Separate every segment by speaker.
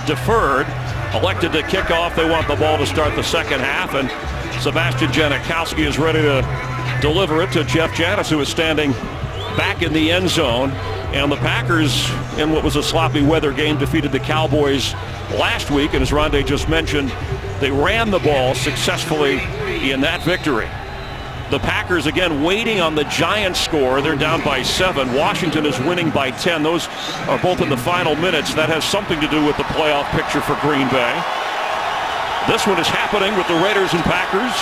Speaker 1: deferred, elected to kick off. They want the ball to start the second half, and Sebastian Janikowski is ready to deliver it to Jeff Janis, who is standing back in the end zone. And the Packers, in what was a sloppy weather game, defeated the Cowboys last week. And as Rondé just mentioned, they ran the ball successfully in that victory. The Packers, again, waiting on the Giants score. They're down by 7. Washington is winning by 10. Those are both in the final minutes. That has something to do with the playoff picture for Green Bay. This one is happening with the Raiders and Packers.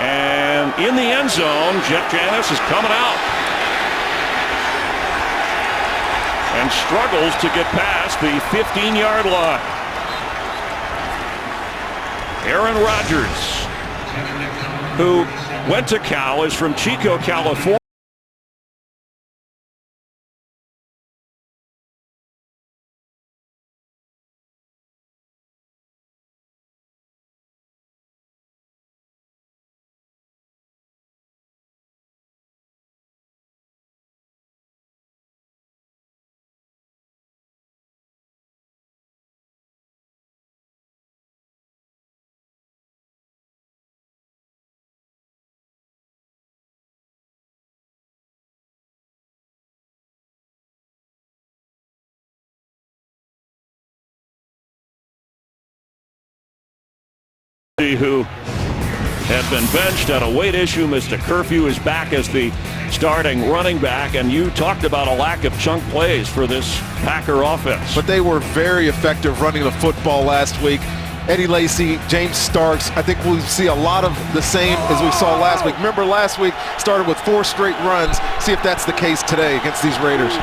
Speaker 1: And in the end zone, Jeff Janis is coming out and struggles to get past the 15-yard line. Aaron Rodgers, who went to Cal, is from Chico, California. Who had been benched at a weight issue, missed a curfew, is back as the starting running back. And you talked about a lack of chunk plays for this Packer offense.
Speaker 2: But they were very effective running the football last week. Eddie Lacy, James Starks, I think we'll see a lot of the same as we saw last week. Remember last week started with 4 straight runs. See if that's the case today against these Raiders.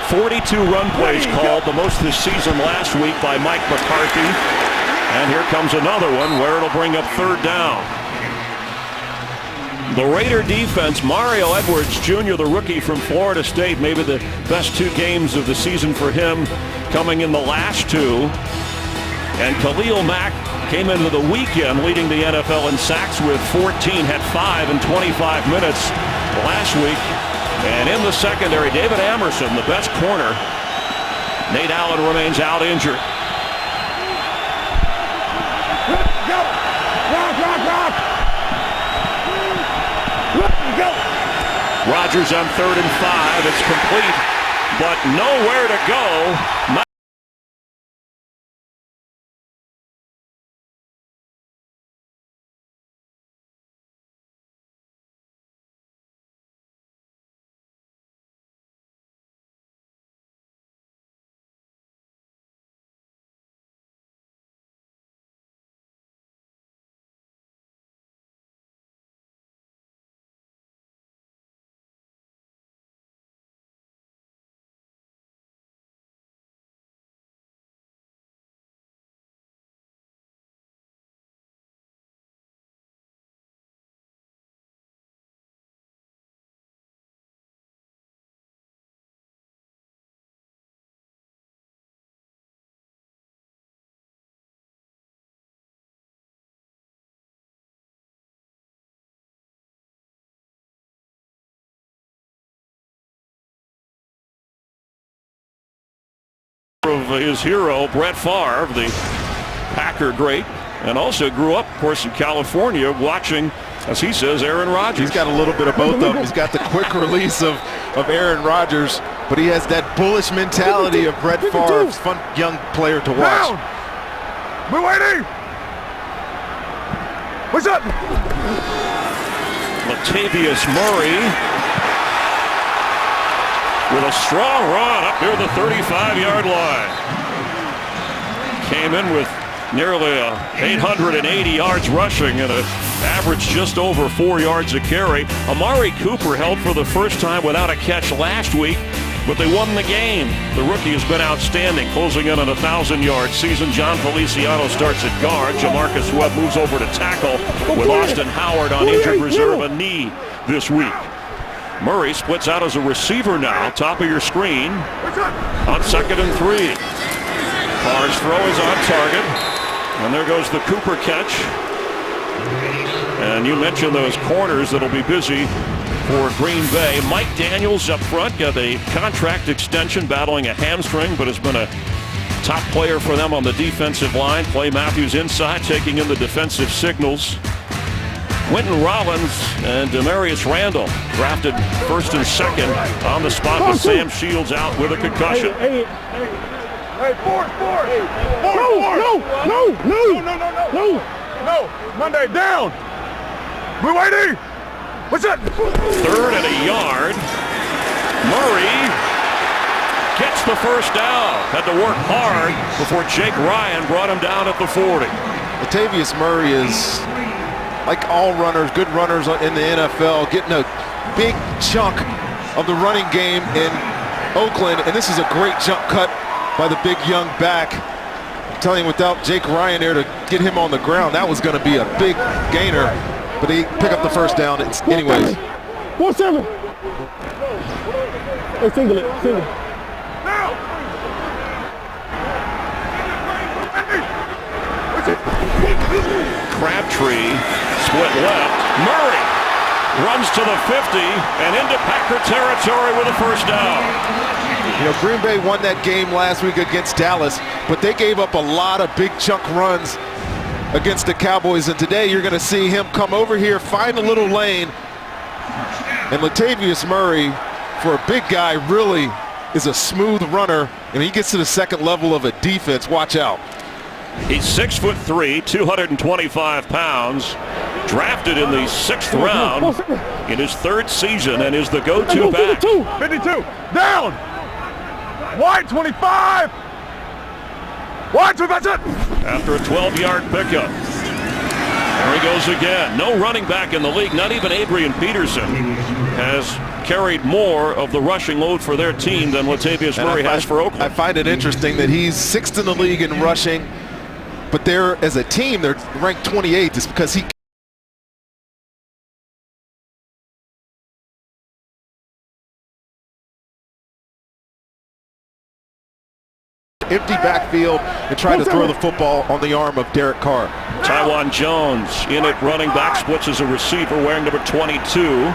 Speaker 1: 42 run plays called, the most this season last week by Mike McCarthy. And here comes another one where it'll bring up 3rd down. The Raider defense, Mario Edwards Jr., the rookie from Florida State, maybe the best 2 games of the season for him, coming in the last 2. And Khalil Mack came into the weekend leading the NFL in sacks with 14, had 5 in 25 minutes last week. And in the secondary, David Amerson, the best corner. Nate Allen remains out injured. Rodgers on 3rd and 5. It's complete, but nowhere to go. Of his hero, Brett Favre, the Packer great, and also grew up, of course, in California watching, as he says, Aaron Rodgers.
Speaker 2: He's got a little bit of both of them. He's got the quick release of Aaron Rodgers, but he has that bullish mentality of Brett Favre. Fun young player to watch.
Speaker 3: We're waiting. What's up?
Speaker 1: Latavius Murray with a strong run up near the 35-yard line. Came in with nearly 880 yards rushing and an average just over 4 yards a carry. Amari Cooper held for the first time without a catch last week, but they won the game. The rookie has been outstanding, closing in on a 1,000-yard season. John Feliciano starts at guard. Jamarcus Webb moves over to tackle with Austin Howard on injured reserve, a knee this week. Murray splits out as a receiver now, top of your screen, on 2nd and 3. Carr's throw is on target, and there goes the Cooper catch. And you mentioned those corners that'll be busy for Green Bay. Mike Daniels up front, got a contract extension, battling a hamstring, but has been a top player for them on the defensive line. Clay Matthews inside, taking in the defensive signals. Quentin Rollins and Demarius Randall drafted first and second on the spot with Sam Shields out with a concussion.
Speaker 3: Hey, four. No. Monday, down. Blue ID. What's that?
Speaker 1: 3rd and a yard. Murray gets the first down. Had to work hard before Jake Ryan brought him down at the 40.
Speaker 2: Latavius Murray is, like all runners, good runners in the NFL, getting a big chunk of the running game in Oakland, and this is a great jump cut by the big young back. I'm telling you, without Jake Ryan there to get him on the ground, that was going to be a big gainer, but he picked up the first down anyways.
Speaker 3: 4-7. Hey, single it.
Speaker 1: Crabtree split left. Murray runs to the 50 and into Packer territory with a first down.
Speaker 2: You know, Green Bay won that game last week against Dallas, but they gave up a lot of big chunk runs against the Cowboys, and today you're going to see him come over here, find a little lane, and Latavius Murray, for a big guy, really is a smooth runner, and he gets to the second level of a defense. Watch out.
Speaker 1: He's 6'3", 225 pounds, drafted in the 6th round in his 3rd season, and is the go-to back.
Speaker 3: 52, down. Wide 25. Wide 25, that's it.
Speaker 1: After a 12-yard pickup. There he goes again. No running back in the league, not even Adrian Peterson, has carried more of the rushing load for their team than Latavius Murray has for Oakland.
Speaker 2: I find it interesting that he's 6th in the league in rushing, but they're, as a team, they're ranked 28th. It's because he empty backfield and try to throw the football on the arm of Derek Carr.
Speaker 1: Tywan Jones in at running back, splits as a receiver, wearing number 22.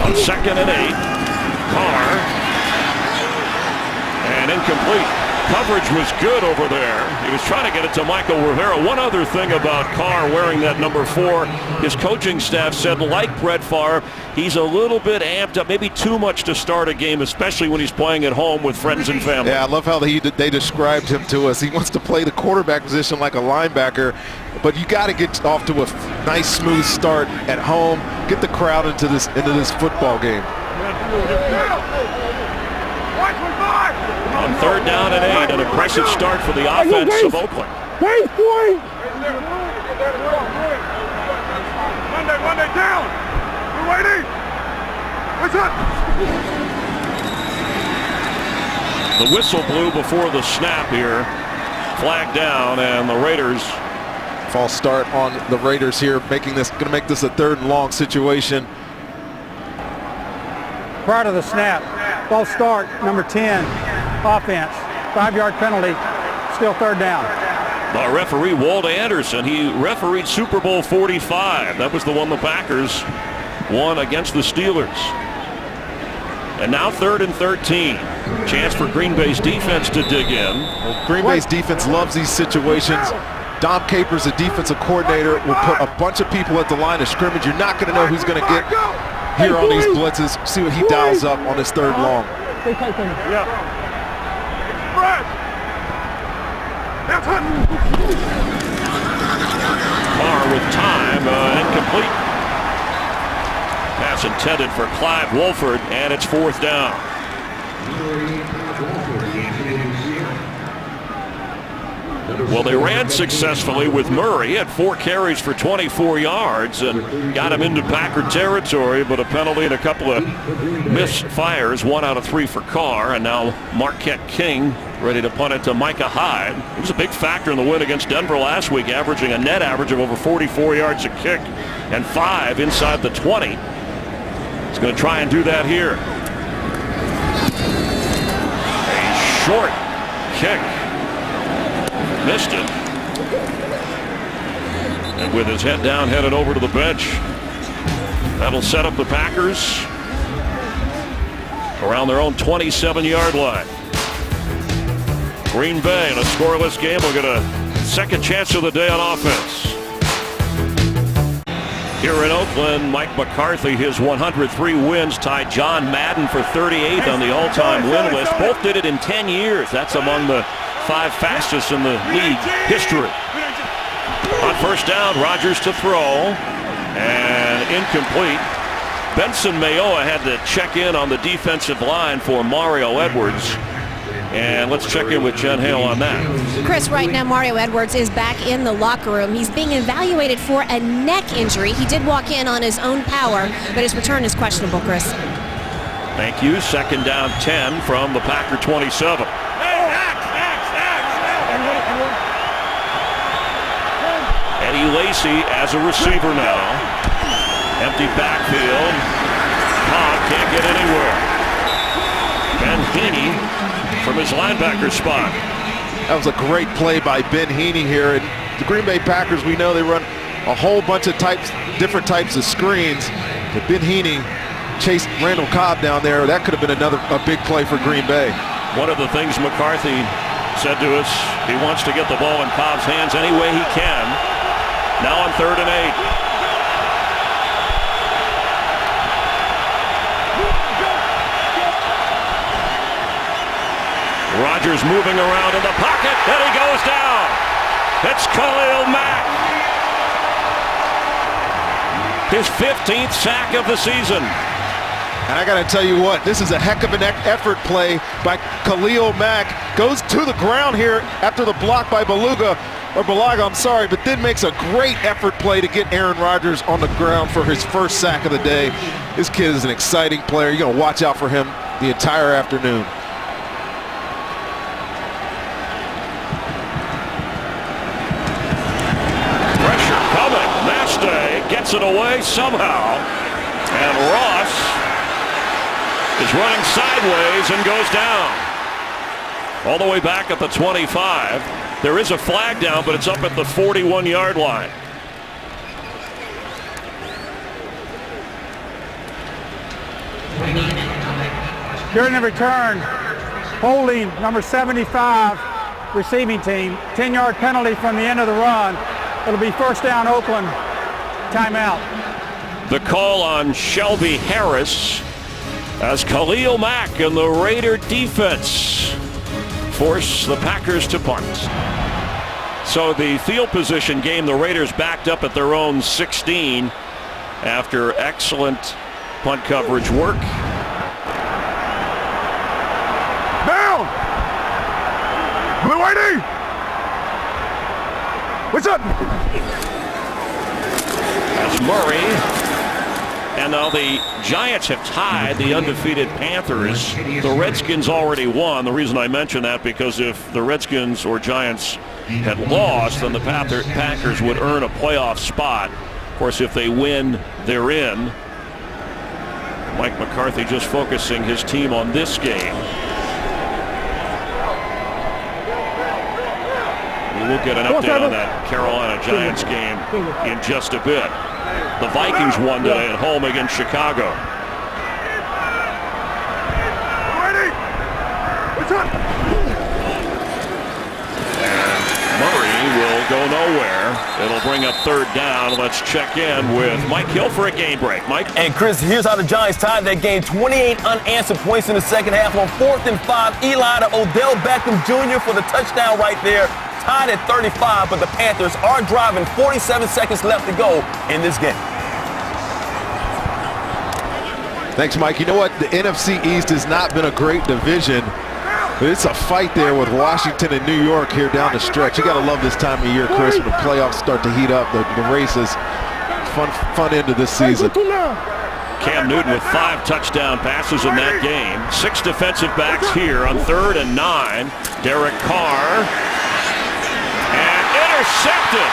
Speaker 1: On 2nd and 8, Carr, and incomplete. Coverage was good over there. He was trying to get it to Michael Rivera. One other thing about Carr wearing that number 4, his coaching staff said, like Brett Favre, he's a little bit amped up, maybe too much to start a game, especially when he's playing at home with friends and family.
Speaker 2: Yeah, I love how they described him to us. He wants to play the quarterback position like a linebacker, but you got to get off to a nice, smooth start at home, get the crowd into this football game.
Speaker 1: On 3rd down and 8, an impressive start for the offense of Oakland.
Speaker 3: Monday, down. We're waiting. What's up?
Speaker 1: The whistle blew before the snap here. Flag down, and the Raiders.
Speaker 2: False start on the Raiders here, going to make this a 3rd and long situation.
Speaker 4: Prior to the snap, false start, number 10, offense, 5-yard penalty, still 3rd down.
Speaker 1: The referee, Walt Anderson, he refereed Super Bowl 45. That was the one the Packers won against the Steelers. And now 3rd and 13. Chance for Green Bay's defense to dig in.
Speaker 2: Well, Green Bay's defense loves these situations. Dom Capers, the defensive coordinator, will put a bunch of people at the line of scrimmage. You're not going to know who's going to get here on these blitzes. See what he dials up on his 3rd long.
Speaker 3: Yeah.
Speaker 1: Carr with time, incomplete. Pass intended for Clive Wolford, and it's 4th down. Well, they ran successfully with Murray. He had 4 carries for 24 yards and got him into Packer territory, but a penalty and a couple of missed fires, 1 out of 3 for Carr, and now Marquette King ready to punt it to Micah Hyde. He was a big factor in the win against Denver last week, averaging a net average of over 44 yards a kick and 5 inside the 20. He's going to try and do that here. A short kick. Missed it. And with his head down, headed over to the bench. That'll set up the Packers around their own 27-yard line. Green Bay in a scoreless game will get a second chance of the day on offense. Here in Oakland, Mike McCarthy, his 103 wins, tied John Madden for 38th on the all-time win list. Both did it in 10 years. That's among the 5 fastest in the league history. On first down, Rodgers to throw, and incomplete. Benson Mayoa had to check in on the defensive line for Mario Edwards. And let's check in with Jen Hale on that.
Speaker 5: Chris, right now Mario Edwards is back in the locker room. He's being evaluated for a neck injury. He did walk in on his own power, but his return is questionable, Chris.
Speaker 1: Thank you. Second down 10 from the Packer 27. Eddie Lacy as a receiver now. Empty backfield. Cobb can't get anywhere. Ben Heaney from his linebacker spot.
Speaker 2: That was a great play by Ben Heaney here. And the Green Bay Packers, we know they run a whole bunch of different types of screens. But Ben Heaney chased Randall Cobb down there. That could have been a big play for Green Bay.
Speaker 1: One of the things McCarthy said to us, he wants to get the ball in Cobb's hands any way he can. Now on 3rd and 8. Rodgers moving around in the pocket, and he goes down. It's Khalil Mack. His 15th sack of the season.
Speaker 2: And I got to tell you what, this is a heck of an effort play by Khalil Mack. Goes to the ground here after the block by Balaga, I'm sorry, but then makes a great effort play to get Aaron Rodgers on the ground for his first sack of the day. This kid is an exciting player. You're going to watch out for him the entire afternoon.
Speaker 1: Gets it away somehow, and Ross is running sideways and goes down. All the way back at the 25. There is a flag down, but it's up at the 41-yard line.
Speaker 4: During the return, holding number 75 receiving team, 10-yard penalty from the end of the run. It'll be first down Oakland. Timeout.
Speaker 1: The call on Shelby Harris as Khalil Mack and the Raider defense force the Packers to punt. So the field position game, the Raiders backed up at their own 16 after excellent punt coverage work.
Speaker 3: Down! Blue ID! What's up?
Speaker 1: That's Murray. And now the Giants have tied the undefeated Panthers. The Redskins already won. The reason I mention that because if the Redskins or Giants had lost, then the Packers would earn a playoff spot. Of course, if they win, they're in. Mike McCarthy just focusing his team on this game. We'll get an update on that Carolina Giants game in just a bit. The Vikings won today at home against Chicago.
Speaker 3: Ready? What's up?
Speaker 1: Murray will go nowhere. It'll bring up 3rd down. Let's check in with Mike Hill for a game break. Mike?
Speaker 6: And Chris, here's how the Giants tied that game. 28 unanswered points in the second half on 4th and 5. Eli to Odell Beckham Jr. for the touchdown right there. Tied at 35, but the Panthers are driving. 47 seconds left to go in this game.
Speaker 2: Thanks, Mike. You know what? The NFC East has not been a great division, but it's a fight there with Washington and New York here down the stretch. You got to love this time of year, Chris, when the playoffs start to heat up. The races, fun end of this season.
Speaker 1: Cam Newton with 5 touchdown passes in that game. 6 defensive backs here on 3rd and 9. Derek Carr. And intercepted.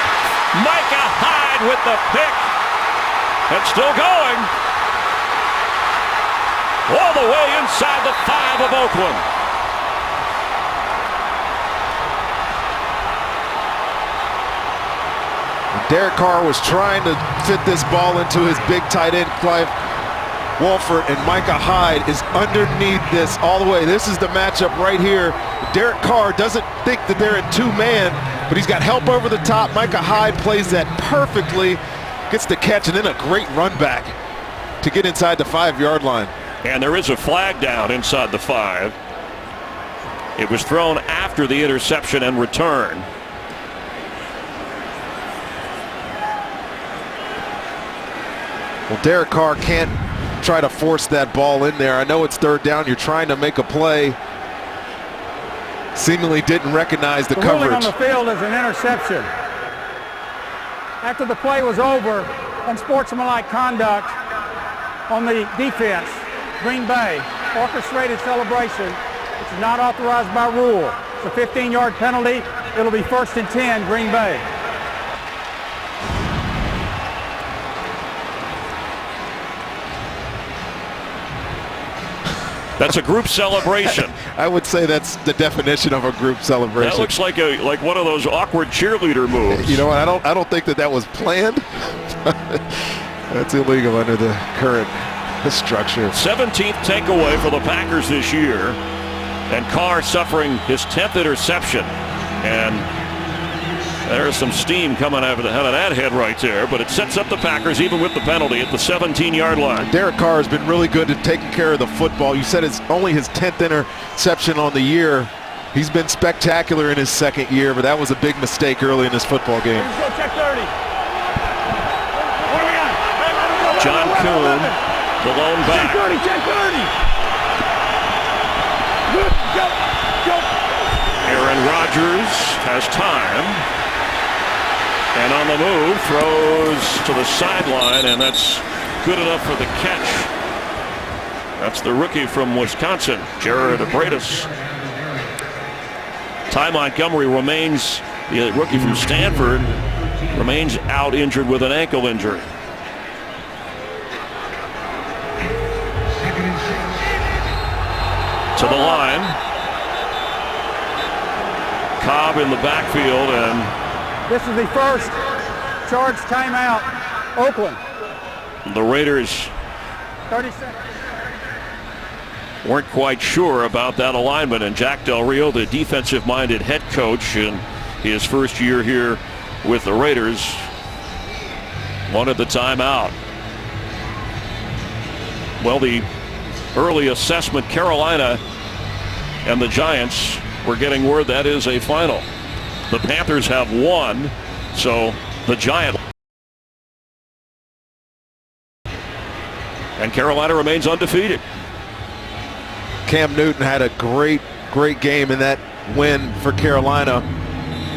Speaker 1: Micah Hyde with the pick. And still going. All the way inside the 5 of Oakland.
Speaker 2: Derek Carr was trying to fit this ball into his big tight end, Clive Wolford, and Micah Hyde is underneath this all the way. This is the matchup right here Derek Carr doesn't think that they're in two-man, but he's got help over the top. Micah Hyde plays that perfectly, gets the catch, and then a great run back to get inside the 5-yard line.
Speaker 1: And there is a flag down inside the 5. It was thrown after the interception and return.
Speaker 2: Well, Derek Carr can't try to force that ball in there. I know it's third down. You're trying to make a play. Seemingly didn't recognize the coverage.
Speaker 4: Ruling on the field is an interception. After the play was over, unsportsmanlike conduct on the defense, Green Bay, orchestrated celebration, which is not authorized by rule. It's a 15-yard penalty. It'll be 1st and 10, Green Bay.
Speaker 1: That's a group celebration.
Speaker 2: I would say that's the definition of a group celebration.
Speaker 1: That looks like one of those awkward cheerleader moves.
Speaker 2: You know what? I don't think that was planned. That's illegal under the current structure.
Speaker 1: 17th takeaway for the Packers this year, and Carr suffering his 10th interception. And there's some steam coming out of that head right there, but it sets up the Packers even with the penalty at the 17-yard line.
Speaker 2: Derek Carr has been really good at taking care of the football. You said it's only his 10th interception on the year. He's been spectacular in his second year, but that was a big mistake early in this football game.
Speaker 4: Let's go check 30.
Speaker 1: John Kuhn, the lone back.
Speaker 4: Check 30, check 30. Go, go.
Speaker 1: Aaron Rodgers has time. And on the move, throws to the sideline, and that's good enough for the catch. That's the rookie from Wisconsin, Jared Abradis. Ty Montgomery remains, the rookie from Stanford, remains out injured with an ankle injury. To the line. Cobb in the backfield, and
Speaker 4: This is the first charged timeout, Oakland.
Speaker 1: the Raiders
Speaker 4: 30 seconds.
Speaker 1: weren't quite sure about that alignment, and Jack Del Rio, the defensive-minded head coach in his first year here with the Raiders, wanted the timeout. Well, the early assessment, Carolina and the Giants, were getting word that is a final. The Panthers have won, so the Giant. And Carolina remains undefeated.
Speaker 2: Cam Newton had a great game in that win for Carolina.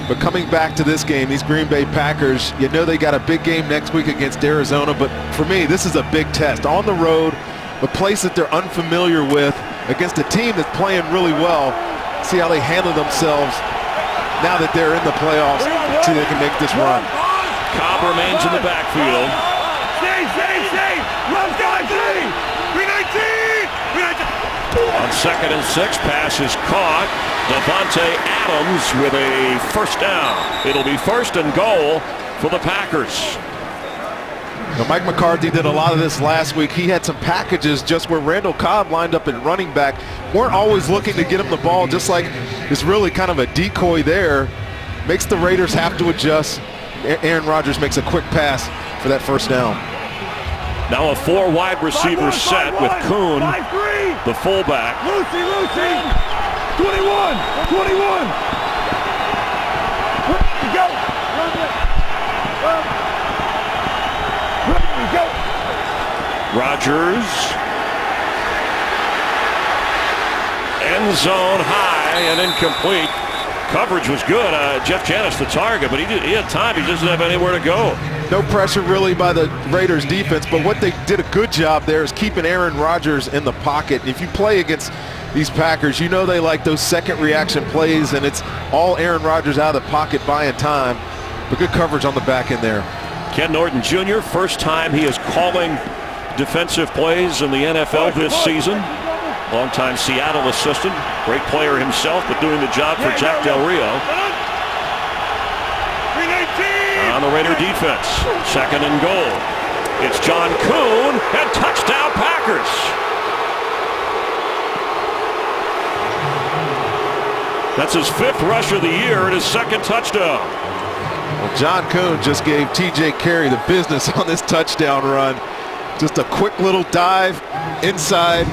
Speaker 2: But coming back to this game, these Green Bay Packers, you know they got a big game next week against Arizona, but for me, this is a big test. On the road, a place that they're unfamiliar with, against a team that's playing really well. See how they handle themselves now that they're in the playoffs. See if they can make this run.
Speaker 1: Cobb remains in the backfield.
Speaker 3: Stay! Run, guys, stay! 319!
Speaker 1: On 2nd and 6, pass is caught. Devontae Adams with a first down. It'll be 1st and goal for the Packers.
Speaker 2: Now, Mike McCarthy did a lot of this last week. He had some packages just where Randall Cobb lined up at running back. Weren't always looking to get him the ball, just like it's really kind of a decoy there. Makes the Raiders have to adjust. Aaron Rodgers makes a quick pass for that first down.
Speaker 1: Now a 4 wide receiver set with Kuhn, the fullback.
Speaker 3: Lucy! 21! Go! Go!
Speaker 1: Rodgers. End zone high and incomplete. Coverage was good. Jeff Janis the target, but he had time. He just didn't have anywhere to go.
Speaker 2: No pressure really by the Raiders defense, but what they did a good job there is keeping Aaron Rodgers in the pocket. If you play against these Packers, you know they like those second reaction plays, and it's all Aaron Rodgers out of the pocket buying time, but good coverage on the back end there.
Speaker 1: Ken Norton Jr., first time he is calling defensive plays in the NFL this season. Longtime Seattle assistant, great player himself, but doing the job for Jack Del Rio. On the Raider defense, 2nd and goal. It's John Kuhn, and touchdown Packers. That's his 5th rush of the year and his 2nd touchdown.
Speaker 2: Well, John Kuhn just gave T.J. Carey the business on this touchdown run. Just a quick little dive inside.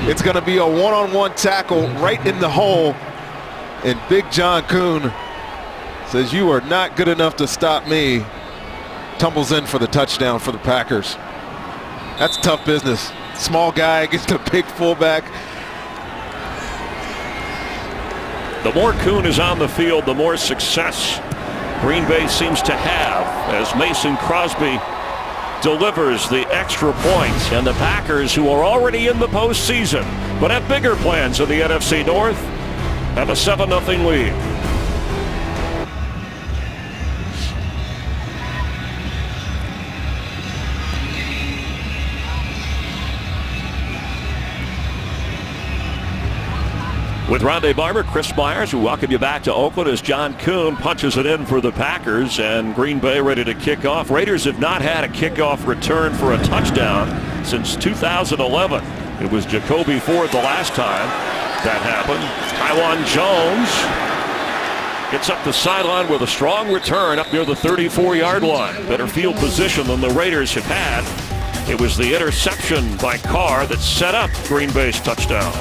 Speaker 2: It's going to be a one-on-one tackle right in the hole. And Big John Kuhn says, "You are not good enough to stop me." Tumbles in for the touchdown for the Packers. That's tough business. Small guy against a big fullback.
Speaker 1: The more Kuhn is on the field, the more success Green Bay seems to have as Mason Crosby delivers the extra points. And the Packers, who are already in the postseason but have bigger plans in the NFC North, have a 7-0 lead. With Rondé Barber, Chris Myers, we welcome you back to Oakland as John Kuhn punches it in for the Packers, and Green Bay ready to kick off. Raiders have not had a kickoff return for a touchdown since 2011. It was Jacoby Ford the last time that happened. Taiwan Jones gets up the sideline with a strong return up near the 34-yard line. Better field position than the Raiders have had. It was the interception by Carr that set up Green Bay's touchdown.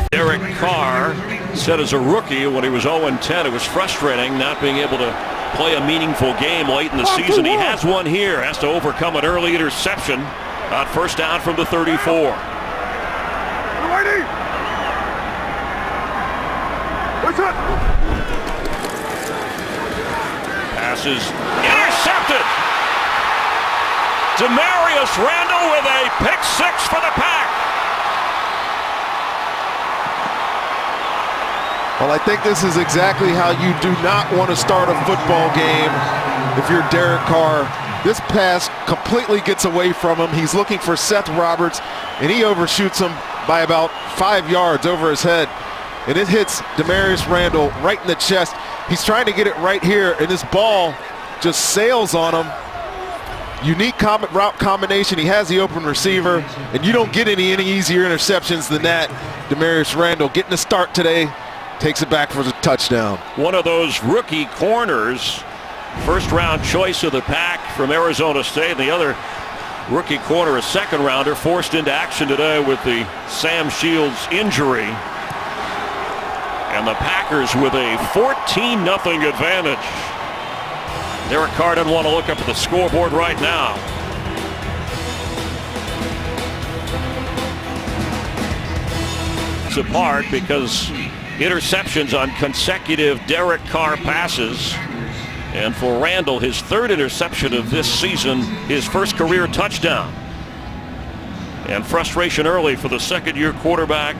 Speaker 1: Derek Carr said as a rookie when he was 0-10, it was frustrating not being able to play a meaningful game late in the season. He has one here, has to overcome an early interception on first down from the 34. Passes intercepted. Demarius Randall with a pick 6 for the Pack.
Speaker 2: Well, I think this is exactly how you do not want to start a football game if you're Derek Carr. This pass completely gets away from him. He's looking for Seth Roberts, and he overshoots him by about 5 yards over his head. And it hits Demarius Randall right in the chest. He's trying to get it right here, and this ball just sails on him. Unique route combination. He has the open receiver, and you don't get any easier interceptions than that. Demarius Randall getting the start today. Takes it back for the touchdown.
Speaker 1: One of those rookie corners, first-round choice of the Pack from Arizona State. And the other rookie corner, a second-rounder, forced into action today with the Sam Shields injury. And the Packers with a 14-0 advantage. Derek Carr doesn't want to look up at the scoreboard right now. It's apart because interceptions on consecutive Derek Carr passes. And for Randall, his 3rd interception of this season, his first career touchdown. And frustration early for the second-year quarterback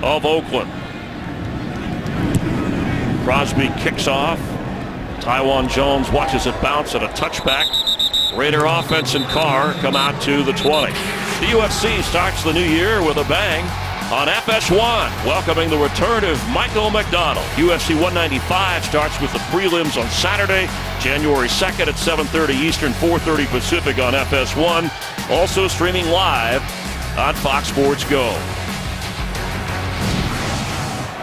Speaker 1: of Oakland. Crosby kicks off. Taiwan Jones watches it bounce at a touchback. Raider offense and Carr come out to the 20. The UFC starts the new year with a bang on FS1, welcoming the return of Michael McDonald. UFC 195 starts with the prelims on Saturday, January 2nd at 7:30 Eastern, 4:30 Pacific on FS1. Also streaming live on Fox Sports Go.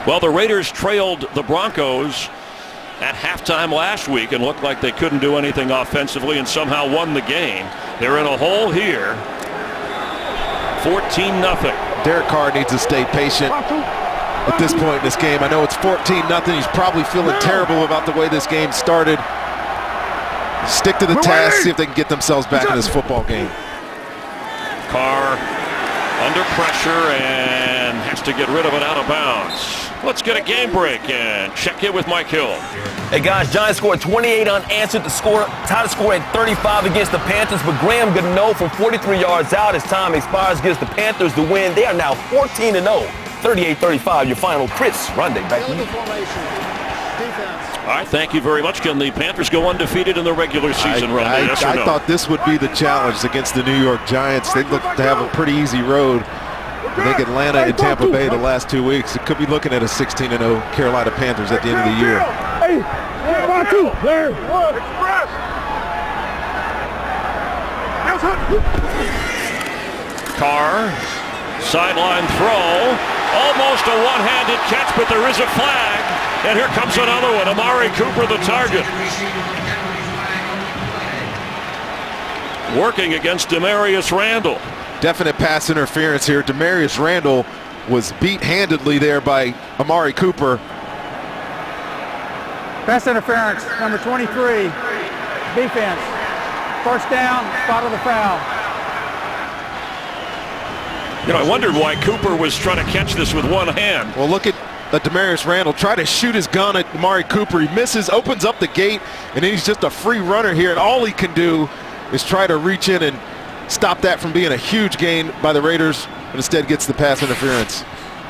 Speaker 1: Well, the Raiders trailed the Broncos at halftime last week and looked like they couldn't do anything offensively and somehow won the game. They're in a hole here. 14-0.
Speaker 2: Derek Carr needs to stay patient at this point in this game. I know it's 14-0. He's probably feeling terrible about the way this game started. Stick to the task, see if they can get themselves back in this football game.
Speaker 1: Carr under pressure and has to get rid of it out of bounds. Let's get a game break and check in with Mike Hill.
Speaker 6: Hey guys, Giants scored 28 unanswered to tie the score at 35 against the Panthers, but Graham Gano from 43 yards out as time expires gives the Panthers the win. They are now 14-0, 38-35. Your final. Chris, Rondé, back to you.
Speaker 1: All right, thank you very much. Can the Panthers go undefeated in the regular season, Rondé? Yes or no?
Speaker 2: I thought this would be the challenge against the New York Giants. They look to have a pretty easy road. I think Atlanta and Tampa Bay the last 2 weeks. It could be looking at a 16-0 Carolina Panthers at the end of the year.
Speaker 3: Hey, there. Express.
Speaker 1: Carr, sideline throw. Almost a one-handed catch, but there is a flag. And here comes another one. Amari Cooper, the target. Working against Demarius Randall.
Speaker 2: Definite pass interference here. Demarius Randall was beat handedly there by Amari Cooper.
Speaker 4: Pass interference, number 23, defense. First down, spot of the foul.
Speaker 1: You know, I wondered why Cooper was trying to catch this with one hand.
Speaker 2: Well, look at Demarius Randall try to shoot his gun at Amari Cooper. He misses, opens up the gate, and then he's just a free runner here. And all he can do is try to reach in and stop that from being a huge gain by the Raiders, but instead gets the pass interference.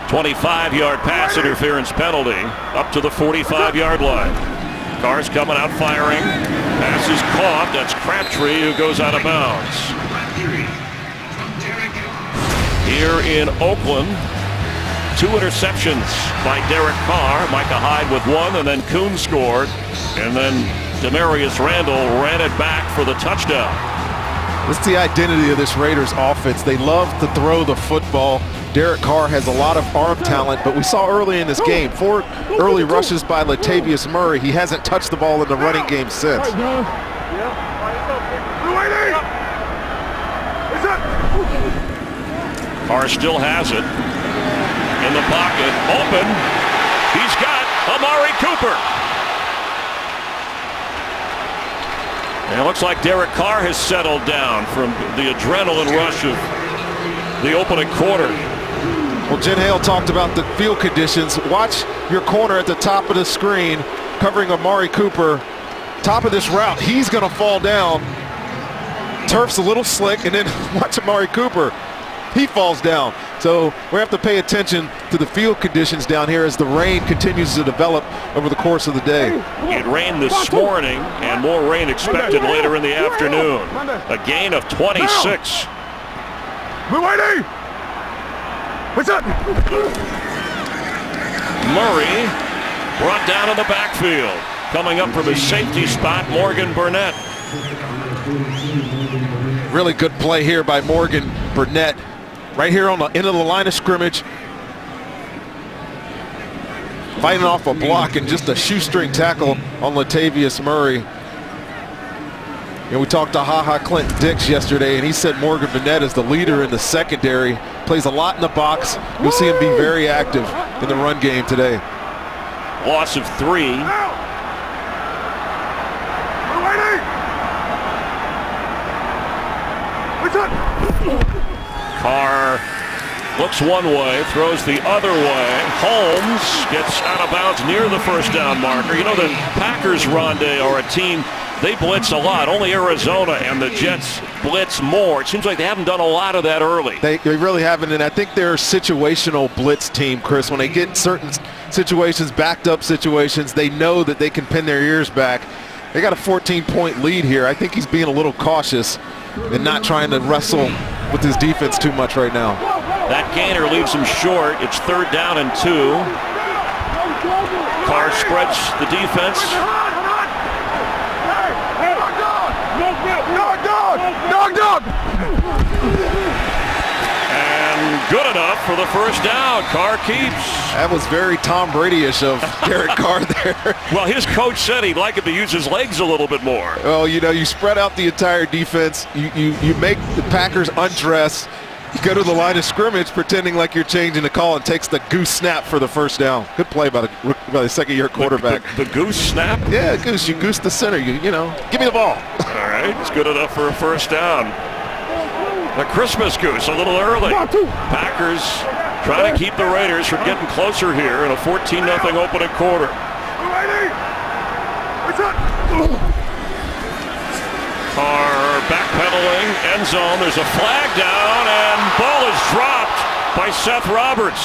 Speaker 1: 25-yard pass interference penalty up to the 45-yard line. Carr's coming out firing. Pass is caught. That's Crabtree who goes out of bounds. Here in Oakland, 2 interceptions by Derek Carr. Micah Hyde with 1, and then Kuhn scored. And then Demarius Randall ran it back for the touchdown.
Speaker 2: This is the identity of this Raiders offense. They love to throw the football. Derek Carr has a lot of arm talent, but we saw early in this game 4 early rushes by Latavius Murray. He hasn't touched the ball in the running game since.
Speaker 1: Carr still has it. In the pocket, open. He's got Amari Cooper. And it looks like Derek Carr has settled down from the adrenaline rush of the opening quarter.
Speaker 2: Well, Jen Hale talked about the field conditions. Watch your corner at the top of the screen covering Amari Cooper. Top of this route, he's going to fall down. Turf's a little slick, and then watch Amari Cooper. He falls down. So we have to pay attention to the field conditions down here as the rain continues to develop over the course of the day.
Speaker 1: It rained this morning, and more rain expected later in the afternoon. A gain of 26.
Speaker 3: What's up?
Speaker 1: Murray brought down in the backfield. Coming up from his safety spot, Morgan Burnett.
Speaker 2: Really good play here by Morgan Burnett. Right here on the end of the line of scrimmage. Fighting off a block and just a shoestring tackle on Latavius Murray. And we talked to Clinton Dix yesterday, and he said Morgan Burnett is the leader in the secondary. Plays a lot in the box. You'll see him be very active in the run game today.
Speaker 1: Loss of 3. Carr looks one way, throws the other way. Holmes gets out of bounds near the first down marker. You know, the Packers, Rondé, are a team, they blitz a lot. Only Arizona and the Jets blitz more. It seems like they haven't done a lot of that early.
Speaker 2: They really haven't, and I think they're a situational blitz team, Chris. When they get certain situations, backed up situations, they know that they can pin their ears back. They got a 14-point lead here. I think he's being a little cautious and not trying to wrestle with his defense too much right now.
Speaker 1: That gainer leaves him short. It's 3rd down and 2. Carr spreads the defense.
Speaker 3: Dog!
Speaker 1: And good enough for the first down. Carr keeps.
Speaker 2: That was very Tom Brady-ish of Derek Carr there.
Speaker 1: Well, his coach said he'd like him to use his legs a little bit more.
Speaker 2: Well, you know, you spread out the entire defense. You make the Packers undress. You go to the line of scrimmage pretending like you're changing the call and takes the goose snap for the first down. Good play by the second-year quarterback.
Speaker 1: The goose snap?
Speaker 2: Yeah, goose. You goose the center. You know, give me the ball.
Speaker 1: All right, it's good enough for a first down. The Christmas goose a little early. Packers trying to keep the Raiders from getting closer here in a 14-0 opening quarter. Carr backpedaling, end zone. There's a flag down, and ball is dropped by Seth Roberts.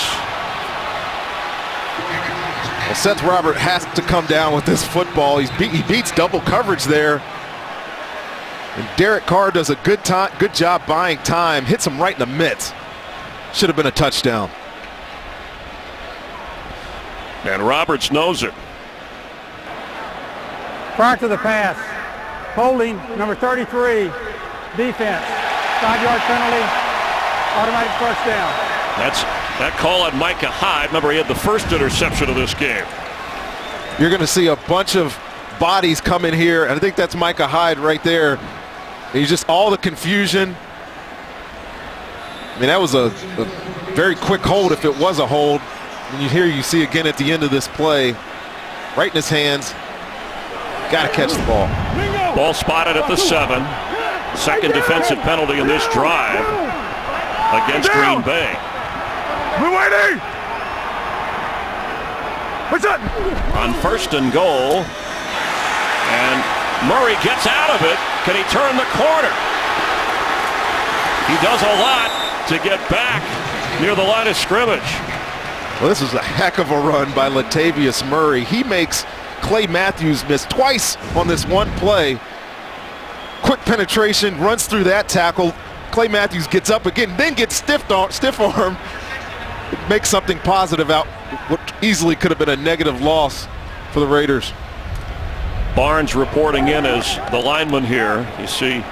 Speaker 2: Well, Seth Roberts has to come down with this football. He beats double coverage there. And Derek Carr does a good job buying time. Hits him right in the mitts. Should have been a touchdown.
Speaker 1: And Roberts knows it.
Speaker 4: Prior to the pass, holding, number 33, defense. 5-yard penalty, automatic first down.
Speaker 1: That's That call on Micah Hyde. Remember, he had the first interception of this game.
Speaker 2: You're going to see a bunch of bodies come in here, and I think that's Micah Hyde right there. He's just all the confusion. I mean, that was a very quick hold if it was a hold. And you see again at the end of this play, right in his hands. Got to catch the ball.
Speaker 1: Ball spotted at the 7. Second defensive penalty in this drive against Green Bay.
Speaker 3: We're waiting. What's up?
Speaker 1: On first and goal, and Murray gets out of it. Can he turn the corner? He does a lot to get back near the line of scrimmage.
Speaker 2: Well, this is a heck of a run by Latavius Murray. He makes Clay Matthews miss twice on this one play. Quick penetration, runs through that tackle. Clay Matthews gets up again, then gets stiff arm. Makes something positive out what easily could have been a negative loss for the Raiders.
Speaker 1: Barnes reporting in as the lineman here. You see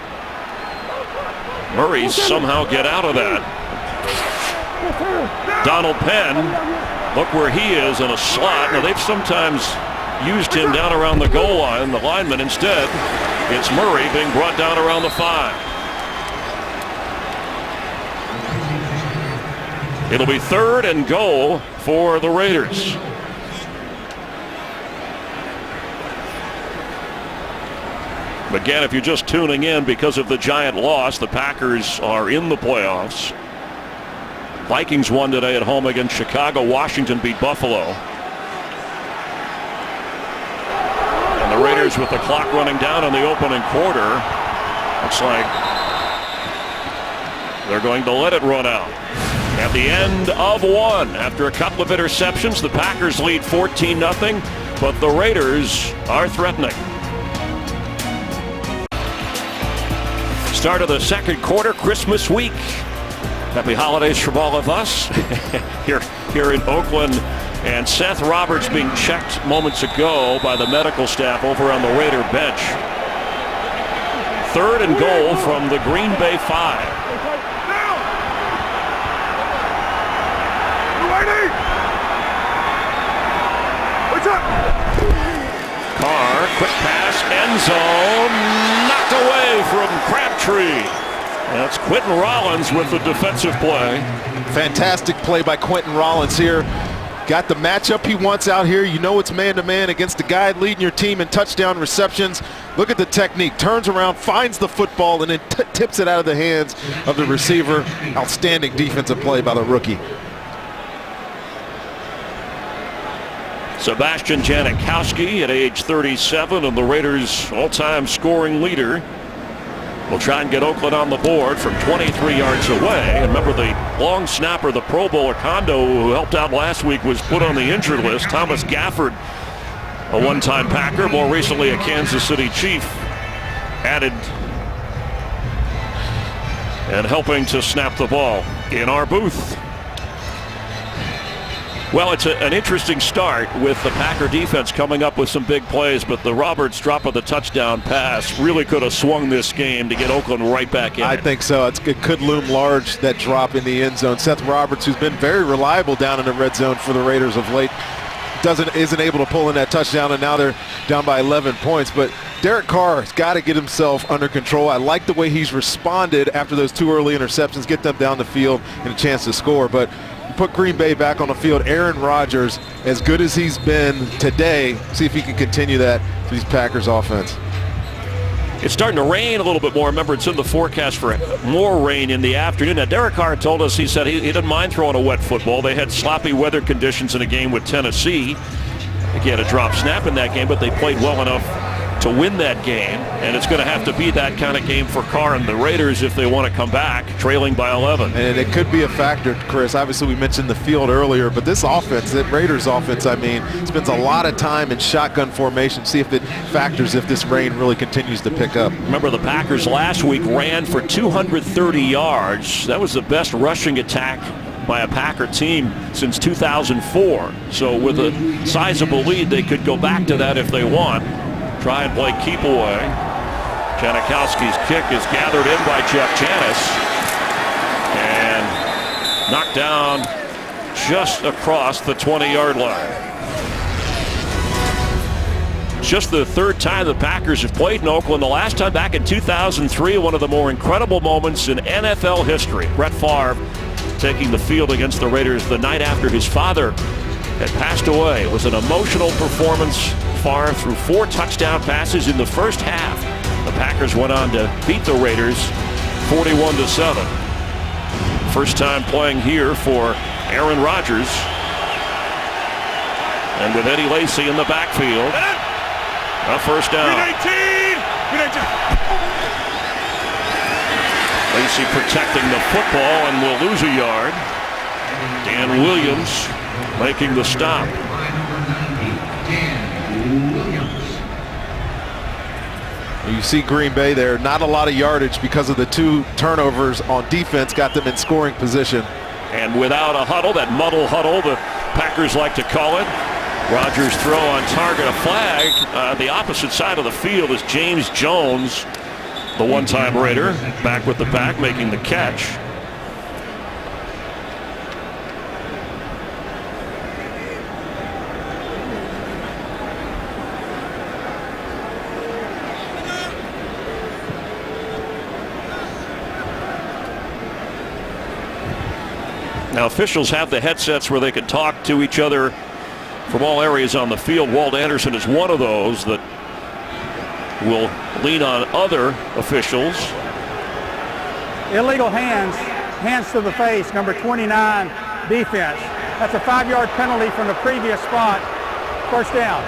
Speaker 1: Murray somehow get out of that. Donald Penn, look where he is in a slot. Now they've sometimes used him down around the goal line, the lineman. Instead, it's Murray being brought down around the 5. It'll be third and goal for the Raiders. Again, if you're just tuning in because of the Giant loss, the Packers are in the playoffs. Vikings won today at home against Chicago. Washington beat Buffalo. And the Raiders with the clock running down in the opening quarter. Looks like they're going to let it run out. At the end of one, after a couple of interceptions, the Packers lead 14-0, but the Raiders are threatening. Start of the second quarter, Christmas week. Happy holidays from all of us here in Oakland. And Seth Roberts being checked moments ago by the medical staff over on the Raider bench. Third and goal from the Green Bay 5. Carr, quick pass, end zone, knocked away from Crabtree. That's Quentin Rollins with the defensive play.
Speaker 2: Fantastic play by Quentin Rollins here. Got the matchup he wants out here. You know it's man-to-man against the guy leading your team in touchdown receptions. Look at the technique. Turns around, finds the football, and then tips it out of the hands of the receiver. Outstanding defensive play by the rookie.
Speaker 1: Sebastian Janikowski at age 37 and the Raiders' all-time scoring leader. Will try and get Oakland on the board from 23 yards away. And remember, the long snapper, the Pro Bowler Kondo, who helped out last week, was put on the injured list. Thomas Gafford, a one-time Packer, more recently a Kansas City Chief, added and helping to snap the ball in our booth. Well, it's an interesting start with the Packer defense coming up with some big plays, but the Roberts drop of the touchdown pass really could have swung this game to get Oakland right back in.
Speaker 2: I think so. It could loom large, that drop in the end zone. Seth Roberts, who's been very reliable down in the red zone for the Raiders of late, isn't able to pull in that touchdown, and now they're down by 11 points. But Derek Carr has got to get himself under control. I like the way he's responded after those 2 early interceptions, get them down the field and a chance to score. But put Green Bay back on the field. Aaron Rodgers, as good as he's been today, see if he can continue that for these Packers offense.
Speaker 1: It's starting to rain a little bit more. Remember, it's in the forecast for more rain in the afternoon. Now, Derek Carr told us, he said he didn't mind throwing a wet football. They had sloppy weather conditions in a game with Tennessee. He had a drop snap in that game, but they played well enough to win that game. And it's going to have to be that kind of game for Carr and the Raiders if they want to come back trailing by 11.
Speaker 2: And it could be a factor, Chris. Obviously, we mentioned the field earlier, but this offense, that Raiders offense, I mean, spends a lot of time in shotgun formation. See if it factors if this rain really continues to pick up.
Speaker 1: Remember, the Packers last week ran for 230 yards. That was the best rushing attack by a Packer team since 2004. So with a sizable lead, they could go back to that if they want. Try and play keep away. Janikowski's kick is gathered in by Jeff Janis and knocked down just across the 20-yard line. Just the third time the Packers have played in Oakland. The last time back in 2003, one of the more incredible moments in NFL history. Brett Favre taking the field against the Raiders the night after his father had passed away. It was an emotional performance. Favre threw 4 touchdown passes in the first half. The Packers went on to beat the Raiders 41-7. First time playing here for Aaron Rodgers. And with Eddie Lacy in the backfield. A first down. Lacy protecting the football and will lose a yard. Dan Williams making the stop.
Speaker 2: You see Green Bay there, not a lot of yardage because of the 2 turnovers on defense, got them in scoring position.
Speaker 1: And without a huddle, that muddle huddle the Packers like to call it. Rodgers throw on target, a flag. The opposite side of the field is James Jones, the one-time Raider, back with the Pack, making the catch. Now officials have the headsets where they can talk to each other from all areas on the field. Walt Anderson is one of those that will lean on other officials.
Speaker 4: Illegal hands to the face, number 29, defense. That's a 5-yard penalty from the previous spot. First down.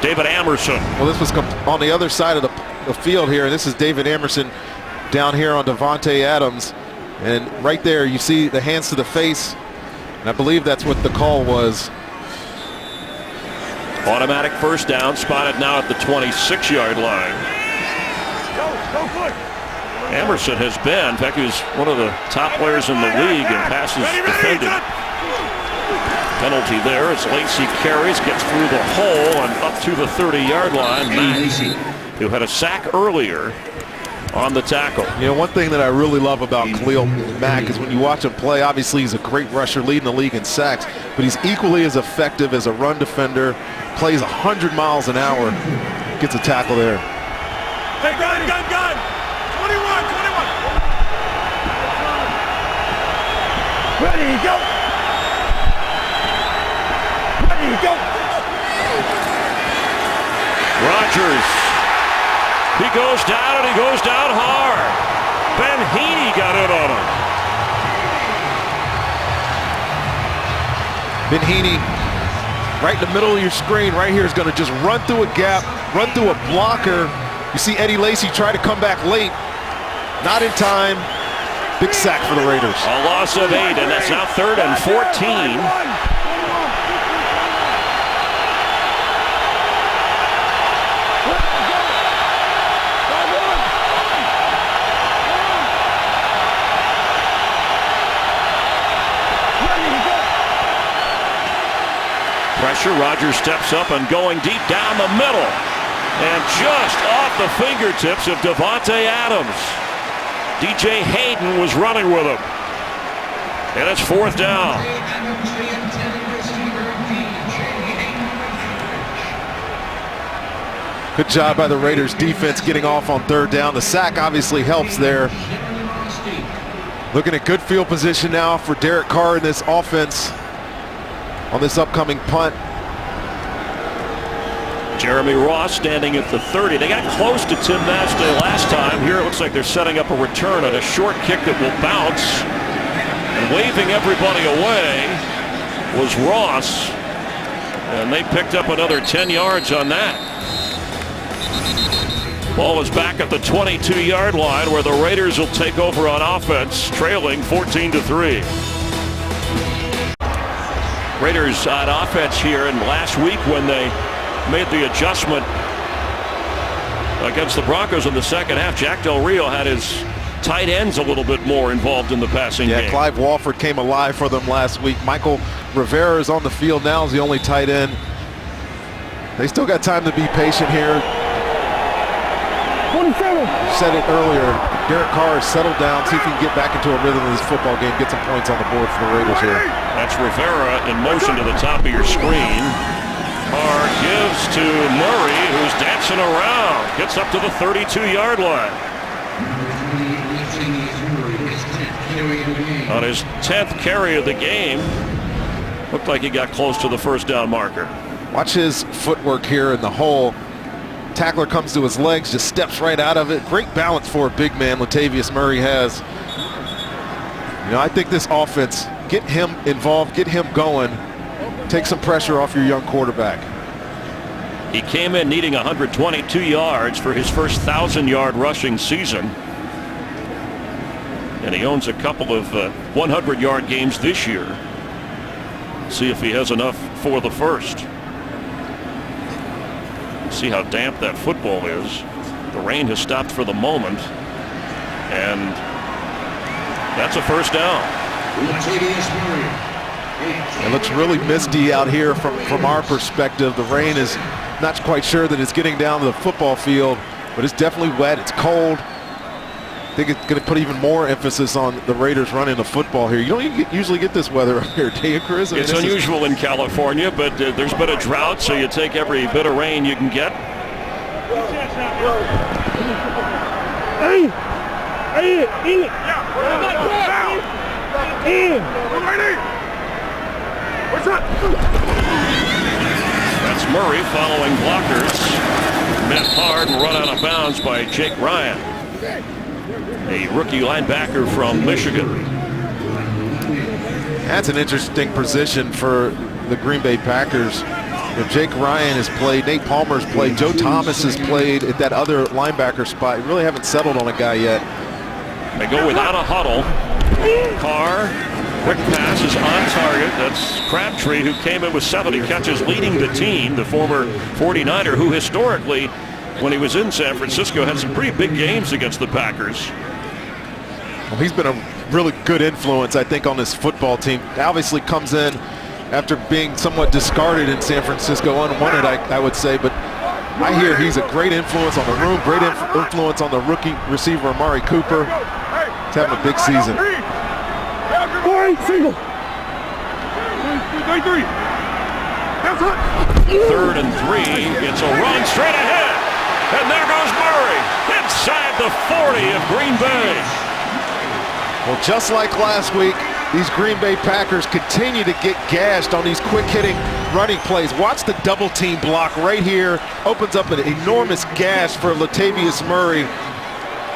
Speaker 1: David Amerson.
Speaker 2: Well, this was on the other side of the field here, and this is David Amerson down here on Davante Adams. And right there you see the hands to the face, and I believe that's what the call was.
Speaker 1: Automatic first down, spotted now at the 26-yard line. Amerson has been, in fact, he was one of the top players in the league in passes defended. Penalty there as Lacy carries, gets through the hole and up to the 30-yard line. Lacy, who had a sack earlier on the tackle.
Speaker 2: You know, one thing that I really love about Khalil Mack is when you watch him play, obviously he's a great rusher leading the league in sacks, but he's equally as effective as a run defender, plays 100 miles an hour, gets a tackle there.
Speaker 3: Hey, gun! 21! Ready, go!
Speaker 1: Rodgers. He goes down, and he goes down hard. Ben Heaney got in on him.
Speaker 2: Ben Heaney, right in the middle of your screen, right here, is going to just run through a gap, run through a blocker. You see Eddie Lacy try to come back late. Not in time. Big sack for the Raiders.
Speaker 1: A loss of 8, and that's now 3rd and 14. Pressure, Rodgers steps up and going deep down the middle. And just off the fingertips of Davante Adams. DJ Hayden was running with him. And it's 4th down.
Speaker 2: Good job by the Raiders defense getting off on 3rd down. The sack obviously helps there. Looking at good field position now for Derek Carr in this offense on this upcoming punt.
Speaker 1: Jeremy Ross standing at the 30. They got close to Tim Masday last time. Here it looks like they're setting up a return on a short kick that will bounce. And waving everybody away was Ross. And they picked up another 10 yards on that. Ball is back at the 22-yard line where the Raiders will take over on offense, trailing 14-3. Raiders on offense here, and last week when they made the adjustment against the Broncos in the second half, Jack Del Rio had his tight ends a little bit more involved in the passing game.
Speaker 2: Clive Walford came alive for them last week. Michael Rivera is on the field now as the only tight end. They still got time to be patient here.
Speaker 4: 27.
Speaker 2: Said it earlier. Derek Carr has settled down, see if he can get back into a rhythm of this football game, get some points on the board for the Raiders here.
Speaker 1: That's Rivera in motion to the top of your screen. Carr gives to Murray, who's dancing around. Gets up to the 32-yard line. On his 10th carry of the game, looked like he got close to the first down marker.
Speaker 2: Watch his footwork here in the hole. Tackler comes to his legs, just steps right out of it. Great balance for a big man Latavius Murray has. You know, I think this offense, get him involved, get him going, take some pressure off your young quarterback.
Speaker 1: He came in needing 122 yards for his first 1,000-yard rushing season. And he owns a couple of 100-yard games this year. See if he has enough for the first. See how damp that football is. The rain has stopped for the moment. And that's a first down.
Speaker 2: It looks really misty out here from our perspective. The rain is not quite sure that it's getting down to the football field, but it's definitely wet. It's cold. I think it's going to put even more emphasis on the Raiders running the football here. You don't usually get this weather up here, do you, Chris?
Speaker 1: It's unusual in California, but there's been a drought, so you take every bit of rain you can get. That's Murray following blockers. Met hard and run out of bounds by Jake Ryan, a rookie linebacker from Michigan.
Speaker 2: That's an interesting position for the Green Bay Packers. Jake Ryan has played, Nate Palmer's played, Joe Thomas has played at that other linebacker spot. You really haven't settled on a guy yet.
Speaker 1: They go without a huddle. Carr, quick pass is on target. That's Crabtree, who came in with 70 catches, leading the team, the former 49er, who historically, when he was in San Francisco, had some pretty big games against the Packers.
Speaker 2: Well, he's been a really good influence, I think, on this football team. Obviously comes in after being somewhat discarded in San Francisco, unwanted, I would say, but I hear he's a great influence on the room, great influence on the rookie receiver, Amari Cooper. He's having a big season.
Speaker 3: Single.
Speaker 1: 3rd and 3. It's a run straight ahead. And there goes Murray inside the 40 of Green Bay.
Speaker 2: Well, just like last week, these Green Bay Packers continue to get gashed on these quick-hitting running plays. Watch the double-team block right here. Opens up an enormous gash for Latavius Murray.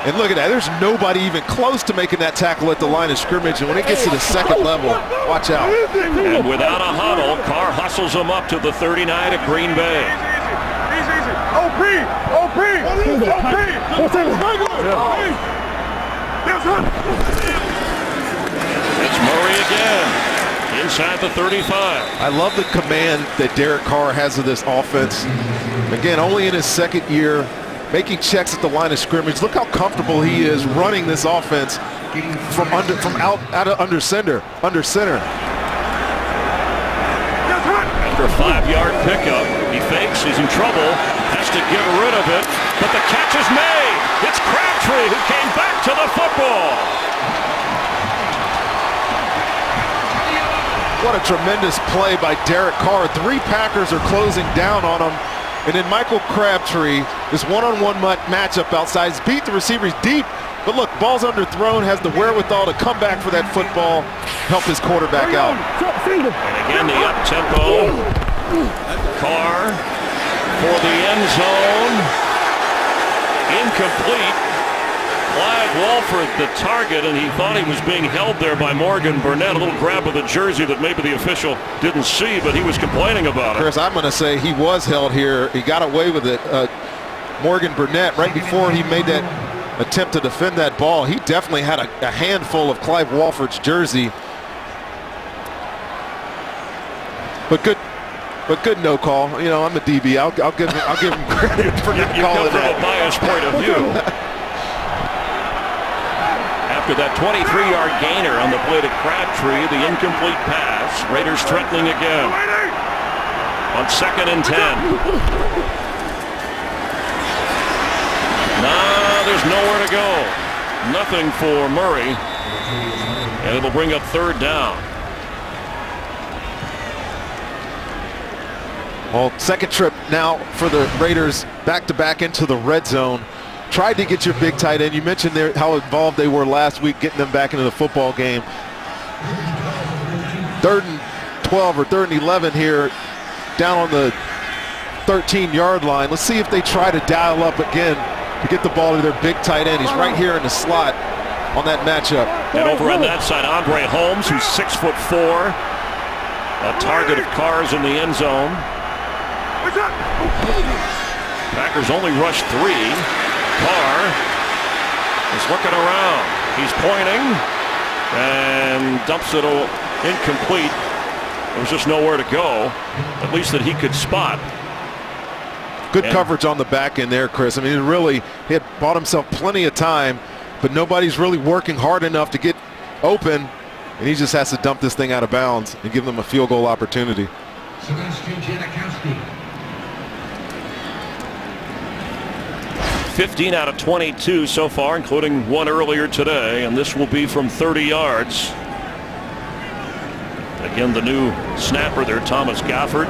Speaker 2: And look at that. There's nobody even close to making that tackle at the line of scrimmage. And when it gets to the second level, watch out.
Speaker 1: And without a huddle, Carr hustles him up to the 39 of Green Bay.
Speaker 3: Easy. OP.
Speaker 1: It's Murray again, inside the 35.
Speaker 2: I love the command that Derek Carr has of this offense. Again, only in his second year, making checks at the line of scrimmage. Look how comfortable he is running this offense from under center.
Speaker 1: After a 5-yard pickup, he fakes, he's in trouble, has to get rid of it, but the catch is made. It's Crabtree who came back to the football.
Speaker 2: What a tremendous play by Derek Carr. 3 Packers are closing down on him. And then Michael Crabtree, this one-on-one matchup outside, he's beat the receivers deep. But look, ball's underthrown, has the wherewithal to come back for that football, help his quarterback out.
Speaker 1: And again, the up-tempo. Carr for the end zone. Incomplete. Clive Walford, the target, and he thought he was being held there by Morgan Burnett. A little grab of the jersey that maybe the official didn't see, but he was complaining about it.
Speaker 2: Chris, I'm going to say he was held here. He got away with it. Morgan Burnett, right before he made that attempt to defend that ball, he definitely had a handful of Clive Walford's jersey. But good no call. You know, I'm a DB. I'll give him credit for not calling that.
Speaker 1: From a biased point of view. After that 23-yard gainer on the play to Crabtree, the incomplete pass. Raiders threatening again on 2nd and 10. There's nowhere to go. nothing for Murray. And it'll bring up third down.
Speaker 2: Well, second trip now for the Raiders back-to-back into the red zone. Tried to get your big tight end. You mentioned there how involved they were last week getting them back into the football game. 3rd and 12 or 3rd and 11 here down on the 13-yard line. Let's see if they try to dial up again to get the ball to their big tight end. He's right here in the slot on that matchup.
Speaker 1: And over on that side, Andre Holmes, who's 6'4", a target of Carr's in the end zone. Packers only rushed 3. Carr is looking around. He's pointing and dumps it incomplete. There was just nowhere to go, at least that he could spot.
Speaker 2: Good coverage on the back end there, Chris. I mean, really, he had bought himself plenty of time, but nobody's really working hard enough to get open, and he just has to dump this thing out of bounds and give them a field goal opportunity.
Speaker 1: 15 out of 22 so far, including one earlier today, and this will be from 30 yards. Again, the new snapper there, Thomas Gafford.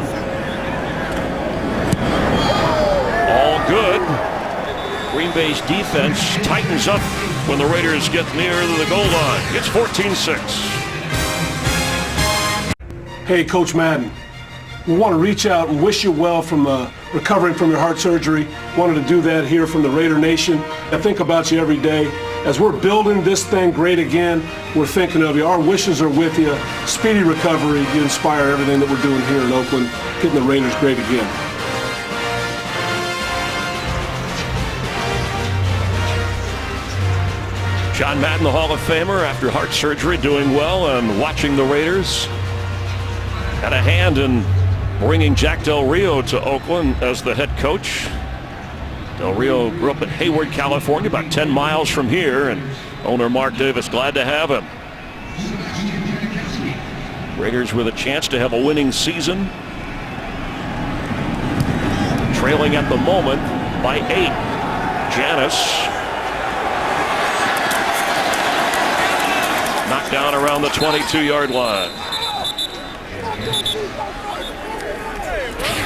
Speaker 1: All good. Green Bay's defense tightens up when the Raiders get near the goal line. It's 14-6.
Speaker 7: Hey, Coach Madden. We want to reach out and wish you well from recovering from your heart surgery. Wanted to do that here from the Raider Nation. I think about you every day. As we're building this thing great again, we're thinking of you. Our wishes are with you. Speedy recovery. You inspire everything that we're doing here in Oakland, getting the Raiders great again.
Speaker 1: John Madden, the Hall of Famer, after heart surgery, doing well and watching the Raiders. Had a hand in bringing Jack Del Rio to Oakland as the head coach. Del Rio grew up in Hayward, California, about 10 miles from here, and owner Mark Davis glad to have him. Raiders with a chance to have a winning season. Trailing at the moment by 8. Janis knocked down around the 22-yard line.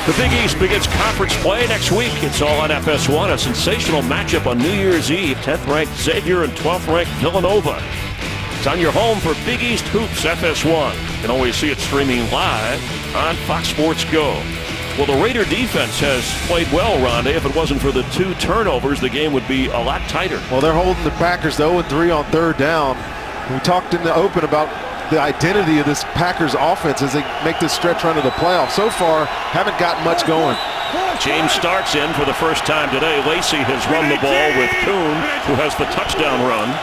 Speaker 1: The Big East begins conference play next week. It's all on FS1. A sensational matchup on New Year's Eve. 10th-ranked Xavier and 12th-ranked Villanova. It's on your home for Big East Hoops FS1. You can always see it streaming live on Fox Sports Go. Well, the Raider defense has played well, Rondé. If it wasn't for the 2 turnovers, the game would be a lot tighter.
Speaker 2: Well, they're holding the Packers to 0-3 on 3rd down. We talked in the open about the identity of this Packers offense as they make this stretch run to the playoffs. So far, haven't got much going.
Speaker 1: James Starks in for the first time today. Lacey has run the ball with Kuhn, who has the touchdown run.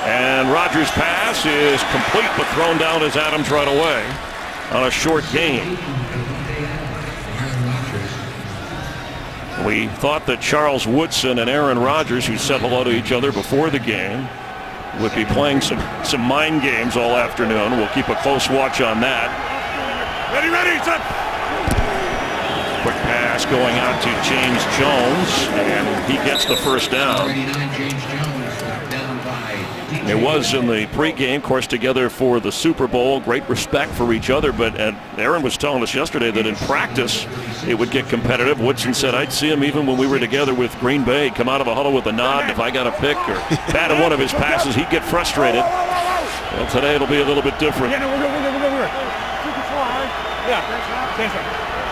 Speaker 1: And Rodgers' pass is complete, but thrown down as Adams right away on a short gain. We thought that Charles Woodson and Aaron Rodgers, who said hello to each other before the game, would be playing some mind games all afternoon. We'll keep a close watch on that.
Speaker 3: Ready, son.
Speaker 1: Quick pass going out to James Jones, and he gets the first down. It was in the pregame, of course, together for the Super Bowl. Great respect for each other, but Aaron was telling us yesterday that in practice it would get competitive. Woodson said, I'd see him even when we were together with Green Bay, come out of a huddle with a nod, and if I got a pick or batted one of his passes, he'd get frustrated. Well, today it'll be a little bit different.
Speaker 3: Yeah, no, we're good. Yeah.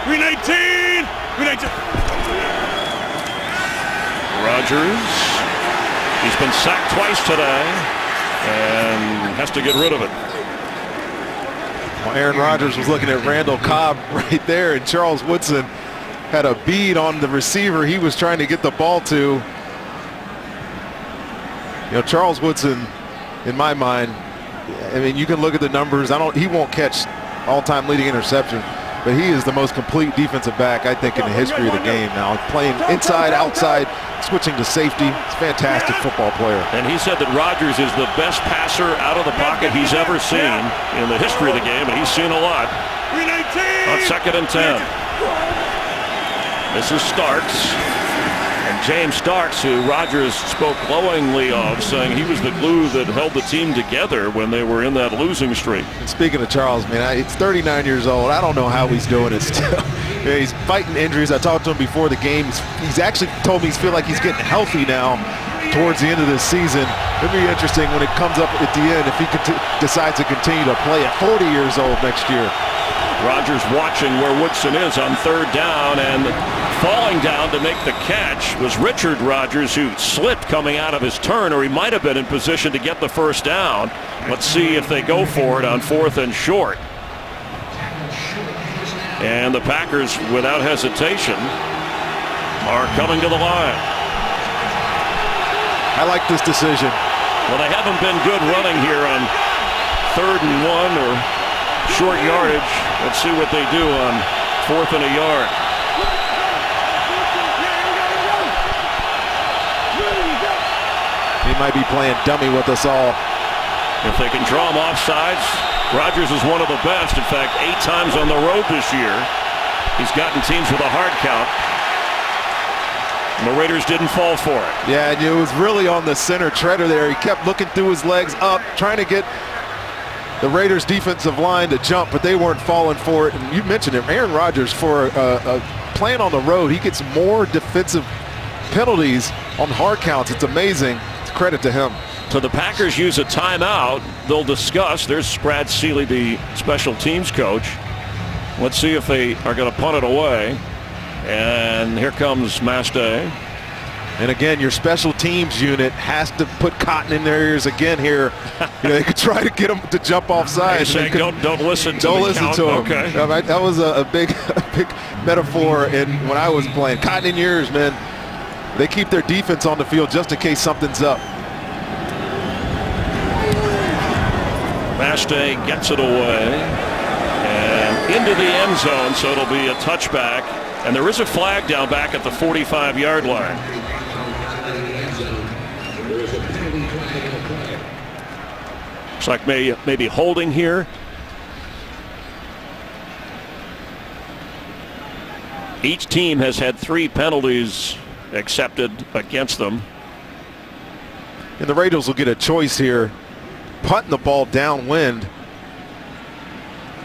Speaker 3: Green 18! Green 18!
Speaker 1: Rodgers, he's been sacked twice today and has to get rid of it.
Speaker 2: Well, Aaron Rodgers was looking at Randall Cobb right there, and Charles Woodson had a bead on the receiver he was trying to get the ball to. You know, Charles Woodson, in my mind, I mean, you can look at the numbers. He won't catch all-time leading interception, but he is the most complete defensive back, I think, in the history of the game now. Playing inside, outside, switching to safety. He's a fantastic football player.
Speaker 1: And he said that Rodgers is the best passer out of the pocket he's ever seen in the history of the game, and he's seen a lot. On 2nd and 10. This is Starks. And James Starks, who Rodgers spoke glowingly of, saying he was the glue that held the team together when they were in that losing streak.
Speaker 2: And speaking of Charles, man, he's 39 years old. I don't know how he's doing it still. He's fighting injuries. I talked to him before the game. He's actually told me he's feel like he's getting healthy now towards the end of this season. It'll be interesting when it comes up at the end if he decides to continue to play at 40 years old next year.
Speaker 1: Rodgers watching where Woodson is on third down, and falling down to make the catch was Richard Rodgers, who slipped coming out of his turn, or he might have been in position to get the first down. Let's see if they go for it on 4th and short. And the Packers, without hesitation, are coming to the line.
Speaker 2: I like this decision.
Speaker 1: Well, they haven't been good running here on 3rd and 1 or short yardage. Let's see what they do on 4th and a yard.
Speaker 2: He might be playing dummy with us all.
Speaker 1: If they can draw him offsides, Rodgers is one of the best. In fact, 8 times on the road this year, he's gotten teams with a hard count. And the Raiders didn't fall for it.
Speaker 2: Yeah, and it was really on the center treader there. He kept looking through his legs up, trying to get the Raiders defensive line to jump, but they weren't falling for it. And you mentioned it, Aaron Rodgers, for playing on the road, he gets more defensive penalties on hard counts. It's amazing. It's credit to him.
Speaker 1: So the Packers use a timeout. They'll discuss. There's Brad Seeley, the special teams coach. Let's see if they are going to punt it away. And here comes Mastay.
Speaker 2: And again, your special teams unit has to put cotton in their ears again here. They could try to get them to jump off sides.
Speaker 1: Saying don't listen to
Speaker 2: Don't listen to them.
Speaker 1: Okay.
Speaker 2: That was a big metaphor when I was playing. Cotton in your ears, man. They keep their defense on the field just in case something's up.
Speaker 1: Mastay gets it away and into the end zone, so it'll be a touchback. And there is a flag down back at the 45-yard line. Looks like maybe holding here. Each team has had 3 penalties accepted against them.
Speaker 2: And the Raiders will get a choice here, punting the ball downwind.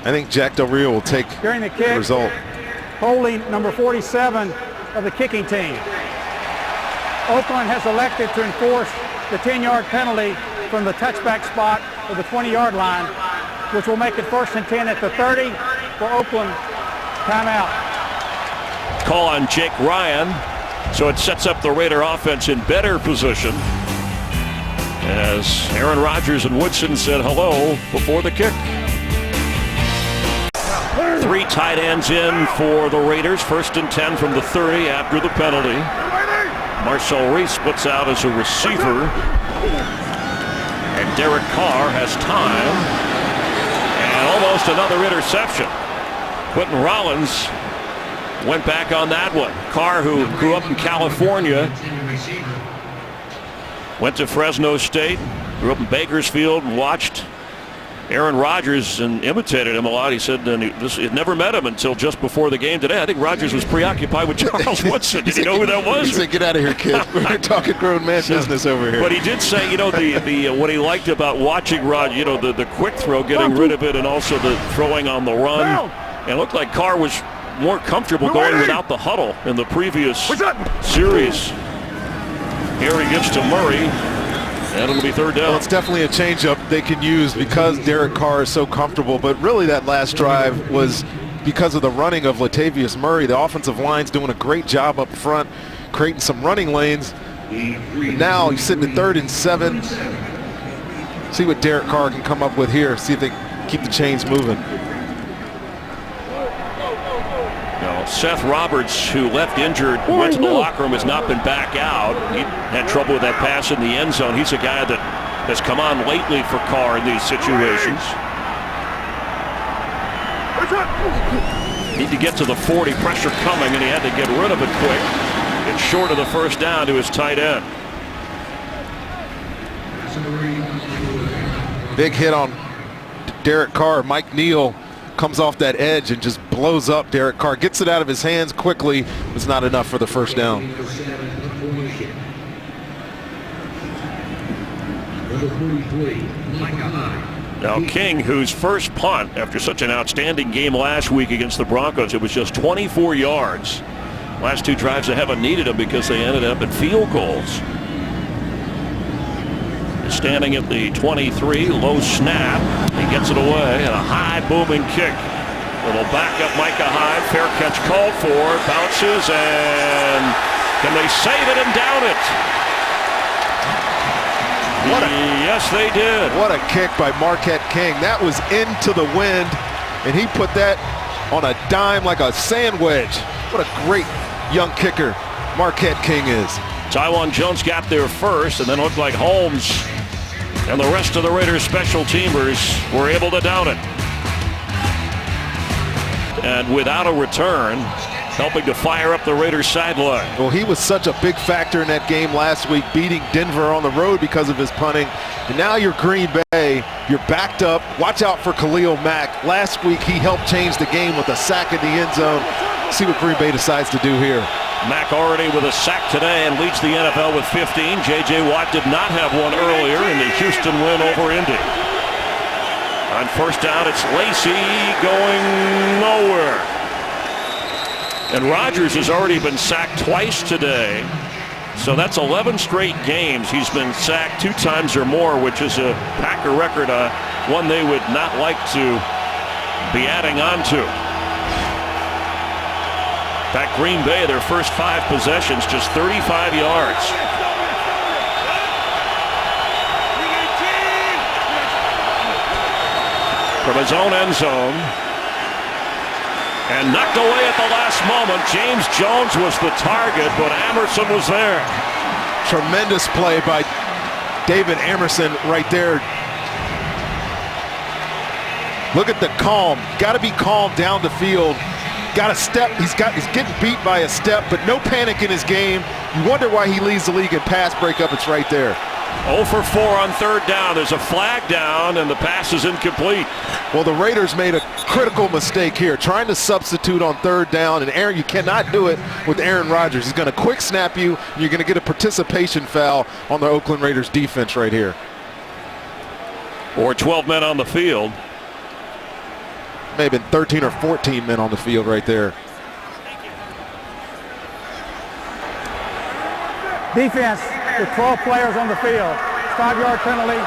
Speaker 2: I think Jack Del Rio will take
Speaker 4: During the kick,
Speaker 2: result.
Speaker 4: Holding number 47 of the kicking team. Oakland has elected to enforce the 10-yard penalty from the touchback spot of the 20-yard line, which will make it 1st and 10 at the 30 for Oakland. Timeout.
Speaker 1: Call on Jake Ryan, so it sets up the Raider offense in better position as Aaron Rodgers and Woodson said hello before the kick. 3 tight ends in for the Raiders. 1st and 10 from the 30 after the penalty. Marcel Reese splits out as a receiver. And Derek Carr has time. And almost another interception. Quentin Rollins went back on that one. Carr, who grew up in California, went to Fresno State, grew up in Bakersfield, and watched Aaron Rodgers and imitated him a lot. He said he never met him until just before the game today. I think Rodgers was preoccupied with Charles Woodson. Did you know who that was?
Speaker 2: He said, "Get out of here, kid. We're talking grown man business over here."
Speaker 1: But he did say, the what he liked about watching the quick throw, getting rid of it, and also the throwing on the run. And it looked like Carr was more comfortable going without the huddle in the previous series. Here he gets to Murray. And it'll be 3rd down.
Speaker 2: Well, it's definitely a changeup they can use because Derek Carr is so comfortable. But really that last drive was because of the running of Latavius Murray. The offensive line's doing a great job up front, creating some running lanes. And now he's sitting at 3rd and 7. See what Derek Carr can come up with here. See if they can keep the chains moving.
Speaker 1: Seth Roberts, who left injured, went to the locker room, has not been back out. He had trouble with that pass in the end zone. He's a guy that has come on lately for Carr in these situations. Need to get to the 40, pressure coming, and he had to get rid of it quick. It's short of the 1st down to his tight end.
Speaker 2: Big hit on Derek Carr. Mike Neal comes off that edge and just blows up Derek Carr. Gets it out of his hands quickly. It's not enough for the first down.
Speaker 1: Now King, whose first punt after such an outstanding game last week against the Broncos, it was just 24 yards. Last two drives they haven't needed him because they ended up in field goals. Standing at the 23, low snap. He gets it away and a high booming kick. Little backup Micah Hyde, fair catch called for, bounces, and can they save it and down it? Yes, they did.
Speaker 2: What a kick by Marquette King. That was into the wind, and he put that on a dime like a sand wedge. What a great young kicker Marquette King is.
Speaker 1: Tywan Jones got there first, and then looked like Holmes and the rest of the Raiders special teamers were able to down it. And without a return, helping to fire up the Raiders sideline.
Speaker 2: Well, he was such a big factor in that game last week, beating Denver on the road because of his punting. And now you're Green Bay, you're backed up. Watch out for Khalil Mack. Last week he helped change the game with a sack in the end zone. See what Green Bay decides to do here.
Speaker 1: Mack already with a sack today and leads the NFL with 15. J.J. Watt did not have one earlier in the Houston win over Indy. On first down, it's Lacy going nowhere. And Rodgers has already been sacked twice today. So that's 11 straight games. He's been sacked 2 times or more, which is a Packer record, one they would not like to be adding on to. Back Green Bay, their first 5 possessions, just 35 yards. From his own end zone. And knocked away at the last moment. James Jones was the target, but Emerson was there.
Speaker 2: Tremendous play by David Emerson right there. Look at the calm. Got to be calm down the field. Got a step. He's getting beat by a step, but no panic in his game. You wonder why he leads the league in pass breakup. It's right there.
Speaker 1: 0 for 4 on third down. There's a flag down, and the pass is incomplete.
Speaker 2: Well, the Raiders made a critical mistake here, trying to substitute on third down. And Aaron, you cannot do it with Aaron Rodgers. He's going to quick snap you, and you're going to get a participation foul on the Oakland Raiders defense right here.
Speaker 1: Or 12 men on the field.
Speaker 2: May have been 13 or 14 men on the field right there.
Speaker 4: Defense with 12 players on the field. 5-yard penalty,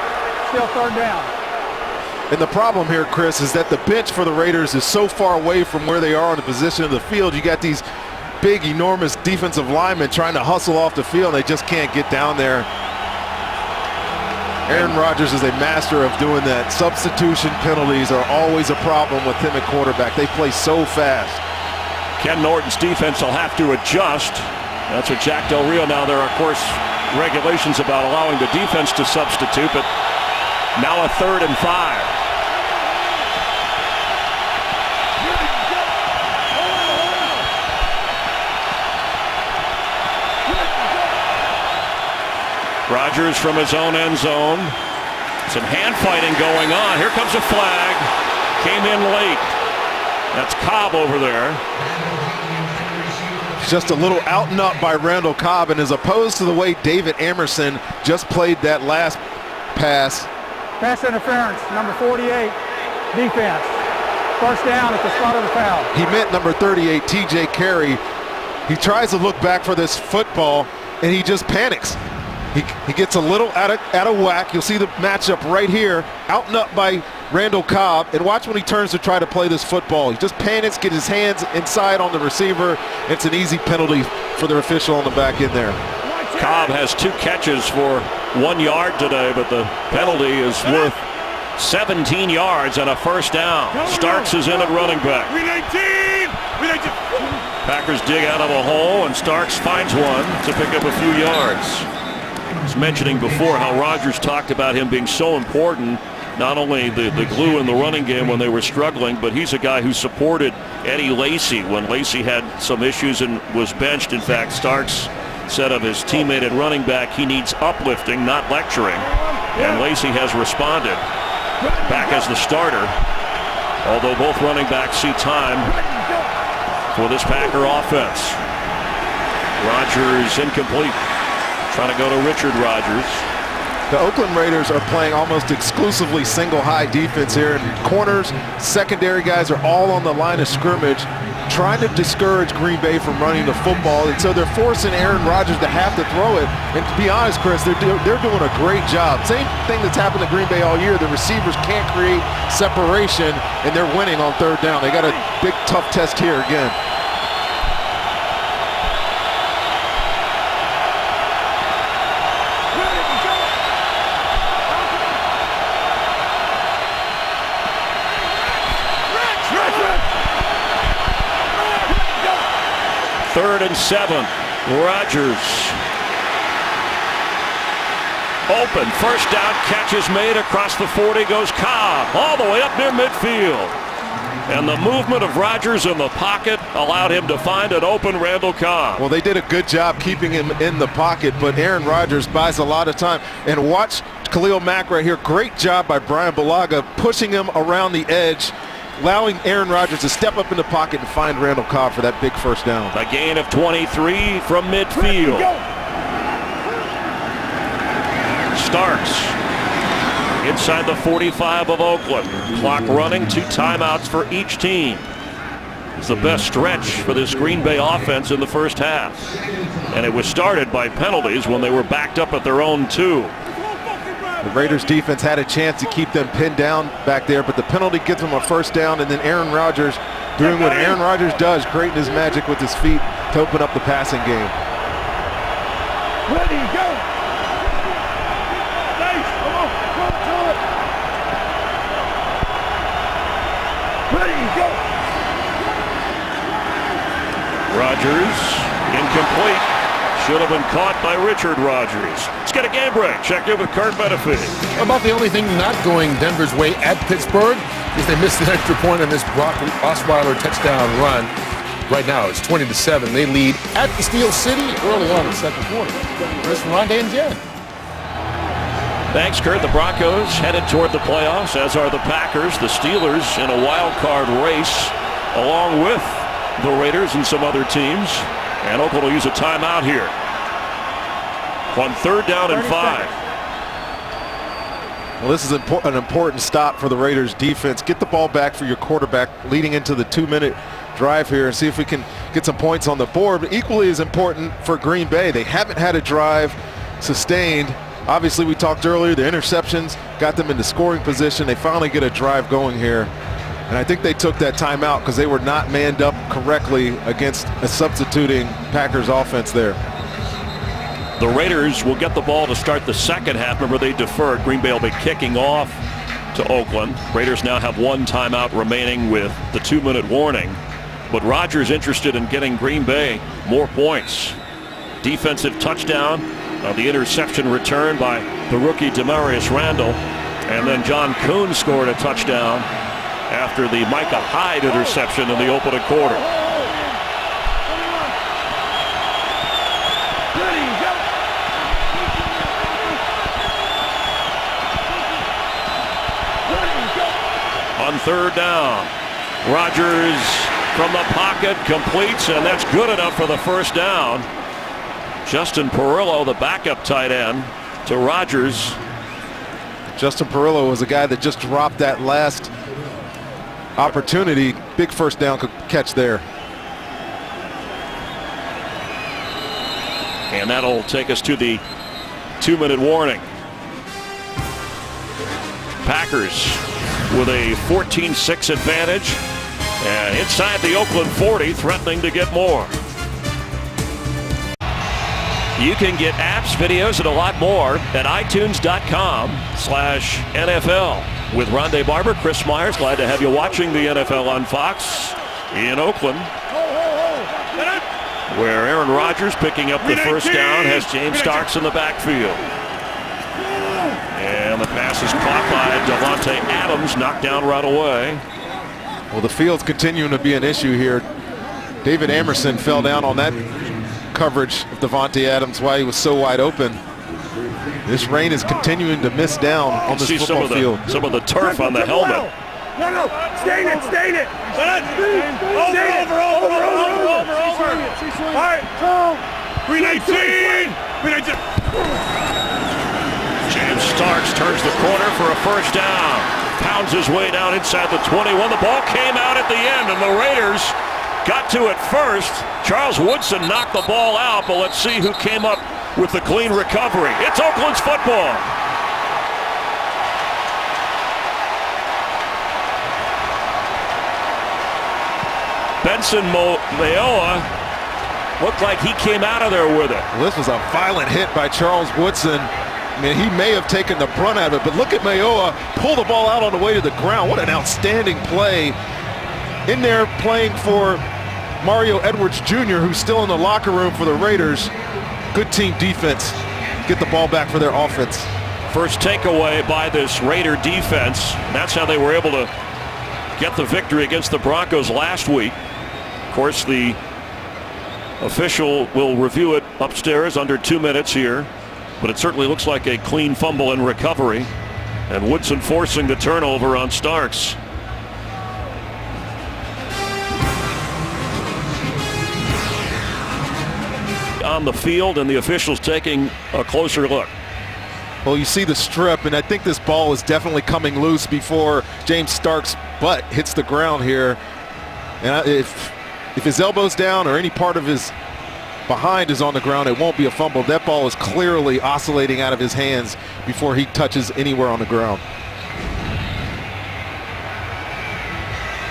Speaker 4: still third down.
Speaker 2: And the problem here, Chris, is that the bench for the Raiders is so far away from where they are in the position of the field. You got these big, enormous defensive linemen trying to hustle off the field. They just can't get down there. Aaron Rodgers is a master of doing that. Substitution penalties are always a problem with him at quarterback. They play so fast.
Speaker 1: Ken Norton's defense will have to adjust. That's what Jack Del Rio. Now there are, of course, regulations about allowing the defense to substitute, but now a 3rd and 5. Rodgers from his own end zone. Some hand fighting going on. Here comes a flag. Came in late. That's Cobb over there.
Speaker 2: Just a little out and up by Randall Cobb, and as opposed to the way David Emerson just played that last pass.
Speaker 4: Pass interference, number 48, defense. First down at the spot of the foul.
Speaker 2: He meant number 38, TJ Carey. He tries to look back for this football, and he just panics. He gets a little out of whack. You'll see the matchup right here, out and up by Randall Cobb. And watch when he turns to try to play this football. He just panics, get his hands inside on the receiver. It's an easy penalty for the official on the back end there.
Speaker 1: Cobb has 2 catches for 1 yard today, but the penalty is worth 17 yards and a first down. Starks is in at running back. Packers dig out of a hole, and Starks finds one to pick up a few yards. I was mentioning before how Rodgers talked about him being so important, not only the glue in the running game when they were struggling, but he's a guy who supported Eddie Lacy when Lacy had some issues and was benched. In fact, Starks said of his teammate at running back, he needs uplifting, not lecturing. And Lacy has responded. Back as the starter. Although both running backs see time for this Packer offense. Rodgers incomplete. Trying to go to Richard Rodgers.
Speaker 2: The Oakland Raiders are playing almost exclusively single high defense here, and corners, secondary guys are all on the line of scrimmage, trying to discourage Green Bay from running the football, and so they're forcing Aaron Rodgers to have to throw it. And to be honest, Chris, they're doing a great job. Same thing that's happened to Green Bay all year. The receivers can't create separation, and they're winning on third down. They got a big, tough test here again.
Speaker 1: Third and 7. Rodgers. Open. First down. Catch is made across the 40. Goes Cobb all the way up near midfield. And the movement of Rodgers in the pocket allowed him to find an open Randall Cobb.
Speaker 2: Well, they did a good job keeping him in the pocket, but Aaron Rodgers buys a lot of time. And watch Khalil Mack right here. Great job by Brian Bulaga pushing him around the edge, allowing Aaron Rodgers to step up in the pocket and find Randall Cobb for that big first down.
Speaker 1: A gain of 23 from midfield. Starks inside the 45 of Oakland. Clock running, 2 timeouts for each team. It's the best stretch for this Green Bay offense in the first half. And it was started by penalties when they were backed up at their own 2.
Speaker 2: The Raiders defense had a chance to keep them pinned down back there, but the penalty gives them a first down, and then Aaron Rodgers doing what Aaron Rodgers does, creating his magic with his feet to open up the passing game.
Speaker 3: Ready, go! Nice, come on, go to it! Ready, go!
Speaker 1: Rodgers, incomplete. Should have been caught by Richard Rodgers. Let's get a game break. Check in with Kurt Benefit.
Speaker 8: About the only thing not going Denver's way at Pittsburgh is they missed an extra point on this Brock Osweiler touchdown run. Right now it's 20-7. They lead at the Steel City early on in the second quarter. Chris, Rondé, and Jen.
Speaker 1: Thanks, Kurt. The Broncos headed toward the playoffs, as are the Packers. The Steelers in a wild card race, along with the Raiders and some other teams. And Oakland will use a timeout here on third down and 5.
Speaker 2: Well, this is an important stop for the Raiders defense. Get the ball back for your quarterback leading into the 2-minute drive here and see if we can get some points on the board. But equally as important for Green Bay, they haven't had a drive sustained. Obviously, we talked earlier, the interceptions got them into scoring position. They finally get a drive going here. And I think they took that timeout because they were not manned up correctly against a substituting Packers offense there.
Speaker 1: The Raiders will get the ball to start the second half. Remember, they deferred. Green Bay will be kicking off to Oakland. Raiders now have 1 timeout remaining with the 2-minute warning. But Rodgers interested in getting Green Bay more points. Defensive touchdown, the interception return by the rookie Demarius Randall. And then John Kuhn scored a touchdown after the Micah Hyde interception in the opening quarter. On third down, Rodgers from the pocket completes, and that's good enough for the first down. Justin Perillo, the backup tight end, to Rodgers.
Speaker 2: Justin Perillo was a guy that just dropped that last opportunity. Big first down catch there.
Speaker 1: And that'll take us to the 2-minute warning. Packers with a 14-6 advantage, and inside the Oakland 40, threatening to get more. You can get apps, videos, and a lot more at itunes.com/NFL. With Rondé Barber, Chris Myers, glad to have you watching the NFL on Fox in Oakland, where Aaron Rodgers picking up the first down has James Starks in the backfield. And the pass is caught by Davante Adams, knocked down right away.
Speaker 2: Well, the field's continuing to be an issue here. David Amerson fell down on that coverage of Davante Adams while he was so wide open. This rain is continuing to miss down on this football field.
Speaker 1: Some of the turf on the helmet.
Speaker 3: No. Stain it. Stain it. Over. All right. 319.
Speaker 1: James Starks turns the corner for a first down. Pounds his way down inside the 21. The ball came out at the end, and the Raiders got to it first. Charles Woodson knocked the ball out, but let's see who came up with the clean recovery. It's Oakland's football. Benson Mayoa looked like he came out of there with it.
Speaker 2: Well, this was a violent hit by Charles Woodson. I mean, he may have taken the brunt out of it, but look at Mayoa pull the ball out on the way to the ground. What an outstanding play. In there playing for Mario Edwards Jr., who's still in the locker room for the Raiders. Good team defense. Get the ball back for their offense.
Speaker 1: First takeaway by this Raider defense. That's how they were able to get the victory against the Broncos last week. Of course, the official will review it upstairs under 2 minutes here, but it certainly looks like a clean fumble and recovery, and Woodson forcing the turnover on Starks. On the field, and the officials taking a closer look.
Speaker 2: Well, you see the strip, and I think this ball is definitely coming loose before James Starks' butt hits the ground here. And if his elbow's down or any part of his behind is on the ground, it won't be a fumble. That ball is clearly oscillating out of his hands before he touches anywhere on the ground.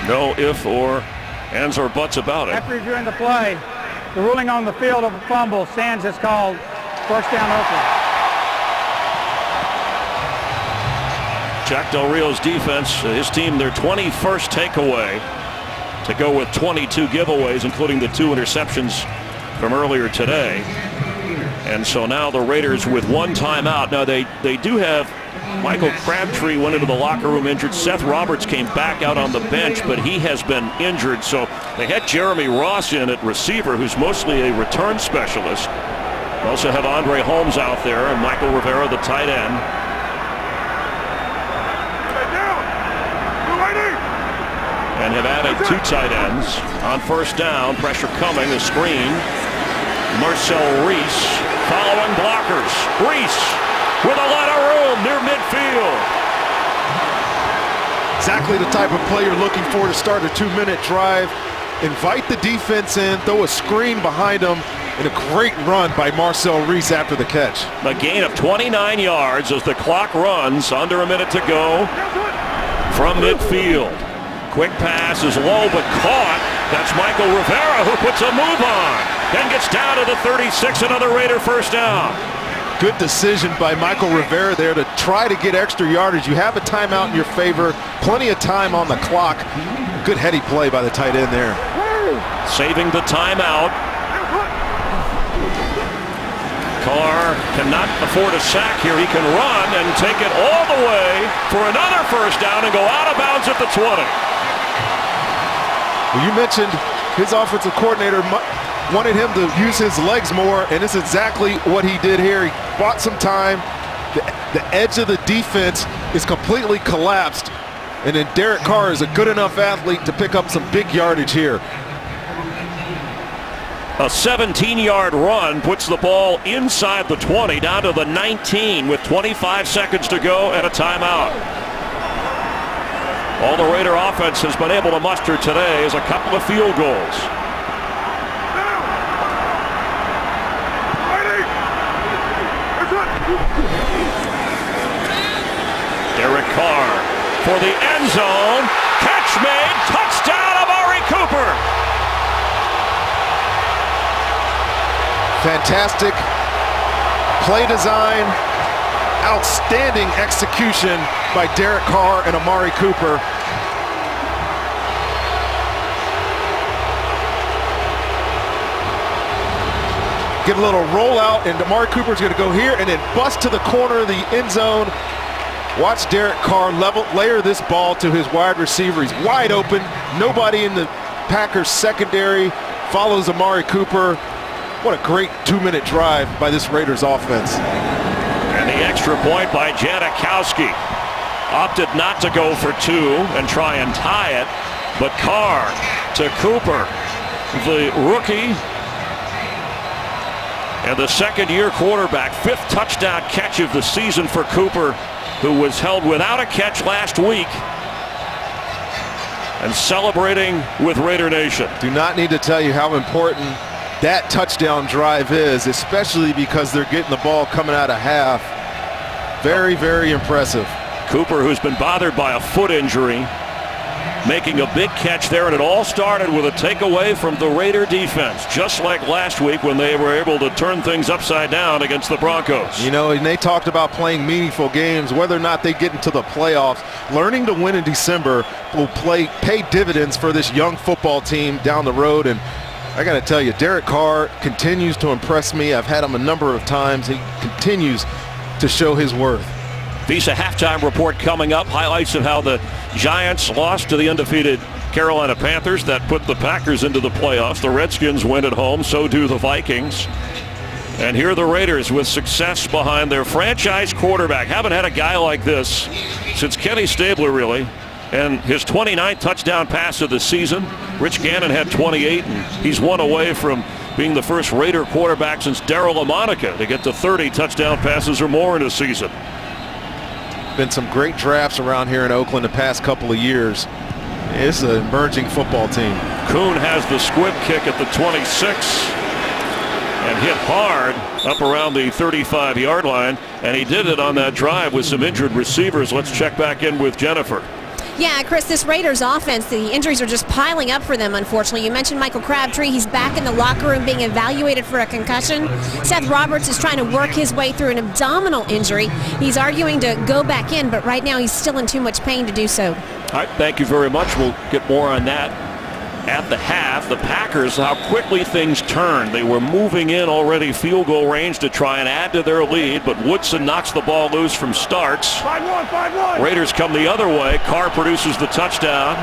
Speaker 1: No if or ands or buts about it.
Speaker 4: After reviewing the play, the ruling on the field of a fumble stands as called first down Oakland.
Speaker 1: Jack Del Rio's defense, his team, their 21st takeaway to go with 22 giveaways, including the 2 interceptions from earlier today. And so now the Raiders with 1 timeout. Now they do have Michael Crabtree went into the locker room injured. Seth Roberts came back out on the bench, but he has been injured. So they had Jeremy Ross in at receiver, who's mostly a return specialist. They also have Andre Holmes out there and Michael Rivera, the tight end. And have added 2 tight ends on first down. Pressure coming, the screen. Marcel Reese following blockers. Reese with a lot of room near midfield.
Speaker 2: Exactly the type of play you're looking for to start a 2-minute drive. Invite the defense in, throw a screen behind them, and a great run by Marcel Reese after the catch.
Speaker 1: A gain of 29 yards as the clock runs, under a minute to go from midfield. Quick pass is low but caught. That's Michael Rivera who puts a move on. Then gets down to the 36, another Raider first down.
Speaker 2: Good decision by Michael Rivera there to try to get extra yardage. You have a timeout in your favor, plenty of time on the clock. Good heady play by the tight end there.
Speaker 1: Saving the timeout. Carr cannot afford a sack here. He can run and take it all the way for another first down and go out of bounds at the 20.
Speaker 2: Well, you mentioned his offensive coordinator wanted him to use his legs more, and it's exactly what he did here. He bought some time. The edge of the defense is completely collapsed, and then Derek Carr is a good enough athlete to pick up some big yardage here.
Speaker 1: A 17-yard run puts the ball inside the 20, down to the 19 with 25 seconds to go and a timeout. All the Raider offense has been able to muster today is a couple of field goals. Derek Carr for the end zone. Catch made. Touchdown, Amari Cooper.
Speaker 2: Fantastic play design, outstanding execution by Derek Carr and Amari Cooper. Get a little rollout, and Amari Cooper's going to go here and then bust to the corner of the end zone. Watch Derek Carr layer this ball to his wide receiver. He's wide open. Nobody in the Packers secondary follows Amari Cooper. What a great 2-minute drive by this Raiders offense.
Speaker 1: And the extra point by Janikowski. opted not to go for two and try and tie it. But Carr to Cooper, the rookie and the second-year quarterback. 5th touchdown catch of the season for Cooper, who was held without a catch last week and celebrating with Raider Nation.
Speaker 2: Do not need to tell you how important that touchdown drive is, especially because they're getting the ball coming out of half. Very, very impressive.
Speaker 1: Cooper, who's been bothered by a foot injury, making a big catch there, and it all started with a takeaway from the Raider defense, just like last week when they were able to turn things upside down against the Broncos.
Speaker 2: You know, and they talked about playing meaningful games, whether or not they get into the playoffs. Learning to win in December will pay dividends for this young football team down the road. And I got to tell you, Derek Carr continues to impress me. I've had him a number of times. He continues to show his worth.
Speaker 1: Visa halftime report coming up. Highlights of how the Giants lost to the undefeated Carolina Panthers. That put the Packers into the playoffs. The Redskins win at home. So do the Vikings. And here are the Raiders with success behind their franchise quarterback. Haven't had a guy like this since Kenny Stabler, really. And his 29th touchdown pass of the season. Rich Gannon had 28, and he's one away from being the first Raider quarterback since Darryl LaMonica to get to 30 touchdown passes or more in a season.
Speaker 2: Been some great drafts around here in Oakland the past couple of years. It's an emerging football team.
Speaker 1: Kuhn has the squib kick at the 26 and hit hard up around the 35-yard line, and he did it on that drive with some injured receivers. Let's check back in with Jennifer.
Speaker 5: Yeah, Chris, this Raiders offense, the injuries are just piling up for them, unfortunately. You mentioned Michael Crabtree. He's back in the locker room being evaluated for a concussion. Seth Roberts is trying to work his way through an abdominal injury. He's arguing to go back in, but right now he's still in too much pain to do so.
Speaker 1: All right, thank you very much. We'll get more on that at the half. The Packers, how quickly things turned. They were moving in already field goal range to try and add to their lead, but Woodson knocks the ball loose from Starks.
Speaker 3: 5-1.
Speaker 1: Raiders come the other way. Carr produces the touchdown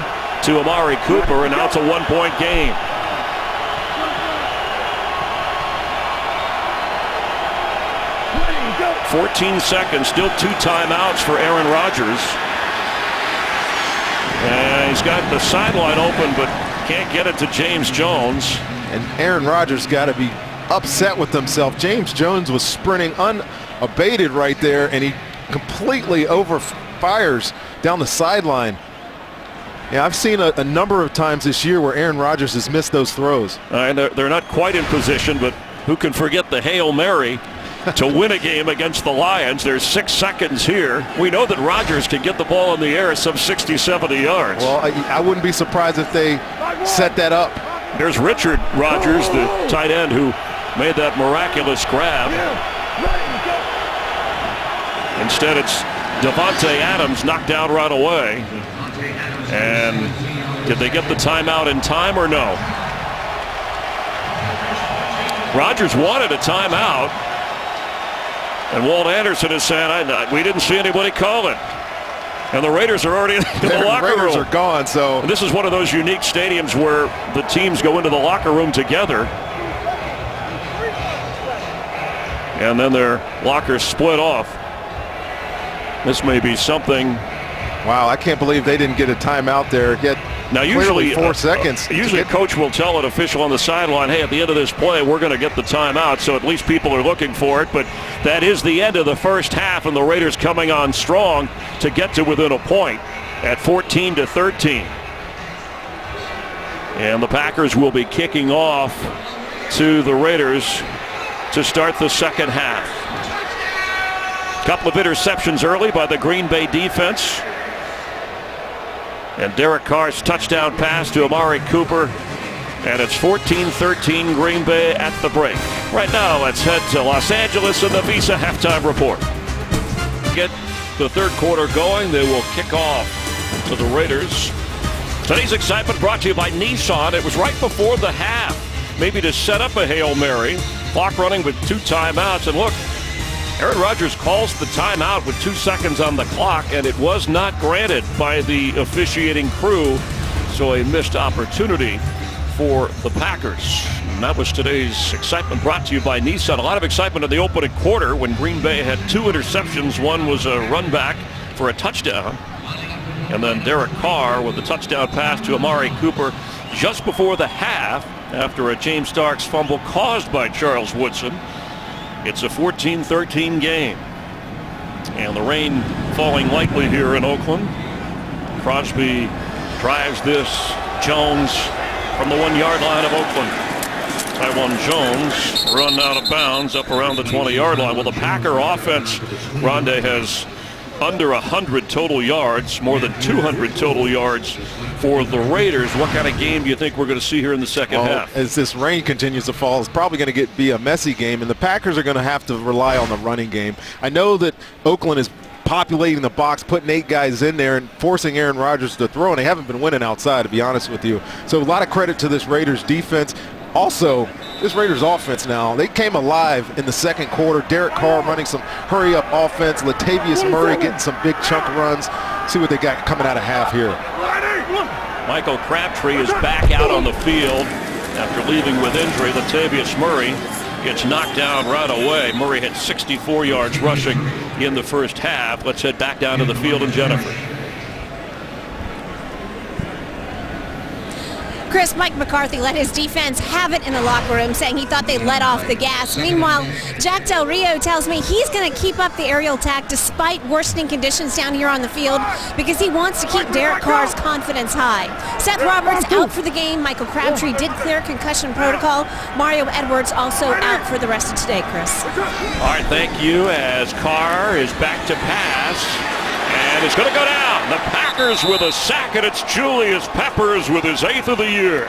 Speaker 1: to Amari Cooper, and now it's a one-point game.
Speaker 3: Go.
Speaker 1: 14 seconds, still 2 timeouts for Aaron Rodgers. And he's got the sideline open, but can't get it to James Jones.
Speaker 2: And Aaron Rodgers got to be upset with himself. James Jones was sprinting unabated right there, and he completely overfires down the sideline. Yeah, I've seen a number of times this year where Aaron Rodgers has missed those throws.
Speaker 1: And they're not quite in position, but who can forget the Hail Mary to win a game against the Lions? There's 6 seconds here. We know that Rodgers can get the ball in the air some 60, 70 yards.
Speaker 2: Well, I wouldn't be surprised if they set that up.
Speaker 1: There's Richard Rodgers, the tight end, who made that miraculous grab. Instead, it's Devontae Adams knocked down right away. And did they get the timeout in time or no? Rodgers wanted a timeout. And Walt Anderson is saying, we didn't see anybody call it. And the Raiders are already in the locker room.
Speaker 2: The Raiders are gone, so.
Speaker 1: And this is one of those unique stadiums where the teams go into the locker room together. And then their lockers split off. This may be something.
Speaker 2: Wow, I can't believe they didn't get a timeout there.
Speaker 1: Now, usually
Speaker 2: 4 seconds.
Speaker 1: Usually a coach will tell an official on the sideline, hey, at the end of this play, we're going to get the timeout, so at least people are looking for it. But that is the end of the first half, and the Raiders coming on strong to get to within a point at 14-13. And the Packers will be kicking off to the Raiders to start the second half. Couple of interceptions early by the Green Bay defense. And Derek Carr's touchdown pass to Amari Cooper. And it's 14-13 Green Bay at the break. Right now, let's head to Los Angeles and the Visa halftime report. Get the third quarter going. They will kick off to the Raiders. Today's excitement brought to you by Nissan. It was right before the half. Maybe to set up a Hail Mary. Clock running with 2 timeouts. And look, Aaron Rodgers calls the timeout with 2 seconds on the clock, and it was not granted by the officiating crew, so a missed opportunity for the Packers. And that was today's excitement brought to you by Nissan. A lot of excitement in the opening quarter when Green Bay had 2 interceptions. One was a run back for a touchdown. And then Derek Carr with the touchdown pass to Amari Cooper just before the half after a James Starks fumble caused by Charles Woodson. It's a 14-13 game. And the rain falling lightly here in Oakland. Crosby drives this. Jones from the 1-yard line of Oakland. Taiwan Jones run out of bounds up around the 20-yard line. Well, the Packer offense, Rondé, has under 100 total yards, more than 200 total yards for the Raiders. What kind of game do you think we're going to see here in the second half?
Speaker 2: As this rain continues to fall, it's probably going to be a messy game, and the Packers are going to have to rely on the running game. I know that Oakland is populating the box, putting 8 guys in there and forcing Aaron Rodgers to throw, and they haven't been winning outside, to be honest with you. So a lot of credit to this Raiders defense. Also, this Raiders offense now, they came alive in the second quarter. Derek Carr running some hurry-up offense. Latavius Murray getting some big chunk runs. See what they got coming out of half here.
Speaker 1: Michael Crabtree is back out on the field after leaving with injury. Latavius Murray gets knocked down right away. Murray had 64 yards rushing in the first half. Let's head back down to the field and Jennifer.
Speaker 5: Chris, Mike McCarthy let his defense have it in the locker room, saying he thought they let off the gas. Meanwhile, Jack Del Rio tells me he's going to keep up the aerial attack despite worsening conditions down here on the field because he wants to keep Derek Carr's confidence high. Seth Roberts out for the game. Michael Crabtree did clear concussion protocol. Mario Edwards also out for the rest of today, Chris.
Speaker 1: All right, thank you, as Carr is back to pass. And it's going to go down. The Packers with a sack, and it's Julius Peppers with his 8th of the year.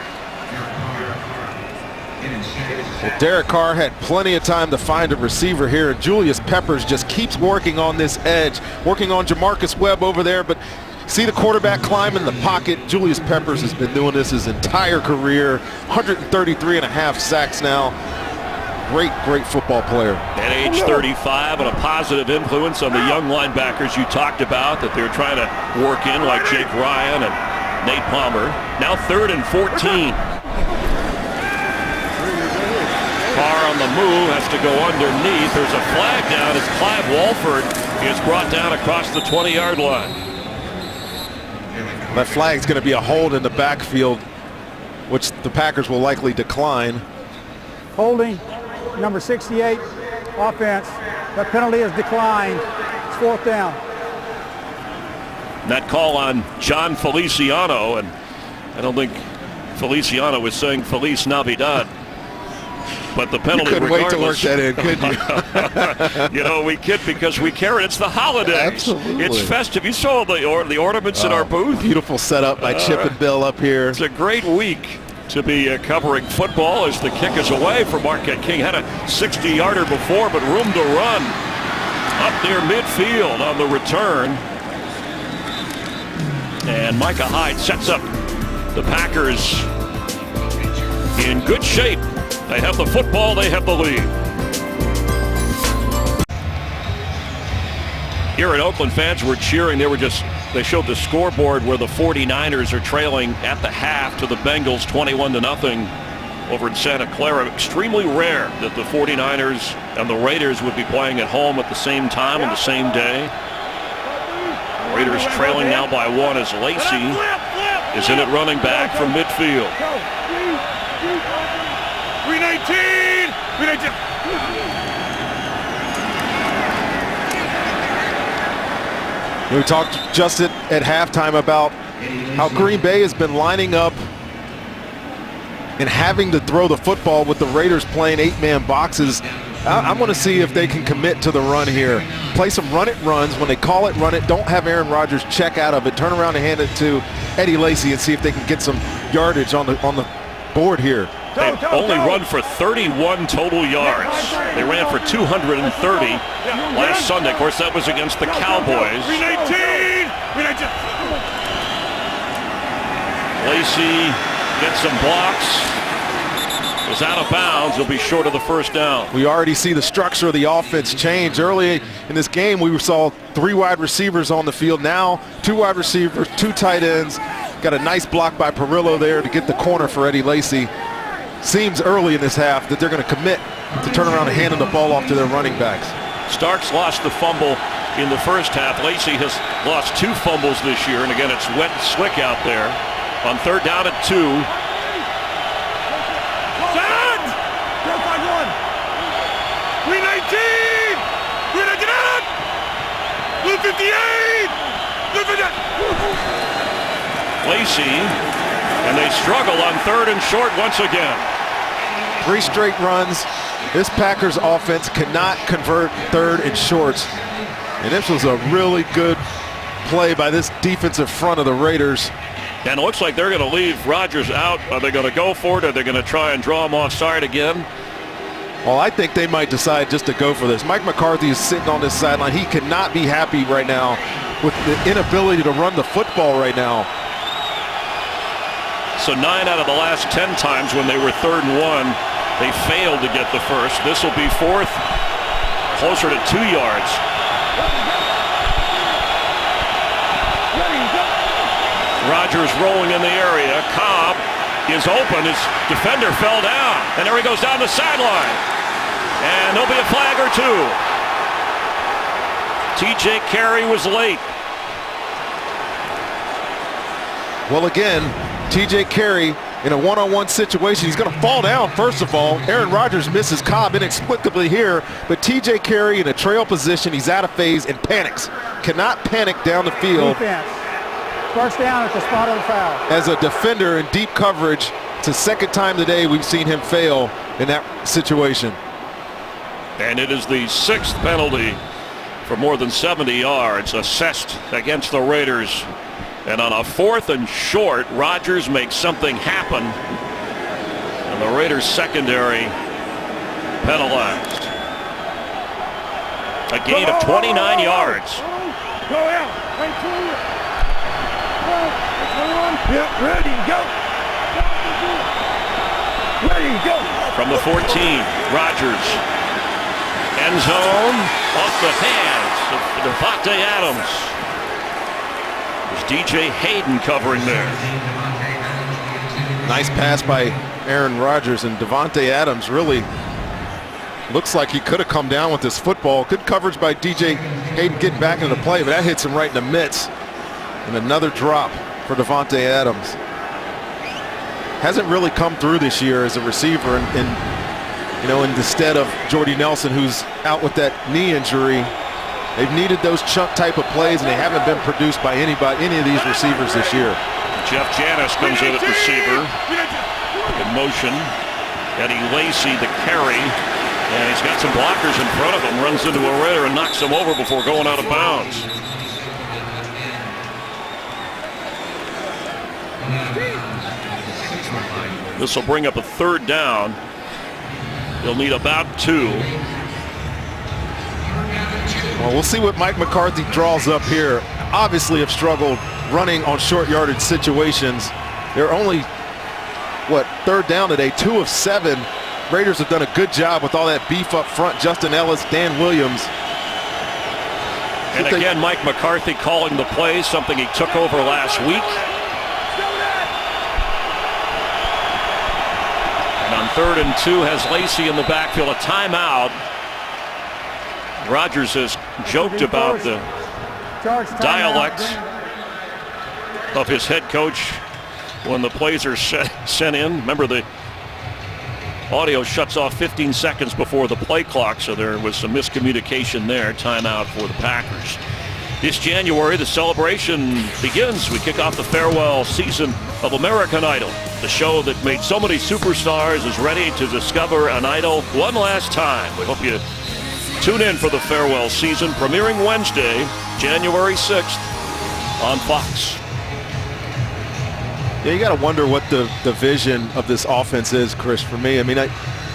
Speaker 2: Well, Derek Carr had plenty of time to find a receiver here, and Julius Peppers just keeps working on this edge, working on Jamarcus Webb over there, but see the quarterback climb in the pocket. Julius Peppers has been doing this his entire career, 133.5 sacks now. Great football player.
Speaker 1: At age 35, and a positive influence on the young linebackers you talked about that they're trying to work in, like Jake Ryan and Nate Palmer. Now 3rd and 14. Carr on the move, has to go underneath. There's a flag down as Clive Walford is brought down across the 20-yard line.
Speaker 2: That flag's going to be a hold in the backfield, which the Packers will likely decline.
Speaker 4: Holding. Number 68, offense. The penalty is declined. It's 4th down.
Speaker 1: That call on John Feliciano, and I don't think Feliciano was saying Feliz Navidad. But the penalty,
Speaker 2: you couldn't wait to work that in, could you?
Speaker 1: You know, we kid because we care, and it's the holidays.
Speaker 2: Absolutely.
Speaker 1: It's festive. You saw the ornaments in our booth.
Speaker 2: Beautiful setup by Chip and Bill up here.
Speaker 1: It's a great week to be covering football as the kick is away for Marquette King. Had a 60-yarder before, but room to run up near midfield on the return. And Micah Hyde sets up the Packers in good shape. They have the football, they have the lead. Here at Oakland, fans were cheering. They showed the scoreboard where the 49ers are trailing at the half to the Bengals 21-0 over in Santa Clara. Extremely rare that the 49ers and the Raiders would be playing at home at the same time on the same day. Raiders trailing now by 1 as Lacey is in at running back from midfield.
Speaker 3: 319!
Speaker 2: We talked just at halftime about how Green Bay has been lining up and having to throw the football with the Raiders playing 8-man boxes. I want to see if they can commit to the run here. Play some run-it runs. When they call it run-it, don't have Aaron Rodgers check out of it. Turn around and hand it to Eddie Lacy and see if they can get some yardage on the board here.
Speaker 1: They've only run for 31 total yards. They ran for 230 last Sunday. Of course, that was against the Cowboys.
Speaker 3: 319!
Speaker 1: Lacey gets some blocks. Is out of bounds. He'll be short of the first down.
Speaker 2: We already see the structure of the offense change. Early in this game, we saw 3 wide receivers on the field. Now, 2 wide receivers, 2 tight ends. Got a nice block by Perillo there to get the corner for Eddie Lacy. Seems early in this half that they're going to commit to turn around and handing the ball off to their running backs.
Speaker 1: Starks lost the fumble in the first half. Lacey has lost 2 fumbles this year, and again, it's wet and slick out there. On 3rd down at 2.
Speaker 3: Set! 4-5-1. 319! 319 out! Blue 58! Blue 58!
Speaker 1: Lacey, and they struggle on 3rd and short once again.
Speaker 2: 3 straight runs. This Packers offense cannot convert 3rd and shorts. And this was a really good play by this defensive front of the Raiders.
Speaker 1: And it looks like they're going to leave Rodgers out. Are they going to go for it? Are they going to try and draw him offside again?
Speaker 2: Well, I think they might decide just to go for this. Mike McCarthy is sitting on this sideline. He cannot be happy right now with the inability to run the football right now.
Speaker 1: So 9 out of the last 10 times when they were 3rd and 1, they failed to get the first. This will be 4th, closer to 2 yards. Rodgers rolling in the area. Cobb is open. His defender fell down. And there he goes down the sideline. And there'll be a flag or 2. TJ Carey was late.
Speaker 2: Well, again, TJ Carey in a one-on-one situation. He's going to fall down, first of all. Aaron Rodgers misses Cobb inexplicably here. But TJ Carey in a trail position. He's out of phase and panics. Cannot panic down the field.
Speaker 4: Defense. First down at the spot of the foul.
Speaker 2: As a defender in deep coverage, it's the 2nd time today we've seen him fail in that situation.
Speaker 1: And it is the 6th penalty for more than 70 yards assessed against the Raiders. And on a 4th and short, Rodgers makes something happen. And the Raiders secondary penalized. A gain of 29 yards.
Speaker 3: Go out. Yeah, ready, go. Ready, go.
Speaker 1: From the 14, Rodgers. End zone, off the hands of Devontae Adams. There's DJ Hayden covering there.
Speaker 2: Nice pass by Aaron Rodgers, and Devontae Adams really looks like he could have come down with this football. Good coverage by DJ Hayden getting back into the play, but that hits him right in the midst. And another drop for Devontae Adams. Hasn't really come through this year as a receiver, and you know, instead of Jordy Nelson, who's out with that knee injury. They've needed those chunk type of plays, and they haven't been produced by any of these receivers this year.
Speaker 1: Jeff Janis comes in at receiver in motion. Eddie Lacy, the carry, and he's got some blockers in front of him. Runs into a Raider and knocks him over before going out of bounds. This will bring up a 3rd down. He'll need about 2.
Speaker 2: Well, we'll see what Mike McCarthy draws up here. Obviously have struggled running on short yardage situations. They're only, 3rd down today, 2 of 7. Raiders have done a good job with all that beef up front. Justin Ellis, Dan Williams.
Speaker 1: And again, Mike McCarthy calling the plays, something he took over last week. And on 3rd and 2 has Lacy in the backfield, a timeout. Rodgers has joked about the dialect of his head coach when the plays are sent in. Remember, the audio shuts off 15 seconds before the play clock, so there was some miscommunication there. Timeout for the Packers. This January, the celebration begins. We kick off the farewell season of American Idol. The show that made so many superstars is ready to discover an idol one last time. We hope you tune in for the farewell season, premiering Wednesday, January 6th on Fox.
Speaker 2: Yeah, you got to wonder what the vision of this offense is, Chris, for me. I mean, I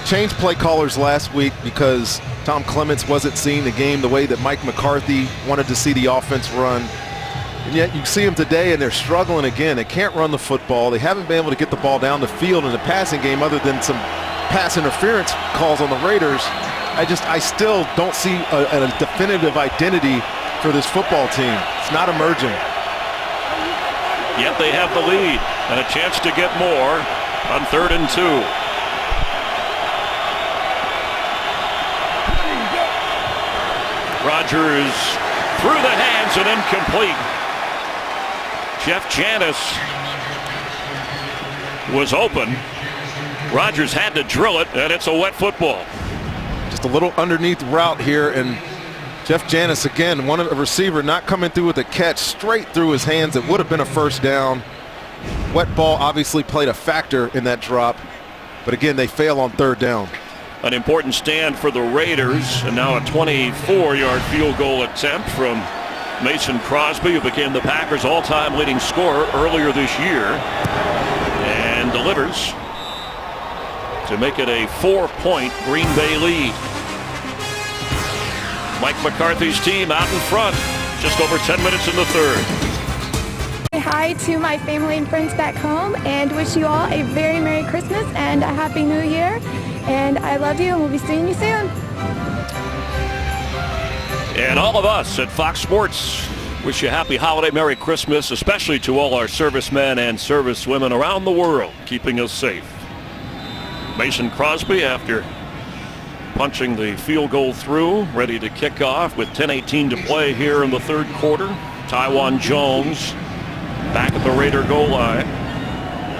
Speaker 2: changed play callers last week because Tom Clements wasn't seeing the game the way that Mike McCarthy wanted to see the offense run. And yet you see them today, and they're struggling again. They can't run the football. They haven't been able to get the ball down the field in the passing game other than some pass interference calls on the Raiders. I still don't see a definitive identity for this football team. It's not emerging.
Speaker 1: Yet they have the lead and a chance to get more on 3rd and 2. Rodgers through the hands and incomplete. Jeff Janis was open. Rodgers had to drill it, and it's a wet football.
Speaker 2: Just a little underneath route here, and Jeff Janis again, one of the receiver not coming through with a catch straight through his hands. It would have been a first down. Wet ball obviously played a factor in that drop, but again, they fail on third down.
Speaker 1: An important stand for the Raiders, and now a 24-yard field goal attempt from Mason Crosby, who became the Packers' all-time leading scorer earlier this year, and delivers to make it a 4-point Green Bay lead. Mike McCarthy's team out in front, just over 10 minutes in the third.
Speaker 9: Say hi to my family and friends back home and wish you all a very Merry Christmas and a Happy New Year. And I love you, and we'll be seeing you soon.
Speaker 1: And all of us at Fox Sports wish you a happy holiday, Merry Christmas, especially to all our servicemen and servicewomen around the world, keeping us safe. Mason Crosby, after punching the field goal through, ready to kick off with 10:18 to play here in the third quarter. Tywan Jones back at the Raider goal line.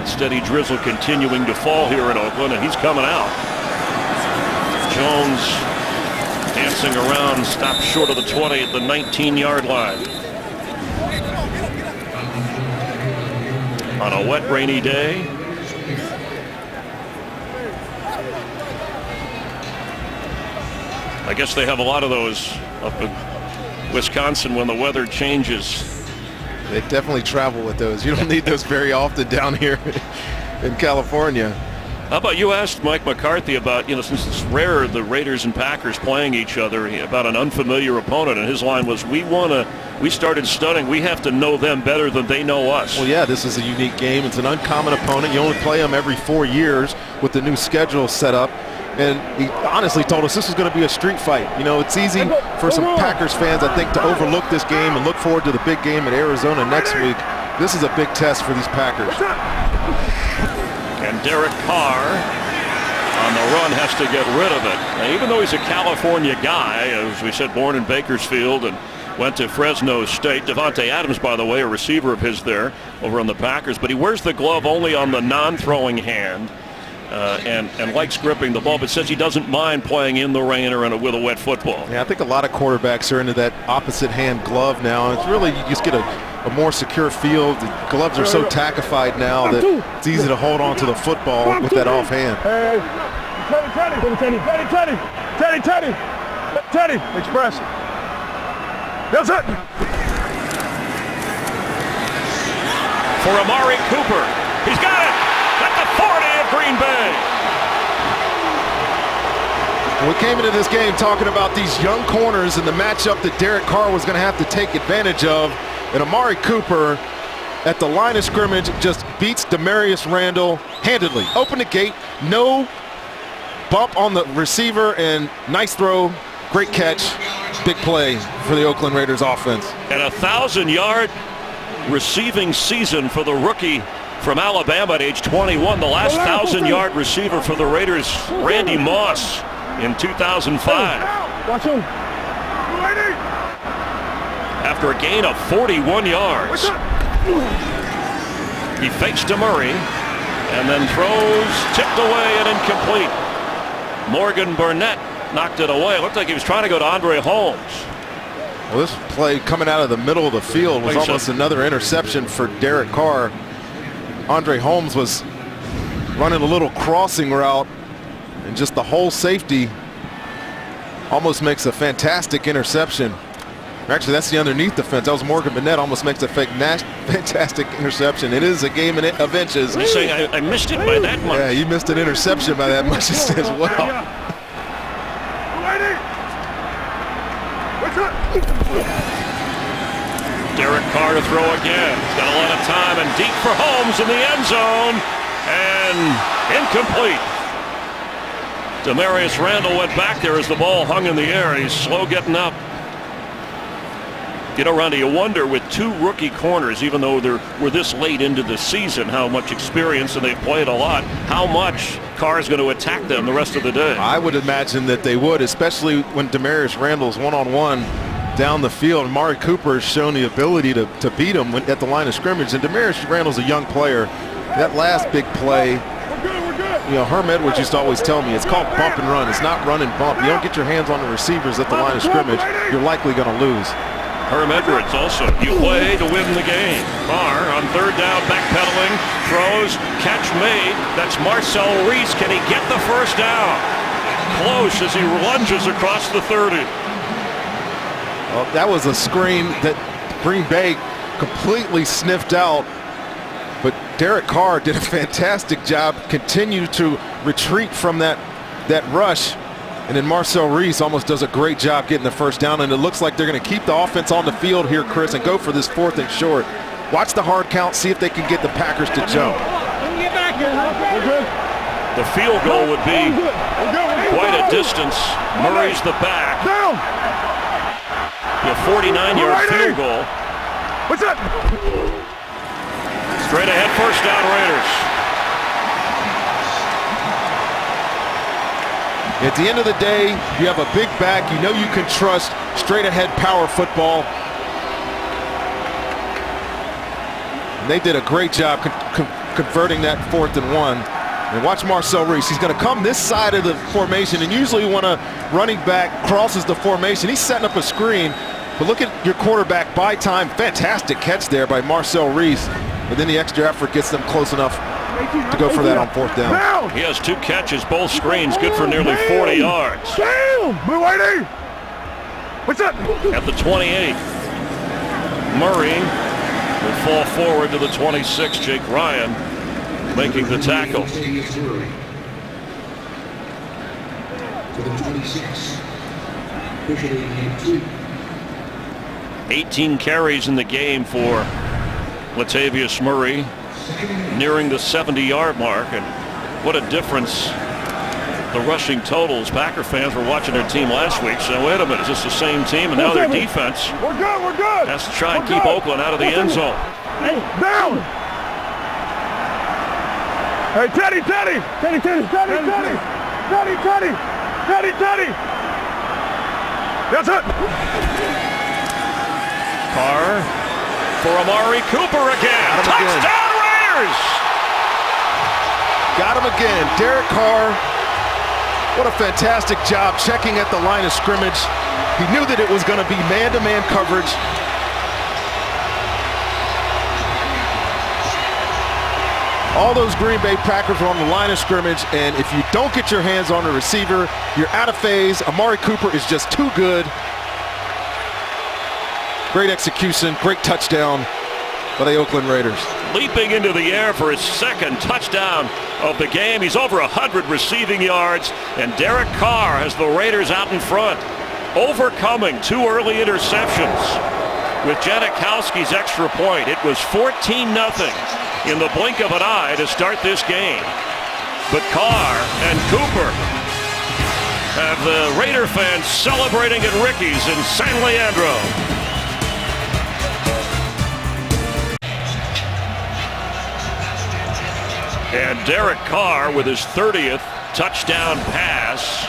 Speaker 1: Steady drizzle continuing to fall here in Oakland, and he's coming out. Jones dancing around, stopped short of the 20 at the 19-yard line. On a wet, rainy day. I guess they have a lot of those up in Wisconsin when the weather changes.
Speaker 2: They definitely travel with those. You don't need those very often down here in California.
Speaker 1: How about you asked Mike McCarthy about, since it's rare the Raiders and Packers playing each other, about an unfamiliar opponent, and his line was, we started studying, we have to know them better than they know us.
Speaker 2: Well, yeah, this is a unique game. It's an uncommon opponent. You only play them every 4 years with the new schedule set up. And he honestly told us this was going to be a street fight. It's easy for some Packers fans, I think, to overlook this game and look forward to the big game in Arizona next week. This is a big test for these Packers.
Speaker 1: And Derek Carr on the run has to get rid of it. Now, even though he's a California guy, as we said, born in Bakersfield and went to Fresno State. Devontae Adams, by the way, a receiver of his there over on the Packers. But he wears the glove only on the non-throwing hand. And likes gripping the ball, but says he doesn't mind playing in the rain or with a wet football.
Speaker 2: Yeah, I think a lot of quarterbacks are into that opposite hand glove now. It's really, you just get a more secure field. The gloves are so tackified now that it's easy to hold on to the football with that offhand.
Speaker 3: Teddy, express. That's it.
Speaker 1: For Amari Cooper, he's got it at the 40 of Green Bay.
Speaker 2: We came into this game talking about these young corners and the matchup that Derek Carr was going to have to take advantage of. And Amari Cooper at the line of scrimmage just beats Demarius Randall handedly. Open the gate, no bump on the receiver, and nice throw, great catch, big play for the Oakland Raiders offense.
Speaker 1: And a 1,000-yard receiving season for the rookie from Alabama at age 21. The last 1,000-yard receiver for the Raiders, Randy Moss, in 2005.
Speaker 3: Watch him.
Speaker 1: After a gain of 41 yards. He fakes to Murray and then throws, tipped away and incomplete. Morgan Burnett knocked it away. It looked like he was trying to go to Andre Holmes.
Speaker 2: Well, this play coming out of the middle of the field was almost another interception for Derek Carr. Andre Holmes was running a little crossing route, and just the whole safety almost makes a fantastic interception. Actually, that's the underneath defense. That was Morgan Burnett, almost makes a fantastic interception. It is a game of inches.
Speaker 1: You're saying I missed it by that much.
Speaker 2: Yeah, you missed an interception by that much as well.
Speaker 1: Derek Carr to throw again. He's got a lot of time, and deep for Holmes in the end zone, and incomplete. Demarius Randall went back there as the ball hung in the air. He's slow getting up. Randy, you wonder with two rookie corners, even though we're this late into the season, how much experience, and they've played a lot, how much Carr is going to attack them the rest of the day.
Speaker 2: I would imagine that they would, especially when Demarius Randall's one-on-one down the field. Amari Cooper has shown the ability to beat him at the line of scrimmage. And Demarius Randall's a young player. That last big play, you know, Herm Edwards used to always tell me, it's called bump and run. It's not run and bump. You don't get your hands on the receivers at the line of scrimmage, you're likely going to lose.
Speaker 1: Herm Edwards also. You play to win the game. Carr on third down, backpedaling, throws, catch made. That's Marcel Reese. Can he get the first down? Close as he lunges across the 30.
Speaker 2: Well, that was a screen that Green Bay completely sniffed out. But Derek Carr did a fantastic job, continued to retreat from that rush. And then Marcel Reese almost does a great job getting the first down. And it looks like they're going to keep the offense on the field here, Chris, and go for this 4th and short. Watch the hard count, see if they can get the Packers to jump.
Speaker 1: The field goal would be quite a distance. Murray's the back. A 49-yard field goal.
Speaker 3: What's up?
Speaker 1: Straight ahead, first down, Raiders.
Speaker 2: At the end of the day, you have a big back. You know you can trust straight ahead power football. And they did a great job converting that 4th and 1. And watch Marcel Reese. He's going to come this side of the formation, and usually when a running back crosses the formation, he's setting up a screen. But look at your quarterback buy time. Fantastic catch there by Marcel Reese. And then the extra effort gets them close enough to go for that on 4th down.
Speaker 1: He has 2 catches, both screens, good for nearly 40 yards.
Speaker 3: Move, Whitey! What's up?
Speaker 1: At the 28, Murray will fall forward to the 26. Jake Ryan making the tackle.
Speaker 10: To the 26.
Speaker 1: 18 carries in the game for Latavius Murray, nearing the 70-yard mark. And what a difference the rushing totals. Packer fans were watching their team last week, so wait a minute, is this the same team? And now their defense
Speaker 3: We're good.
Speaker 1: has to try and keep Oakland out of the end zone.
Speaker 3: Down! Hey, Teddy! That's it!
Speaker 1: Carr for Amari Cooper again. Touchdown Raiders!
Speaker 2: Got him again. Derek Carr, what a fantastic job checking at the line of scrimmage. He knew that it was going to be man-to-man coverage. All those Green Bay Packers were on the line of scrimmage, and if you don't get your hands on the receiver, you're out of phase. Amari Cooper is just too good. Great execution, great touchdown by the Oakland Raiders.
Speaker 1: Leaping into the air for his 2nd touchdown of the game. He's over 100 receiving yards, and Derek Carr has the Raiders out in front, overcoming 2 early interceptions. With Janikowski's extra point, it was 14-0 in the blink of an eye to start this game. But Carr and Cooper have the Raider fans celebrating at Ricky's in San Leandro. And Derek Carr with his 30th touchdown pass,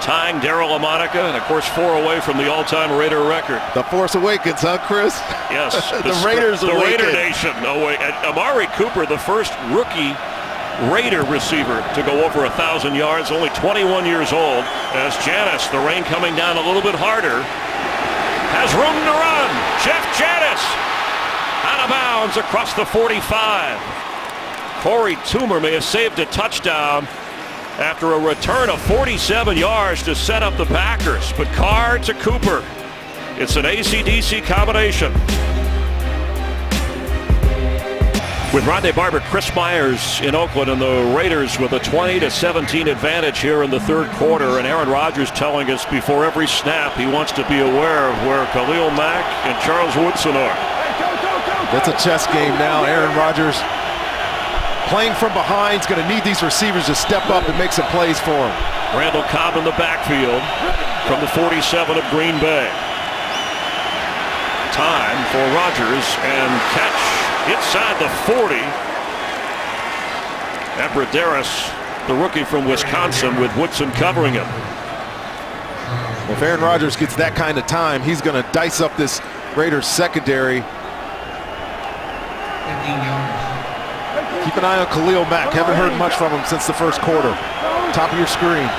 Speaker 1: tying Darryl Lamonica, and of course 4 away from the all-time Raider record.
Speaker 2: The Force Awakens, huh, Chris?
Speaker 1: Yes.
Speaker 2: The Raiders
Speaker 1: The
Speaker 2: awaken.
Speaker 1: Raider Nation. And Amari Cooper, the first rookie Raider receiver to go over 1,000 yards, only 21 years old, as Janis, the rain coming down a little bit harder, has room to run. Jeff Janis out of bounds across the 45. Corey Toomer may have saved a touchdown after a return of 47 yards to set up the Packers. But Carr to Cooper. It's an AC/DC combination. With Rondé Barber, Chris Myers in Oakland, and the Raiders with a 20-17 advantage here in the 3rd quarter. And Aaron Rodgers telling us before every snap he wants to be aware of where Khalil Mack and Charles Woodson are.
Speaker 2: It's a chess game now. Aaron Rodgers playing from behind, is going to need these receivers to step up and make some plays for him.
Speaker 1: Randall Cobb in the backfield from the 47 of Green Bay. Time for Rodgers, and catch inside the 40. Abradaris, the rookie from Wisconsin, with Woodson covering him.
Speaker 2: If Aaron Rodgers gets that kind of time, he's going to dice up this Raiders secondary.
Speaker 10: 15 yards.
Speaker 2: Keep an eye on Khalil Mack. Haven't heard much from him since the first quarter. Top of your screen.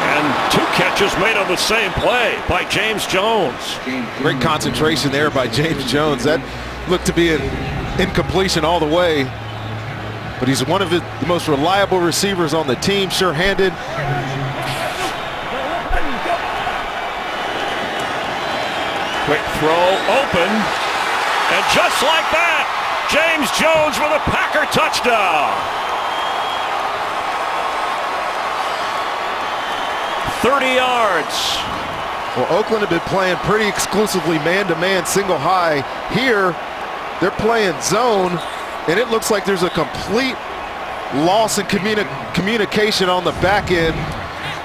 Speaker 1: And 2 catches made on the same play by James Jones.
Speaker 2: Great concentration there by James Jones. That looked to be an incompletion all the way. But he's one of the most reliable receivers on the team, sure-handed.
Speaker 1: Quick throw, open, and just like that, James Jones with a Packer touchdown. 30 yards.
Speaker 2: Well, Oakland have been playing pretty exclusively man-to-man, single high. Here, they're playing zone, and it looks like there's a complete loss in communication on the back end.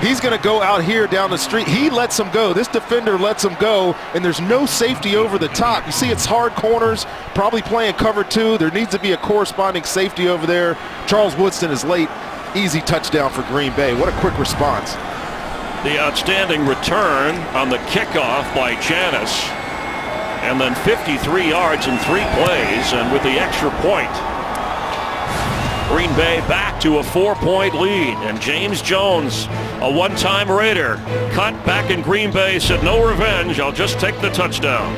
Speaker 2: He's going to go out here down the street. He lets him go. This defender lets him go, and there's no safety over the top. You see it's hard corners, probably playing cover 2. There needs to be a corresponding safety over there. Charles Woodson is late. Easy touchdown for Green Bay. What a quick response.
Speaker 1: The outstanding return on the kickoff by Janis. And then 53 yards in 3 plays, and with the extra point, Green Bay back to a 4-point lead. And James Jones, a one-time Raider, cut back in Green Bay, said no revenge, I'll just take the touchdown.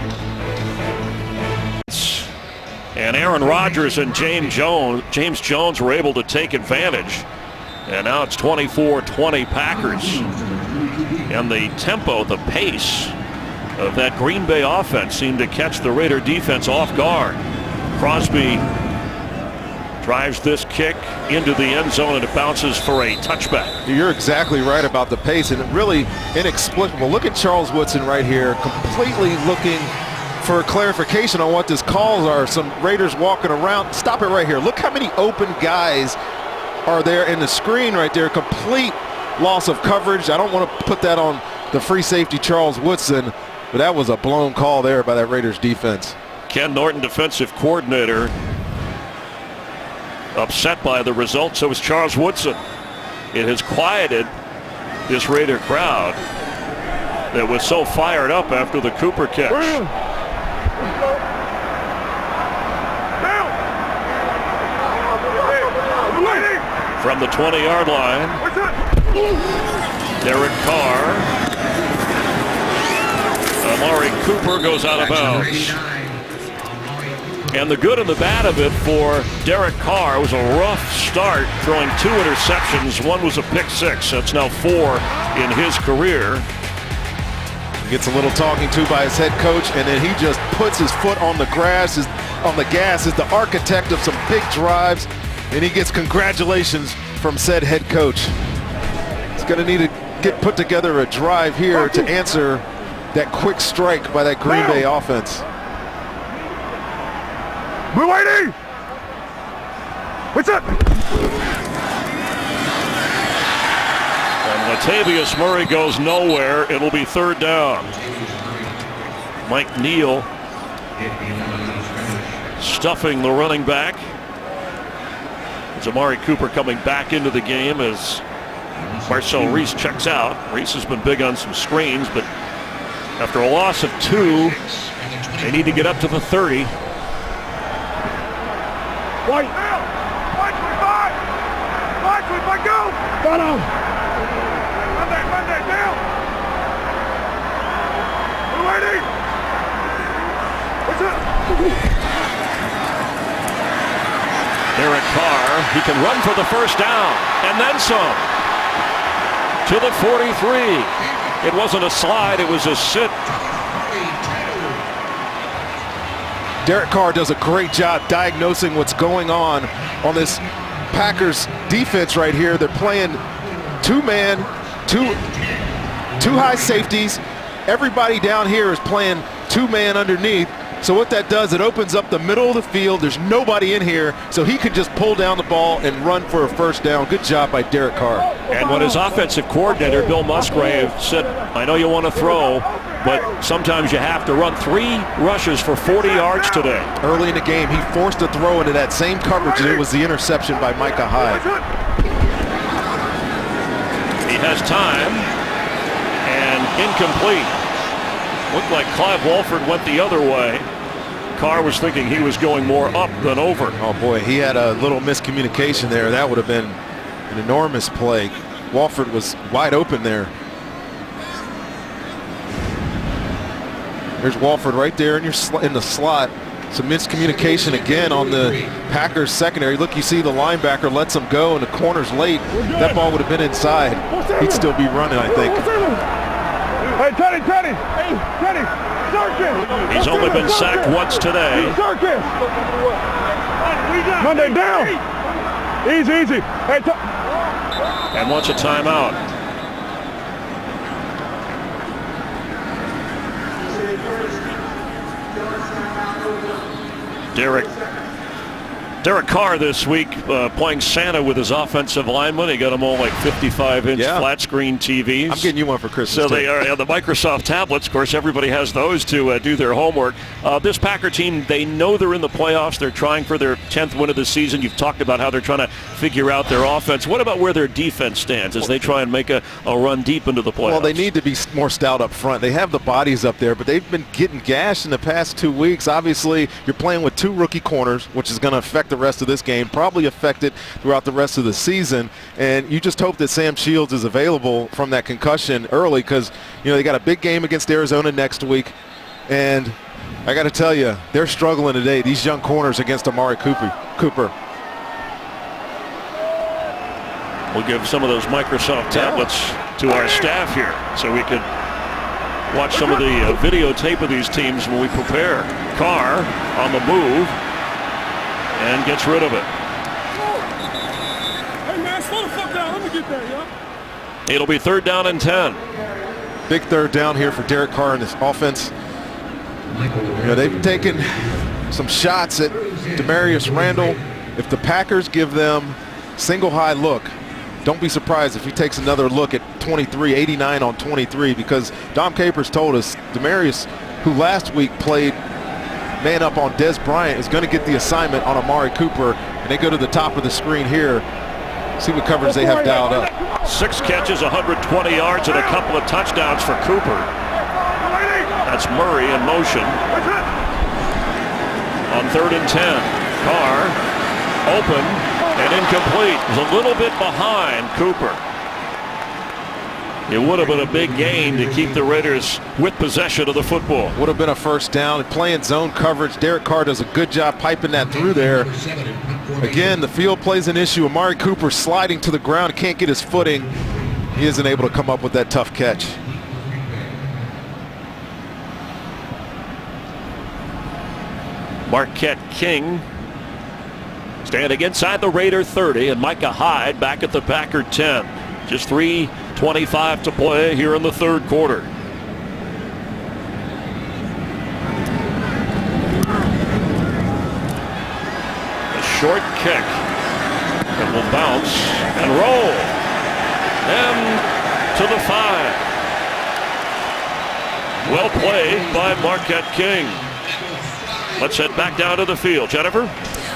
Speaker 1: And Aaron Rodgers and James Jones were able to take advantage. And now it's 24-20 Packers. And the tempo, the pace of that Green Bay offense seemed to catch the Raider defense off guard. Crosby drives this kick into the end zone, and it bounces for a touchback.
Speaker 2: You're exactly right about the pace, and really inexplicable. Look at Charles Woodson right here, completely looking for clarification on what his calls are. Some Raiders walking around. Stop it right here. Look how many open guys are there in the screen right there. Complete loss of coverage. I don't want to put that on the free safety Charles Woodson, but that was a blown call there by that Raiders defense.
Speaker 1: Ken Norton, defensive coordinator, upset by the result. So is Charles Woodson. It has quieted this Raider crowd that was so fired up after the Cooper catch. From the 20-yard line, Derek Carr. Amari Cooper goes out of bounds. And the good and the bad of it for Derek Carr was a rough start, throwing 2 interceptions. One was a pick 6. That's now 4 in his career.
Speaker 2: He gets a little talking to by his head coach, and then he just puts his foot on the gas, is the architect of some big drives, and he gets congratulations from said head coach. He's going to need to put together a drive here to answer that quick strike by that Green Bay offense.
Speaker 3: Blue ID! What's up?
Speaker 1: And Latavius Murray goes nowhere. It'll be 3rd down. Mike Neal stuffing the running back. It's Amari Cooper coming back into the game as Marcel Reese checks out. Reese has been big on some screens, but after a loss of 2, they need to get up to the 30.
Speaker 3: White. White 25. White 25, go. Go down. Monday, down. Blue ID. What's up?
Speaker 1: Derek Carr, he can run for the 1st down, and then some. To the 43. It wasn't a slide, it was a sit.
Speaker 2: Derek Carr does a great job diagnosing what's going on this Packers defense right here. They're playing 2-man, two high safeties. Everybody down here is playing 2-man underneath. So what that does, it opens up the middle of the field. There's nobody in here, so he can just pull down the ball and run for a 1st down. Good job by Derek Carr.
Speaker 1: And when his offensive coordinator, Bill Musgrave, said, I know you want to throw, but sometimes you have to run 3 rushes for 40 yards today.
Speaker 2: Early in the game, he forced a throw into that same coverage, and it was the interception by Micah Hyde.
Speaker 1: He has time, and incomplete. Looked like Clive Walford went the other way. Carr was thinking he was going more up than over.
Speaker 2: Oh boy, he had a little miscommunication there. That would have been an enormous play. Walford was wide open there. There's Walford right there in the slot. Some miscommunication again on the Packers secondary. Look, you see the linebacker lets him go, and the corner's late. That ball would have been inside. He'd still be running, I think.
Speaker 3: Hey, Teddy! Hey, Teddy! Circus!
Speaker 1: He's only been sacked once today.
Speaker 3: Circus! Monday down! Easy! Hey,
Speaker 1: And wants a timeout. Derek Carr this week playing Santa with his offensive linemen. He got them all like 55-inch flat screen TVs.
Speaker 2: I'm getting you one for Christmas.
Speaker 1: So they are the Microsoft tablets. Of course, everybody has those to do their homework. This Packer team, they know they're in the playoffs. They're trying for their 10th win of the season. You've talked about how they're trying to figure out their offense. What about where their defense stands as they try and make a run deep into the playoffs?
Speaker 2: Well, they need to be more stout up front. They have the bodies up there, but they've been getting gashed in the past 2 weeks. Obviously, you're playing with 2 rookie corners, which is going to affect the rest of this game, probably affect it throughout the rest of the season. And you just hope that Sam Shields is available from that concussion early, because they got a big game against Arizona next week. And I got to tell you, they're struggling today, these young corners against Amari Cooper.
Speaker 1: We'll give some of those Microsoft tablets to our staff here so we could watch some of the videotape of these teams when we prepare. Carr on the move and gets rid of it.
Speaker 3: Hey man, slow the fuck down. Let me get there, yo.
Speaker 1: It'll be 3rd down and 10.
Speaker 2: Big 3rd down here for Derek Carr in this offense. They've taken some shots at Demarius Randall. If the Packers give them single high look, don't be surprised if he takes another look at 23, 89 on 23, because Dom Capers told us Demarius, who last week played man up on Des Bryant, is going to get the assignment on Amari Cooper. And they go to the top of the screen here. See what coverage they have dialed up.
Speaker 1: 6 catches, 120 yards, and a couple of touchdowns for Cooper. That's Murray in motion. On 3rd and 10, Carr open and incomplete. He's a little bit behind Cooper. It would have been a big gain to keep the Raiders with possession of the football.
Speaker 2: Would have been a 1st down. Playing zone coverage. Derek Carr does a good job piping that through there. Again, the field plays an issue. Amari Cooper sliding to the ground, can't get his footing. He isn't able to come up with that tough catch.
Speaker 1: Marquette King standing inside the Raider 30, and Micah Hyde back at the Packer 10. Just 3:25 to play here in the 3rd quarter. A short kick that will bounce and roll. And to the 5. Well played by Marquette King. Let's head back down to the field. Jennifer?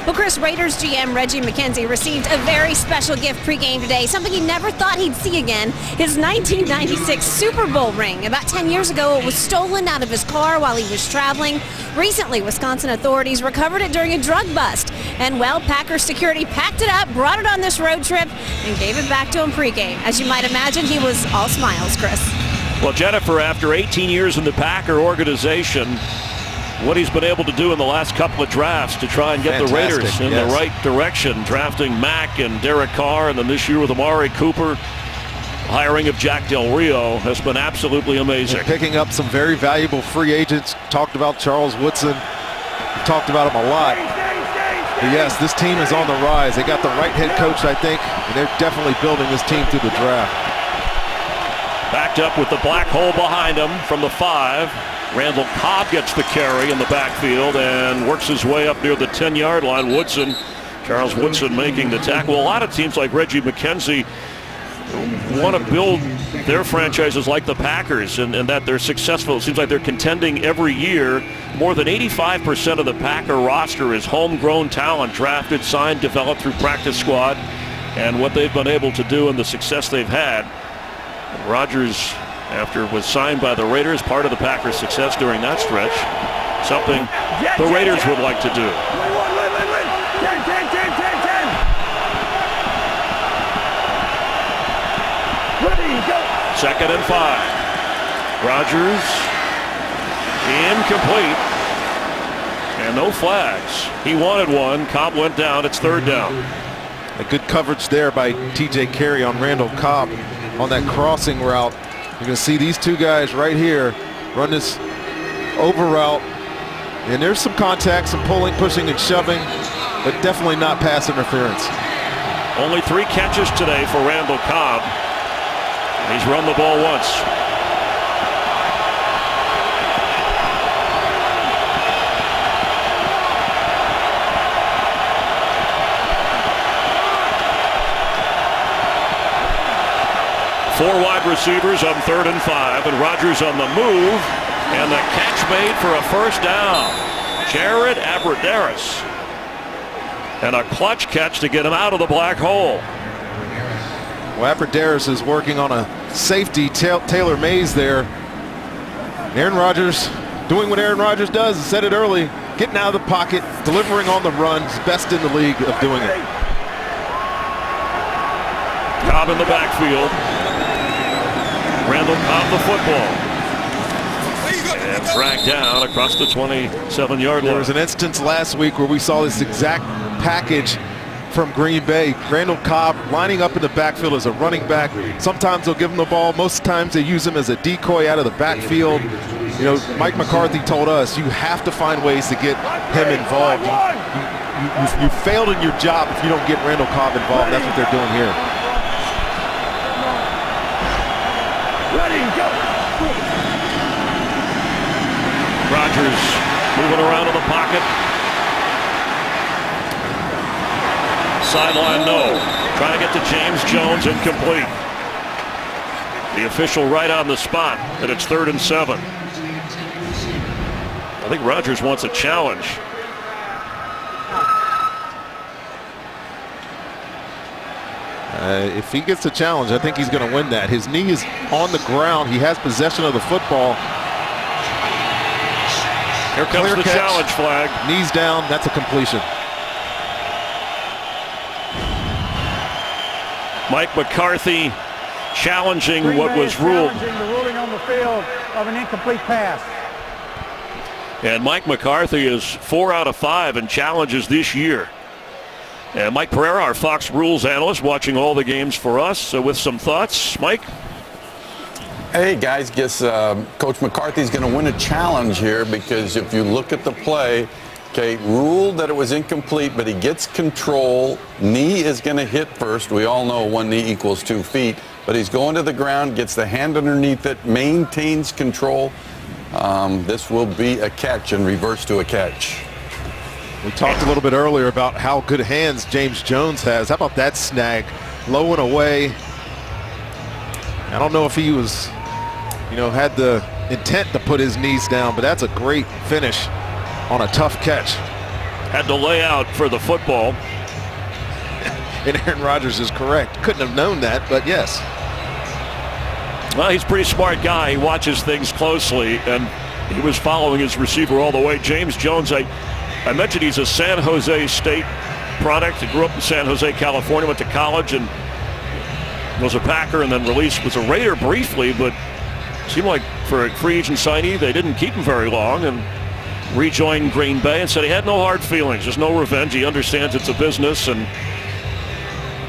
Speaker 5: Well, Chris, Raiders GM Reggie McKenzie received a very special gift pregame today, something he never thought he'd see again, his 1996 Super Bowl ring. About 10 years ago, it was stolen out of his car while he was traveling. Recently, Wisconsin authorities recovered it during a drug bust. And, well, Packers security packed it up, brought it on this road trip, and gave it back to him pregame. As you might imagine, he was all smiles, Chris.
Speaker 1: Well, Jennifer, after 18 years in the Packer organization, what he's been able to do in the last couple of drafts to try and get the Raiders in the right direction, drafting Mack and Derek Carr, and then this year with Amari Cooper, hiring of Jack Del Rio has been absolutely amazing.
Speaker 2: And picking up some very valuable free agents. Talked about Charles Woodson. We talked about him a lot. But yes, this team is on the rise. They got the right head coach, I think, and they're definitely building this team through the draft.
Speaker 1: Backed up with the black hole behind him from the 5. Randall Cobb gets the carry in the backfield and works his way up near the 10-yard line. Charles Woodson making the tackle. A lot of teams like Reggie McKenzie want to build their franchises like the Packers and that they're successful. It seems like they're contending every year. More than 85% of the Packer roster is homegrown talent, drafted, signed, developed through practice squad. And what they've been able to do and the success they've had. Rodgers, after was signed by the Raiders, part of the Packers' success during that stretch. Something the Raiders would like to do. Second and 5. Rodgers incomplete. And no flags. He wanted one. Cobb went down. It's third down.
Speaker 2: A good coverage there by T.J. Carey on Randall Cobb on that crossing route. You're going to see these two guys right here run this over route. And there's some contact, some pulling, pushing, and shoving, but definitely not pass interference.
Speaker 1: Only 3 catches today for Randall Cobb. He's run the ball once. Four wide receivers on 3rd and 5, and Rodgers on the move, and the catch made for a first down. Jared Abbrederis. And a clutch catch to get him out of the black hole.
Speaker 2: Well, Abbrederis is working on a safety, Taylor Mays there. Aaron Rodgers doing what Aaron Rodgers does, said it early, getting out of the pocket, delivering on the run, best in the league of doing it.
Speaker 1: Cobb in the backfield. Randall Cobb the football. And dragged down across the 27-yard line.
Speaker 2: There was an instance last week where we saw this exact package from Green Bay. Randall Cobb lining up in the backfield as a running back. Sometimes they'll give him the ball. Most times they use him as a decoy out of the backfield. You know, Mike McCarthy told us you have to find ways to get him involved. You failed in your job if you don't get Randall Cobb involved. That's what they're doing here.
Speaker 1: Rodgers moving around in the pocket. Sideline no. Trying to get to James Jones, incomplete. The official right on the spot that it's 3rd and 7. I think Rodgers wants a challenge.
Speaker 2: If he gets a challenge, I think he's going to win that. His knee is on the ground. He has possession of the football.
Speaker 1: Here comes the challenge flag.
Speaker 2: Knees down. That's a completion.
Speaker 1: Mike McCarthy challenging what was ruled.
Speaker 4: Challenging the ruling on the field of an incomplete pass.
Speaker 1: And Mike McCarthy is 4 out of 5 in challenges this year. And Mike Pereira, our Fox Rules analyst, watching all the games for us. So with some thoughts, Mike?
Speaker 11: Hey, guys, guess Coach McCarthy's going to win a challenge here because if you look at the play, okay, ruled that it was incomplete, but he gets control. Knee is going to hit first. We all know one knee equals 2 feet. But he's going to the ground, gets the hand underneath it, maintains control. This will be a catch and reverse to a catch.
Speaker 2: We talked a little bit earlier about how good hands James Jones has. How about that snag? Low and away. I don't know if he was, had the intent to put his knees down, but that's a great finish on a tough catch.
Speaker 1: Had to lay out for the football.
Speaker 2: And Aaron Rodgers is correct. Couldn't have known that, but yes.
Speaker 1: Well, he's a pretty smart guy. He watches things closely, and he was following his receiver all the way. James Jones, I mentioned he's a San Jose State product. He grew up in San Jose, California, went to college, and was a Packer, and then was a Raider briefly, but seemed like for a free agent signee, they didn't keep him very long, and rejoined Green Bay and said he had no hard feelings. There's no revenge. He understands it's a business, and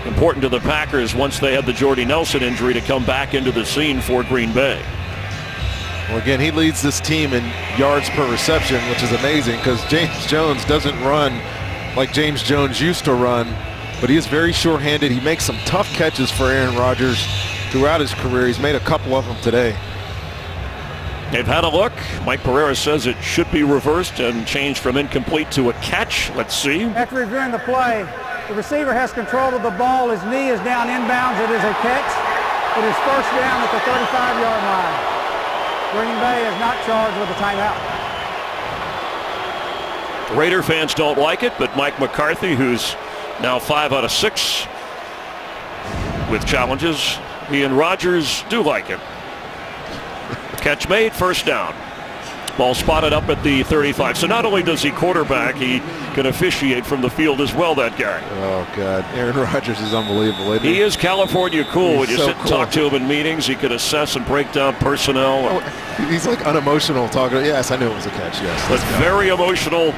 Speaker 1: important to the Packers once they had the Jordy Nelson injury to come back into the scene for Green Bay.
Speaker 2: Well, again, he leads this team in yards per reception, which is amazing because James Jones doesn't run like James Jones used to run, but he is very sure-handed. He makes some tough catches for Aaron Rodgers throughout his career. He's made a couple of them today.
Speaker 1: They've had a look. Mike Pereira says it should be reversed and changed from incomplete to a catch. Let's see.
Speaker 4: After reviewing the play, the receiver has control of the ball. His knee is down inbounds. It is a catch. It is first down at the 35-yard line. Green Bay is not charged with a timeout.
Speaker 1: Raider fans don't like it, but Mike McCarthy, who's now 5 out of 6 with challenges, he and Rodgers do like it. Catch made, first down. Ball spotted up at the 35. So not only does he quarterback, he can officiate from the field as well, that guy.
Speaker 2: Oh, God. Aaron Rodgers is unbelievable, isn't he?
Speaker 1: He is California cool.
Speaker 2: He's
Speaker 1: When you
Speaker 2: so
Speaker 1: sit and
Speaker 2: cool.
Speaker 1: talk to him in meetings, he can assess and break down personnel.
Speaker 2: Oh, he's like unemotional talking. Yes, I knew it was a catch, yes.
Speaker 1: But very emotional.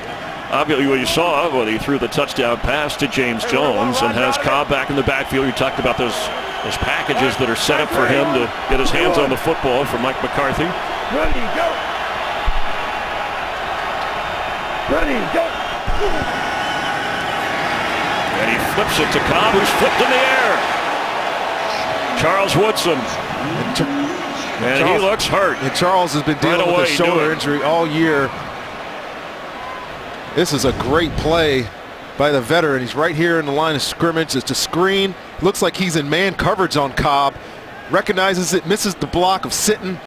Speaker 1: Obviously, what you saw when he threw the touchdown pass to James Jones and has Cobb back in the backfield. You talked about those packages that are set up for him to get his hands on the football from Mike McCarthy.
Speaker 3: Ready, go! Ready, go!
Speaker 1: And he flips it to Cobb, who's flipped in the air. Charles Woodson. And he looks hurt.
Speaker 2: And Charles has been dealing with a shoulder injury all year. This is a great play by the veteran. He's right here in the line of scrimmage. It's a screen. Looks like he's in man coverage on Cobb. Recognizes it, misses the block of Sitton.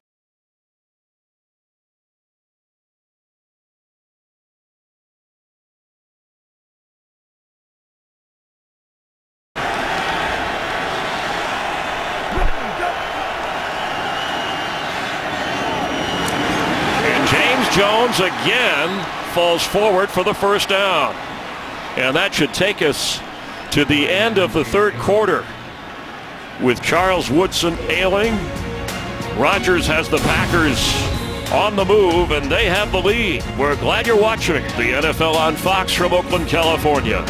Speaker 1: And James Jones again falls forward for the first down. And that should take us to the end of the third quarter with Charles Woodson ailing. Rodgers has the Packers on the move, and they have the lead. We're glad you're watching the NFL on Fox from Oakland, California.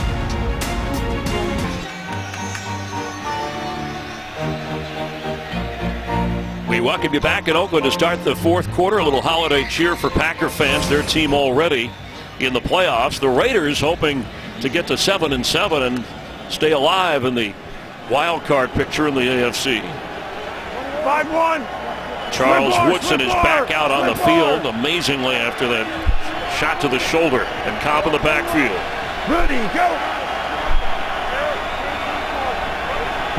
Speaker 1: We welcome you back in Oakland to start the fourth quarter. A little holiday cheer for Packer fans. Their team already in the playoffs. The Raiders hoping to get to 7-7 and stay alive in the wild card picture in the AFC.
Speaker 3: 5-1.
Speaker 1: Charles Woodson is back out on the field amazingly after that shot to the shoulder, and Cobb in the backfield.
Speaker 3: Ready, go!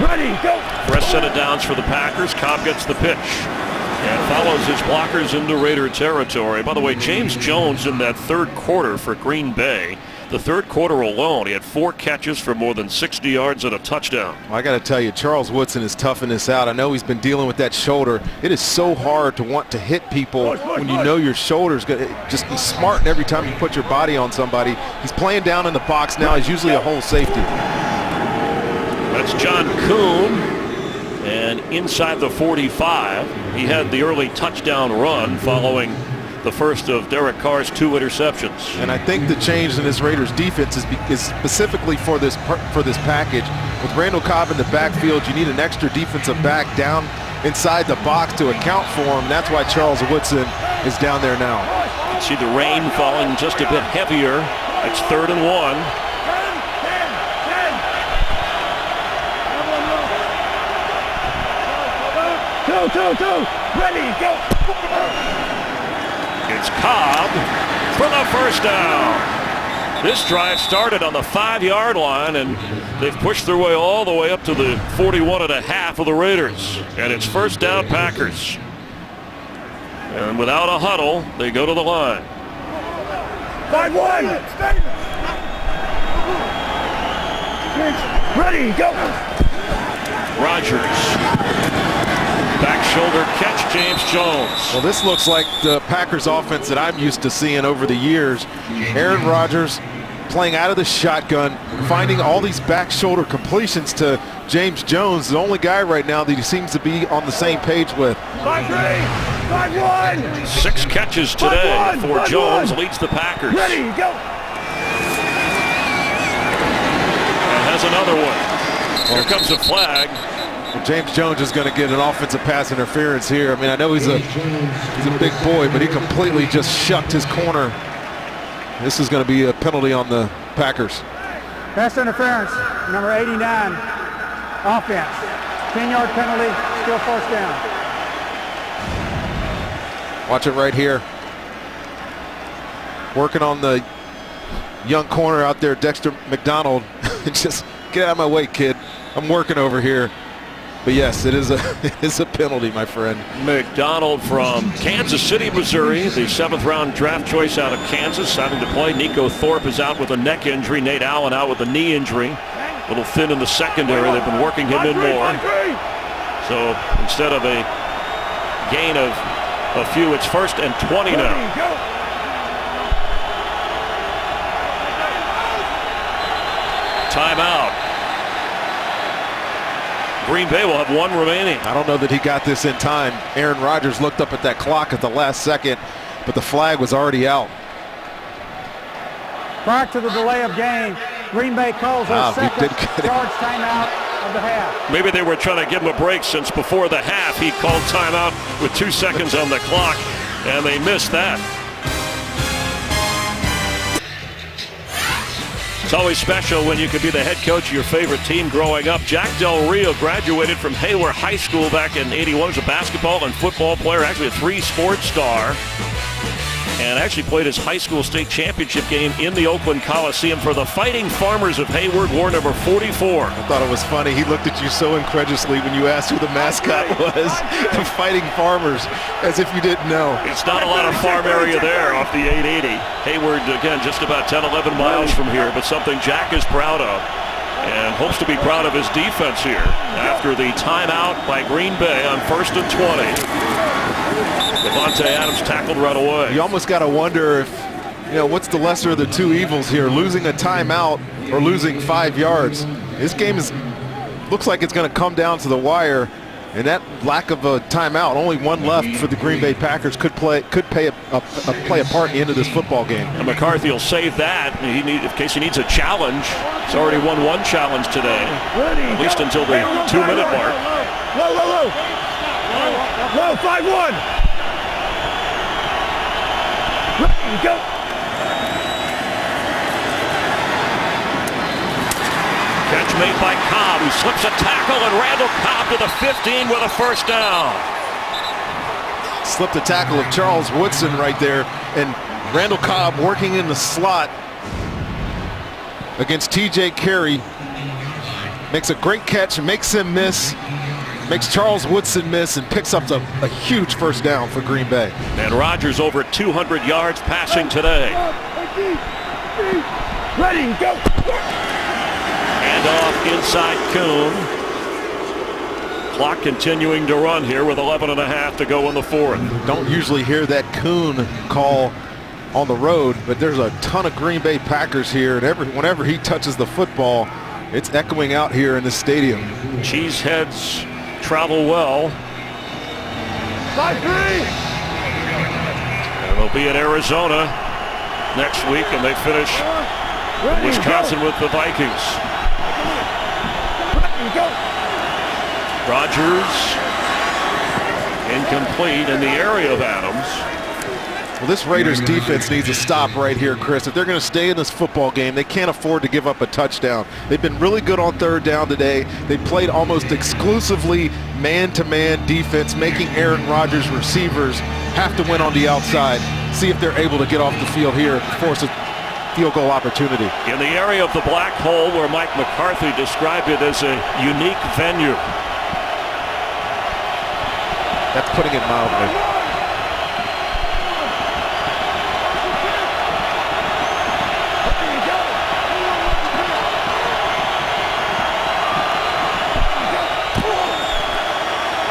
Speaker 3: Ready, go!
Speaker 1: Fresh set of downs for the Packers. Cobb gets the pitch and follows his blockers into Raider territory. By the way, James Jones in that third quarter for Green Bay, the third quarter alone, he had 4 catches for more than 60 yards and a touchdown.
Speaker 2: Well, I got to tell you, Charles Woodson is toughing this out. I know he's been dealing with that shoulder. It is so hard to want to hit people when you know your shoulder's going to just be smart. And every time you put your body on somebody, he's playing down in the box now. He's usually a hole safety.
Speaker 1: That's John Kuhn. And inside the 45, he had the early touchdown run following the first of Derek Carr's 2 interceptions.
Speaker 2: And I think the change in this Raiders defense is specifically for this package. With Randall Cobb in the backfield, you need an extra defensive back down inside the box to account for him. That's why Charles Woodson is down there now.
Speaker 1: You can see the rain falling just a bit heavier. It's 3rd and 1.
Speaker 3: 2, ready, go!
Speaker 1: It's Cobb for the first down. This drive started on the 5-yard line, and they've pushed their way all the way up to the 41.5 of the Raiders. And it's first down Packers. And without a huddle, they go to the line.
Speaker 3: 5-1. Ready, go!
Speaker 1: Rodgers. Back shoulder catch, James Jones.
Speaker 2: Well, this looks like the Packers offense that I'm used to seeing over the years. Aaron Rodgers playing out of the shotgun, finding all these back shoulder completions to James Jones, the only guy right now that he seems to be on the same page with.
Speaker 3: 5-3, 5-1.
Speaker 1: 6 catches today for Jones, leads the Packers.
Speaker 3: Ready, go!
Speaker 1: And has another one. Here comes a flag.
Speaker 2: Well, James Jones is going to get an offensive pass interference here. I mean, I know he's a big boy, but he completely just shucked his corner. This is going to be a penalty on the Packers.
Speaker 4: Pass interference, number 89, offense. 10-yard penalty, still first down.
Speaker 2: Watch it right here. Working on the young corner out there, Dexter McDonald. Just get out of my way, kid. I'm working over here. But yes, it is a penalty, my friend.
Speaker 1: McDonald from Kansas City, Missouri, the 7th-round draft choice out of Kansas, having to play. Nico Thorpe is out with a neck injury. Nate Allen out with a knee injury. A little thin in the secondary. They've been working him in more. So instead of a gain of a few, it's 1st and 20 now. Timeout. Green Bay will have 1 remaining.
Speaker 2: I don't know that he got this in time. Aaron Rodgers looked up at that clock at the last second, but the flag was already out.
Speaker 4: Prior to the delay of game, Green Bay calls their second charge timeout of the half.
Speaker 1: Maybe they were trying to give him a break, since before the half he called timeout with 2 seconds on the clock, and they missed that. It's always special when you can be the head coach of your favorite team growing up. Jack Del Rio graduated from Hayward High School back in '81 as a basketball and football player, actually a 3-sport star, and actually played his high school state championship game in the Oakland Coliseum for the Fighting Farmers of Hayward, wore number 44.
Speaker 2: I thought it was funny. He looked at you so incredulously when you asked who the mascot was. The Fighting Farmers, as if you didn't know.
Speaker 1: It's not a lot of farm area there off the 880. Hayward, again, just about 10, 11 miles from here, but something Jack is proud of and hopes to be proud of his defense here after the timeout by Green Bay on 1st and 20. Devontae Adams tackled right away.
Speaker 2: You almost got to wonder if, what's the lesser of the two evils here, losing a timeout or losing 5 yards. This game looks like it's going to come down to the wire, and that lack of a timeout, only 1 left for the Green Bay Packers, could play a part in the end of this football game.
Speaker 1: And McCarthy will save that in case he needs a challenge. He's already won 1 challenge today, at least until the 2-minute mark.
Speaker 3: Low, 5-1. Go.
Speaker 1: Catch made by Cobb, who slips a tackle, and Randall Cobb to the 15 with a 1st down.
Speaker 2: Slipped a tackle of Charles Woodson right there, and Randall Cobb working in the slot against T.J. Carey. Makes a great catch, makes him miss. Makes Charles Woodson miss and picks up a huge 1st down for Green Bay.
Speaker 1: And Rodgers over 200 yards passing today.
Speaker 3: Ready, go.
Speaker 1: And off inside Kuhn. Clock continuing to run here with 11.5 to go in the 4th.
Speaker 2: Don't usually hear that Kuhn call on the road, but there's a ton of Green Bay Packers here, and whenever he touches the football, it's echoing out here in the stadium.
Speaker 1: Cheeseheads travel well.
Speaker 3: 5-3.
Speaker 1: And they'll be in Arizona next week, and they finish Wisconsin with the Vikings. Rodgers incomplete in the area of Adams.
Speaker 2: Well, this Raiders defense needs to stop right here, Chris. If they're going to stay in this football game, they can't afford to give up a touchdown. They've been really good on 3rd down today. They played almost exclusively man-to-man defense, making Aaron Rodgers' receivers have to win on the outside. See if they're able to get off the field here and force a field goal opportunity.
Speaker 1: In the area of the black hole where Mike McCarthy described it as a unique venue.
Speaker 2: That's putting it mildly.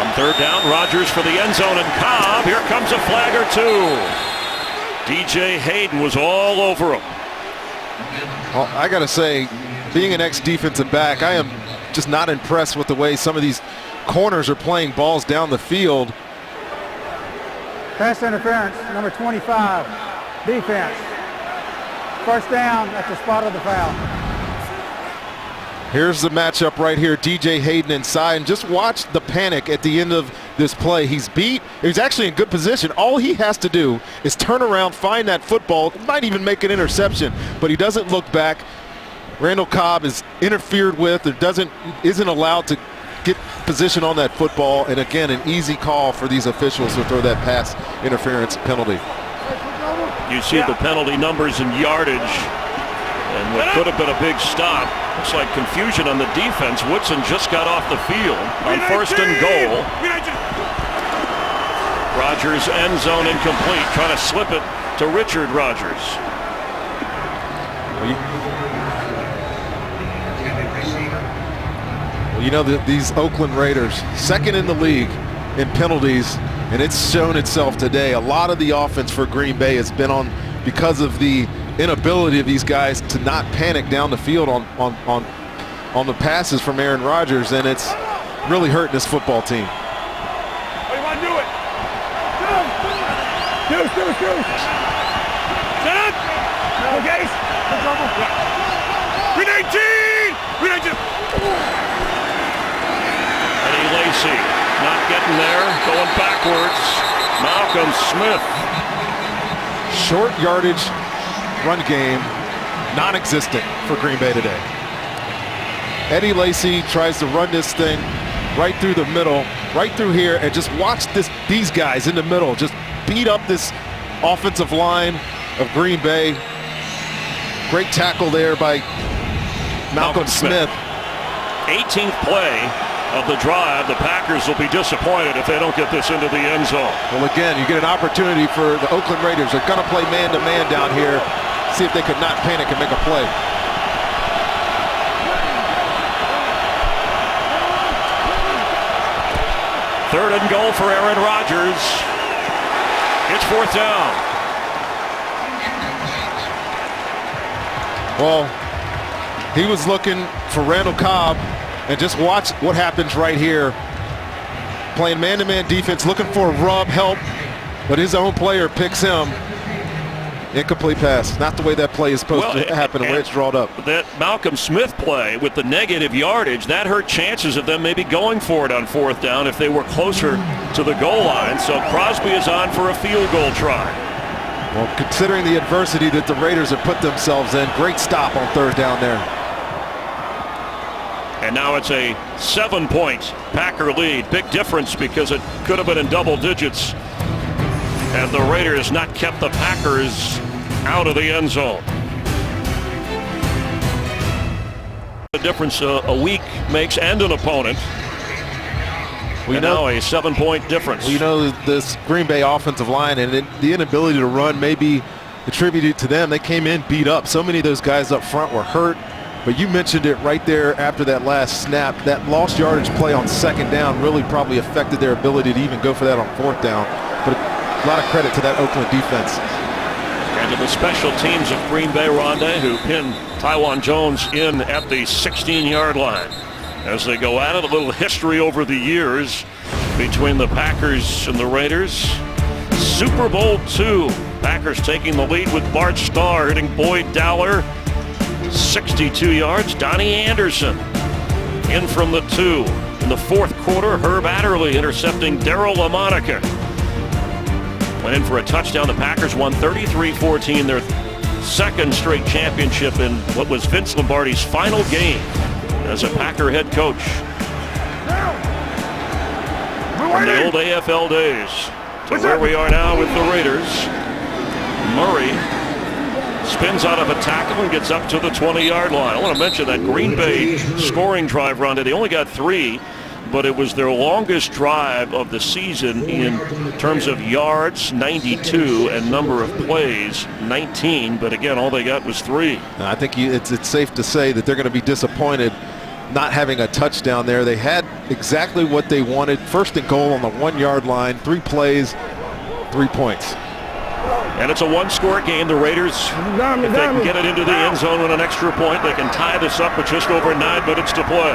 Speaker 1: On 3rd down, Rodgers for the end zone, and Cobb. Here comes a flag or 2. DJ Hayden was all over him.
Speaker 2: Well, I got to say, being an ex-defensive back, I am just not impressed with the way some of these corners are playing balls down the field.
Speaker 4: Pass interference, number 25, defense. 1st down at the spot of the foul.
Speaker 2: Here's the matchup right here, DJ Hayden inside, and just watch the panic at the end of this play. He's beat, he's actually in good position. All he has to do is turn around, find that football, might even make an interception, but he doesn't look back. Randall Cobb is interfered with, or isn't allowed to get position on that football, and again, an easy call for these officials to throw that pass interference penalty.
Speaker 1: You see the penalty numbers and yardage And what could have been a big stop, looks like confusion on the defense. Woodson just got off the field on 1st and goal. Rogers end zone incomplete, trying to slip it to Richard Rogers.
Speaker 2: Well, you know, these Oakland Raiders, second in the league in penalties, and it's shown itself today. A lot of the offense for Green Bay has been on because of the inability of these guys to not panic down the field on the passes from Aaron Rodgers, and it's really hurting this football team.
Speaker 3: How you want to do it? Deuce. Set up. Okay. Green 18.
Speaker 1: Eddie Lacy not getting there, going backwards. Malcolm Smith.
Speaker 2: Short yardage run game, non-existent for Green Bay today. Eddie Lacy tries to run this thing right through the middle, right through here, and just watch these guys in the middle just beat up this offensive line of Green Bay. Great tackle there by Malcolm Smith.
Speaker 1: 18th play of the drive. The Packers will be disappointed if they don't get this into the end zone.
Speaker 2: Well, again, you get an opportunity for the Oakland Raiders. They're going to play man-to-man down here. See if they could not panic and make a play.
Speaker 1: Third and goal for Aaron Rodgers. It's 4th down.
Speaker 2: Well, he was looking for Randall Cobb, and just watch what happens right here. Playing man-to-man defense, looking for rub help, but his own player picks him. Incomplete pass. Not the way that play is supposed to happen, the way it's drawn up.
Speaker 1: That Malcolm Smith play with the negative yardage, that hurt chances of them maybe going for it on 4th down if they were closer to the goal line. So Crosby is on for a field goal try.
Speaker 2: Well, considering the adversity that the Raiders have put themselves in, great stop on 3rd down there.
Speaker 1: And now it's a 7-point Packer lead. Big difference because it could have been in double digits had the Raiders not kept the Packers out of the end zone. The difference a week makes and an opponent. We know a 7-point difference.
Speaker 2: Well, you know, this Green Bay offensive line and the inability to run may be attributed to them. They came in beat up. So many of those guys up front were hurt. But you mentioned it right there after that last snap. That lost yardage play on 2nd down really probably affected their ability to even go for that on 4th down. But a lot of credit to that Oakland defense.
Speaker 1: And to the special teams of Green Bay, Rondé, who pinned Tywan Jones in at the 16-yard line. As they go at it, a little history over the years between the Packers and the Raiders. Super Bowl II, Packers taking the lead with Bart Starr hitting Boyd Dowler. 62 yards. Donnie Anderson in from the 2. In the 4th quarter, Herb Adderley intercepting Darryl LaMonica. Went in for a touchdown. The Packers won 33-14, their 2nd straight championship in what was Vince Lombardi's final game as a Packer head coach. From the old AFL days to where we are now with the Raiders. Murray spins out of a tackle and gets up to the 20-yard line. I want to mention that Green Bay scoring drive run. They only got 3, but it was their longest drive of the season in terms of yards, 92, and number of plays, 19. But again, all they got was 3.
Speaker 2: I think it's safe to say that they're going to be disappointed not having a touchdown there. They had exactly what they wanted. 1st and goal on the 1-yard line, 3 plays, 3 points.
Speaker 1: And it's a 1-score game. The Raiders, if they can get it into the end zone with an extra point, they can tie this up with just over 9 minutes to play.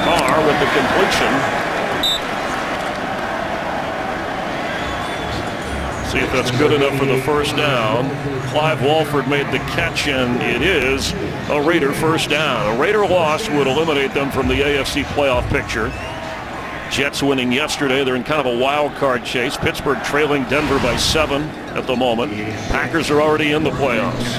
Speaker 1: Carr with the completion. See if that's good enough for the 1st down. Clive Walford made the catch, and it is a Raider 1st down. A Raider loss would eliminate them from the AFC playoff picture. Jets winning yesterday. They're in kind of a wild card chase. Pittsburgh trailing Denver by 7 at the moment. Packers are already in the playoffs.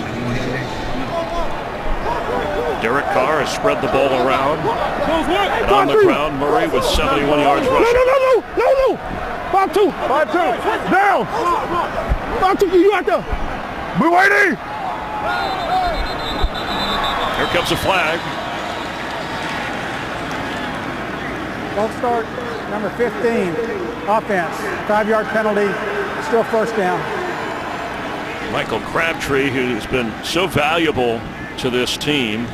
Speaker 1: Derek Carr has spread the ball around. And on the ground, Murray with 71 yards rushing.
Speaker 3: No. 5-2. 5-2. Down. 5-2. You out there. Be waiting.
Speaker 1: Here comes a flag.
Speaker 4: False start, number 15, offense. 5-yard penalty, still first down.
Speaker 1: Michael Crabtree, who's been so valuable to this team.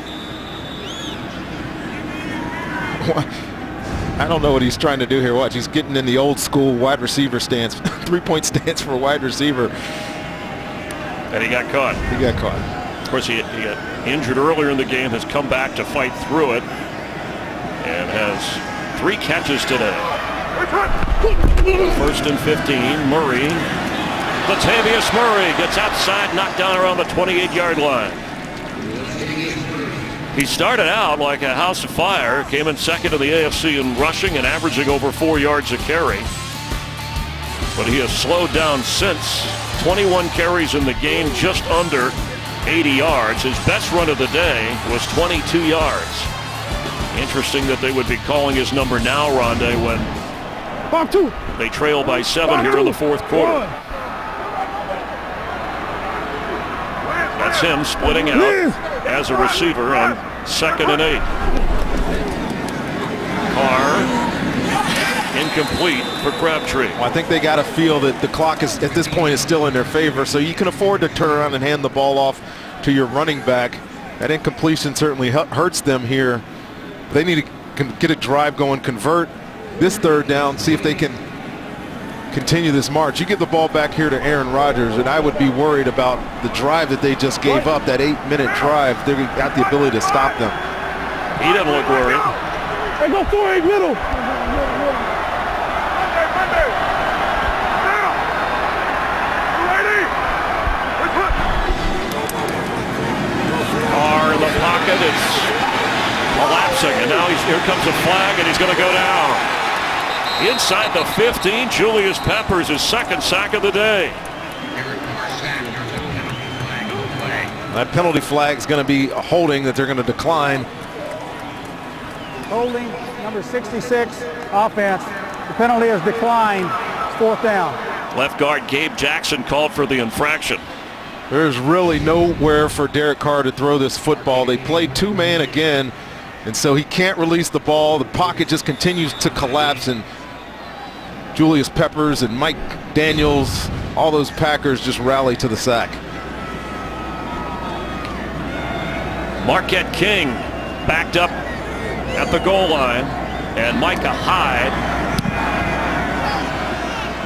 Speaker 2: I don't know what he's trying to do here. Watch, he's getting in the old school wide receiver stance, 3-point stance for a wide receiver.
Speaker 1: And he got caught.
Speaker 2: He got caught.
Speaker 1: Of course, he got injured earlier in the game, has come back to fight through it, and has 3 catches today. First and 15, Murray. Latavius Murray gets outside, knocked down around the 28-yard line. He started out like a house of fire, came in second in the AFC in rushing and averaging over 4 yards a carry. But he has slowed down since. 21 carries in the game, just under 80 yards. His best run of the day was 22 yards. Interesting that they would be calling his number now, Rondé, when they trail by 7 here in the fourth quarter. That's him splitting out as a receiver on 2nd and 8. Carr, incomplete for Crabtree.
Speaker 2: Well, I think they got to feel that the clock is at this point is still in their favor, so you can afford to turn around and hand the ball off to your running back. That incompletion certainly hurts them here. They need to get a drive going, convert this third down, see if they can continue this march. You give the ball back here to Aaron Rodgers, and I would be worried about the drive that they just gave up, that 8-minute drive. They've got the ability to stop them.
Speaker 1: He doesn't look worried.
Speaker 3: Hey, go 4-8 middle.
Speaker 1: Carr in the pocket, it's collapsing, and now here comes a flag, and he's going to go down. Inside the 15, Julius Peppers, his 2nd sack of the day.
Speaker 2: That penalty flag is going to be a holding that they're going to decline.
Speaker 4: Holding, number 66, offense. The penalty is declined. It's 4th down.
Speaker 1: Left guard Gabe Jackson called for the infraction.
Speaker 2: There's really nowhere for Derek Carr to throw this football. They played 2-man again, and so he can't release the ball. The pocket just continues to collapse, and Julius Peppers and Mike Daniels, all those Packers just rally to the sack.
Speaker 1: Marquette King backed up at the goal line, and Micah Hyde,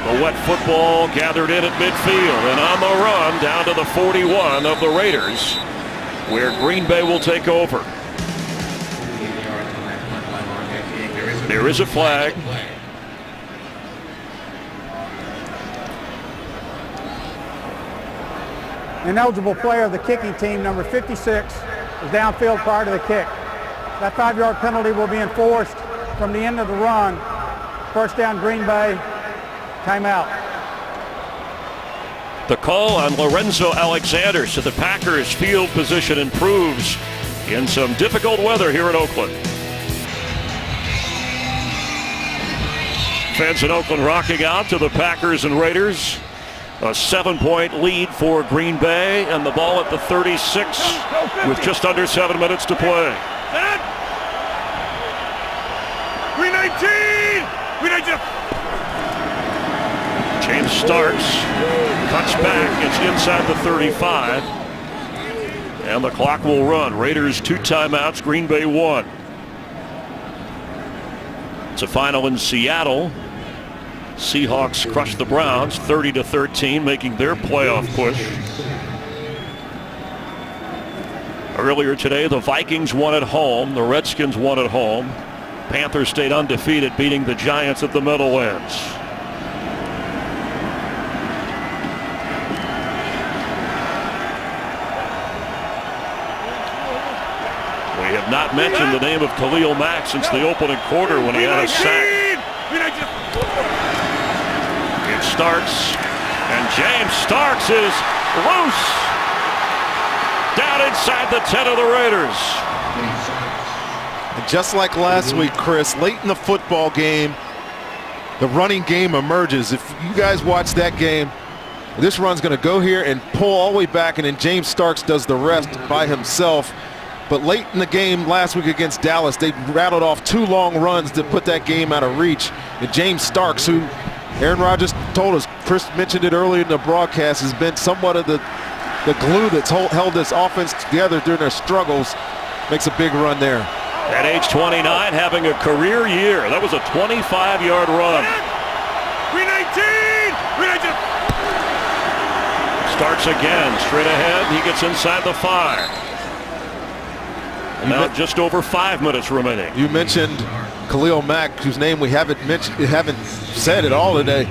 Speaker 1: the wet football gathered in at midfield and on the run down to the 41 of the Raiders, where Green Bay will take over. There is a flag.
Speaker 4: Ineligible player of the kicking team, number 56, is downfield prior to the kick. That 5-yard penalty will be enforced from the end of the run. First down, Green Bay. Timeout.
Speaker 1: The call on Lorenzo Alexander, so the Packers' field position improves in some difficult weather here in Oakland. Fans in Oakland rocking out to the Packers and Raiders. A 7-point lead for Green Bay, and the ball at the 36 with just under 7 minutes to play.
Speaker 3: Green 19! Green 19!
Speaker 1: James Starks cuts back. It's inside the 35. And the clock will run. Raiders 2 timeouts, Green Bay 1. It's a final in Seattle. Seahawks crushed the Browns 30-13, making their playoff push. Earlier today, the Vikings won at home. The Redskins won at home. Panthers stayed undefeated, beating the Giants at the Meadowlands. We have not mentioned the name of Khalil Mack since the opening quarter when he had a sack. It starts, and James Starks is loose down inside the 10 of the Raiders.
Speaker 2: And just like last week, Chris, late in the football game, the running game emerges. If you guys watch that game, this run's going to go here and pull all the way back, and then James Starks does the rest by himself. But late in the game last week against Dallas, they rattled off 2 long runs to put that game out of reach. And James Starks, who Aaron Rodgers told us, Chris mentioned it earlier in the broadcast, has been somewhat of the glue that's held this offense together during their struggles, makes a big run there.
Speaker 1: At age 29, having a career year. That was a 25-yard run.
Speaker 3: 319!
Speaker 1: Starts again, straight ahead. He gets inside the 5. And now just over 5 minutes remaining.
Speaker 2: You mentioned Khalil Mack, whose name we haven't said at all today.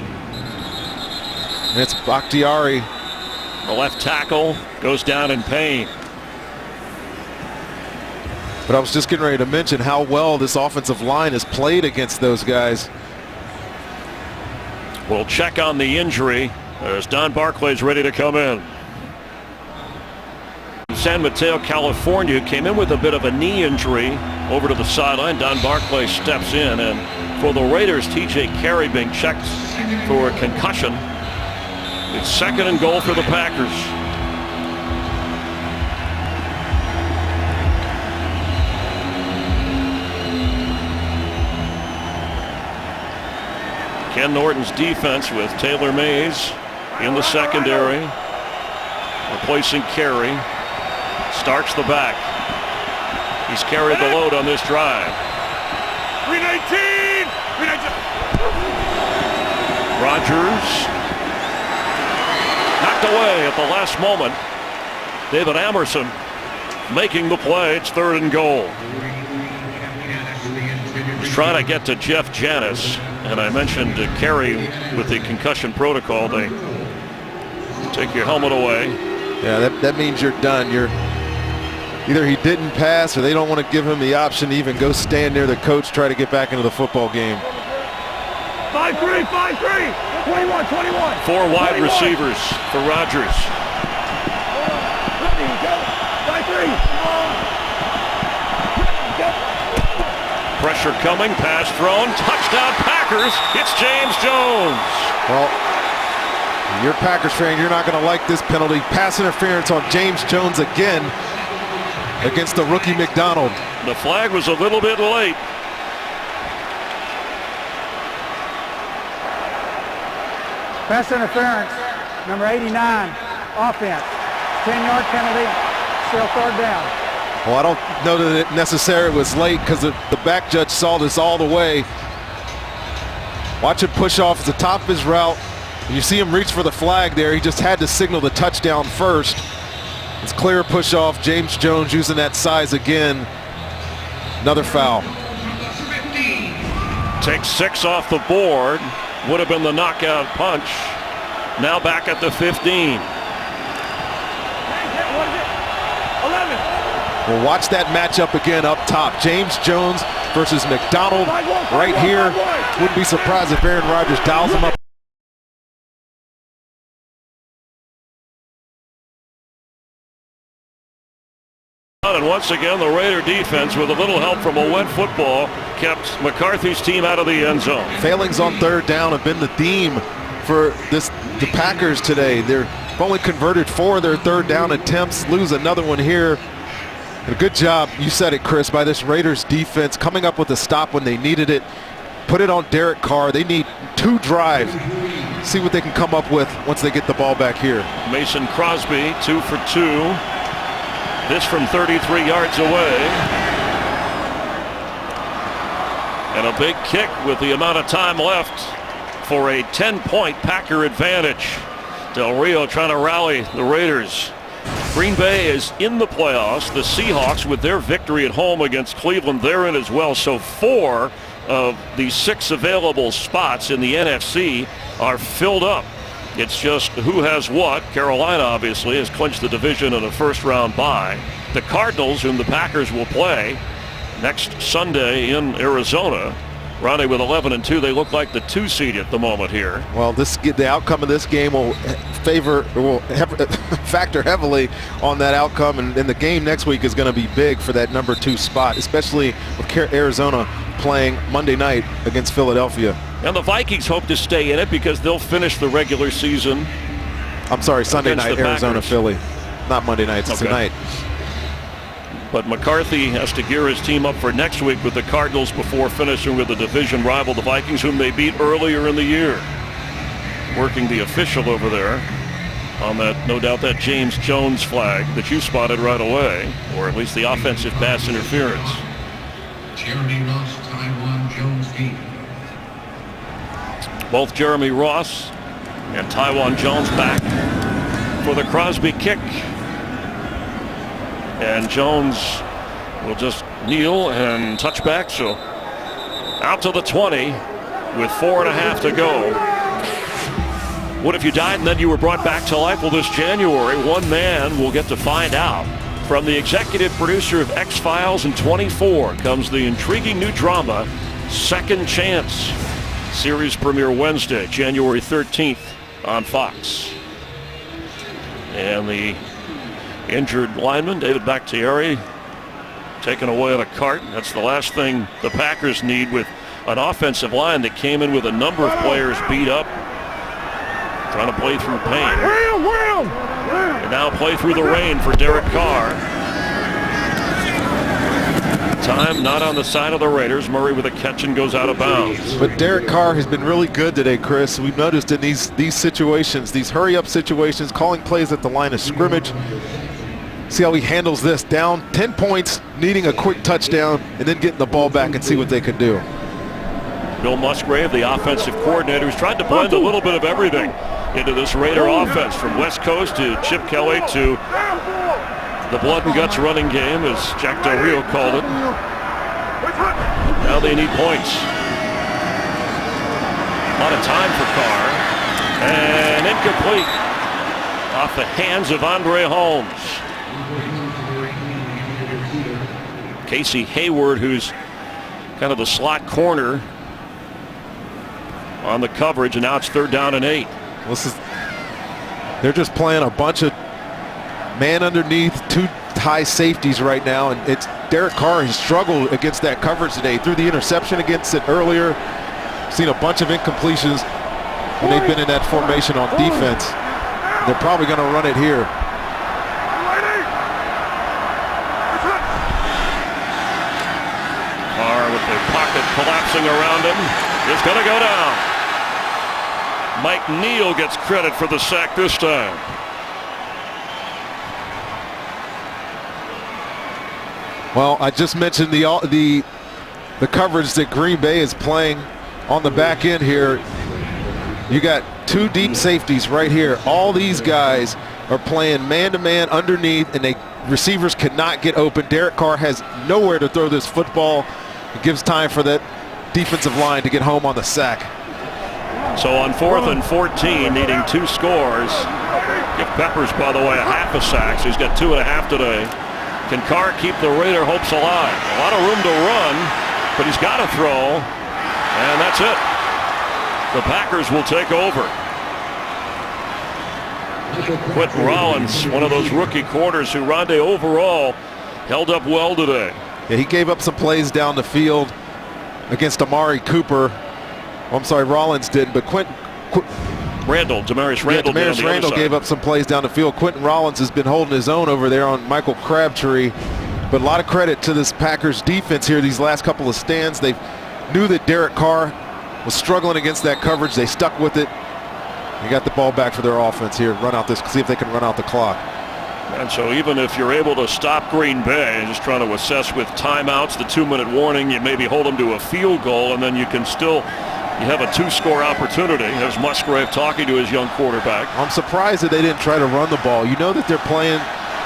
Speaker 2: And it's Bakhtiari.
Speaker 1: The left tackle goes down in pain.
Speaker 2: But I was just getting ready to mention how well this offensive line has played against those guys.
Speaker 1: We'll check on the injury as Don Barclay's ready to come in. San Mateo, California, came in with a bit of a knee injury over to the sideline. Don Barclay steps in, and for the Raiders, TJ Carey being checked for a concussion. It's 2nd and goal for the Packers. Ken Norton's defense with Taylor Mays in the secondary, replacing Carey. Starks the back. He's carried the load on this drive.
Speaker 3: 319!
Speaker 1: Rodgers knocked away at the last moment. David Amerson making the play. It's 3rd and goal. He's trying to get to Jeff Janis, and I mentioned Carey with the concussion protocol. They take your helmet away.
Speaker 2: Yeah, that means you're done. Either he didn't pass, or they don't want to give him the option to even go stand near the coach, try to get back into the football game.
Speaker 3: 5-3, 5-3, 21, 21.
Speaker 1: 4 wide 21. Receivers for Rodgers.
Speaker 3: Ready, go. 5-3.
Speaker 1: Pressure coming, pass thrown, touchdown Packers. It's James Jones.
Speaker 2: Well, you're a Packers fan, you're not going to like this penalty. Pass interference on James Jones again against the rookie McDonald.
Speaker 1: The flag was a little bit late.
Speaker 4: Pass interference, number 89, offense. 10-yard penalty, still 3rd down.
Speaker 2: Well, I don't know that it necessarily was late, because the back judge saw this all the way. Watch him push off at the top of his route. You see him reach for the flag there. He just had to signal the touchdown first. It's clear push off. James Jones using that size again. Another foul.
Speaker 1: Takes 6 off the board. Would have been the knockout punch. Now back at the 15.
Speaker 3: 11.
Speaker 2: We'll watch that matchup again up top. James Jones versus McDonald right here. Wouldn't be surprised if Aaron Rodgers dials him up.
Speaker 1: And once again, the Raider defense, with a little help from a wet football, kept McCarthy's team out of the end zone.
Speaker 2: Failings on 3rd down have been the theme for the Packers today. They've only converted 4 of their 3rd down attempts, lose another one here. And a good job, you said it, Chris, by this Raiders defense coming up with a stop when they needed it. Put it on Derek Carr. They need 2 drives. See what they can come up with once they get the ball back here.
Speaker 1: Mason Crosby, 2 for 2. This from 33 yards away. And a big kick with the amount of time left for a 10-point Packer advantage. Del Rio trying to rally the Raiders. Green Bay is in the playoffs. The Seahawks, with their victory at home against Cleveland, they're in as well. So 4 of the 6 available spots in the NFC are filled up. It's just who has what. Carolina obviously has clinched the division in a 1st-round bye. The Cardinals, whom the Packers will play next Sunday in Arizona, Ronnie, with 11-2, they look like the 2 seed at the moment here.
Speaker 2: Well, the outcome of this game will factor heavily on that outcome, and the game next week is going to be big for that number 2 spot, especially with Arizona playing Monday night against Philadelphia.
Speaker 1: And the Vikings hope to stay in it because they'll finish the regular season.
Speaker 2: I'm sorry, Sunday
Speaker 1: Against
Speaker 2: night,
Speaker 1: the
Speaker 2: Arizona,
Speaker 1: Packers.
Speaker 2: Philly. Not Monday nights, it's
Speaker 1: Okay.
Speaker 2: tonight.
Speaker 1: But McCarthy has to gear his team up for next week with the Cardinals before finishing with the division rival, the Vikings, whom they beat earlier in the year. Working the official over there on that, no doubt, that James Jones flag that you spotted right away, or at least the offensive pass interference.
Speaker 10: Jeremy Ross, Taiwan Jones game.
Speaker 1: Both Jeremy Ross and Taiwan Jones back for the Crosby kick. And Jones will just kneel and touch back. So out to the 20 with 4.5 to go. What if you died and then you were brought back to life? Well, this January, one man will get to find out. From the executive producer of X-Files and 24 comes the intriguing new drama, Second Chance. Series premiere Wednesday, January 13th on Fox. And the injured lineman, David Bakhtiari, taken away on a cart. That's the last thing the Packers need with an offensive line that came in with a number of players beat up, trying to play through pain. And now play through the rain for Derek Carr. Time not on the side of the Raiders. Murray with a catch and goes out of bounds.
Speaker 2: But Derek Carr has been really good today, Chris. We've noticed in these situations, these hurry-up situations, calling plays at the line of scrimmage. See how he handles this. Down 10 points, needing a quick touchdown, and then getting the ball back and see what they can do.
Speaker 1: Bill Musgrave, the offensive coordinator, who's tried to blend a little bit of everything into this Raider offense, from West Coast to Chip Kelly to the blood and guts running game, as Jack Del Rio called it. Now they need points. A lot of time for Carr. And incomplete. Off the hands of Andre Holmes. Casey Hayward, who's kind of the slot corner, on the coverage, and now it's 3rd down and 8.
Speaker 2: They're just playing a bunch of man underneath, 2 high safeties right now, and it's Derek Carr has struggled against that coverage today. Threw the interception against it earlier. Seen a bunch of incompletions when they've been in that formation on defense. They're probably going to run it here.
Speaker 1: Carr with the pocket collapsing around him is going to go down. Mike Neal gets credit for the sack this time.
Speaker 2: Well, I just mentioned the coverage that Green Bay is playing on the back end here. You got 2 deep safeties right here. All these guys are playing man-to-man underneath, and receivers cannot get open. Derek Carr has nowhere to throw this football. It gives time for that defensive line to get home on the sack.
Speaker 1: So on 4th and 14, needing 2 scores. Give Peppers, by the way, a half a sack. So he's got 2.5 today. Can Carr keep the Raider hopes alive? A lot of room to run, but he's got to throw, and that's it. The Packers will take over. Quentin Rollins, one of those rookie corners who Rondé overall held up well today.
Speaker 2: Yeah, he gave up some plays down the field against Amari Cooper. Oh, I'm sorry, Rollins didn't, but
Speaker 1: Demarius Randall,
Speaker 2: Demarius Randall gave up some plays down the field. Quentin Rollins has been holding his own over there on Michael Crabtree. But a lot of credit to this Packers defense here these last couple of stands. They knew that Derek Carr was struggling against that coverage. They stuck with it. They got the ball back for their offense here. See if they can run out the clock.
Speaker 1: And so even if you're able to stop Green Bay and just trying to assess with timeouts, the 2-minute warning, you maybe hold them to a field goal, and then you can still have a 2-score opportunity. There's Musgrave talking to his young quarterback.
Speaker 2: I'm surprised that they didn't try to run the ball. You know that they're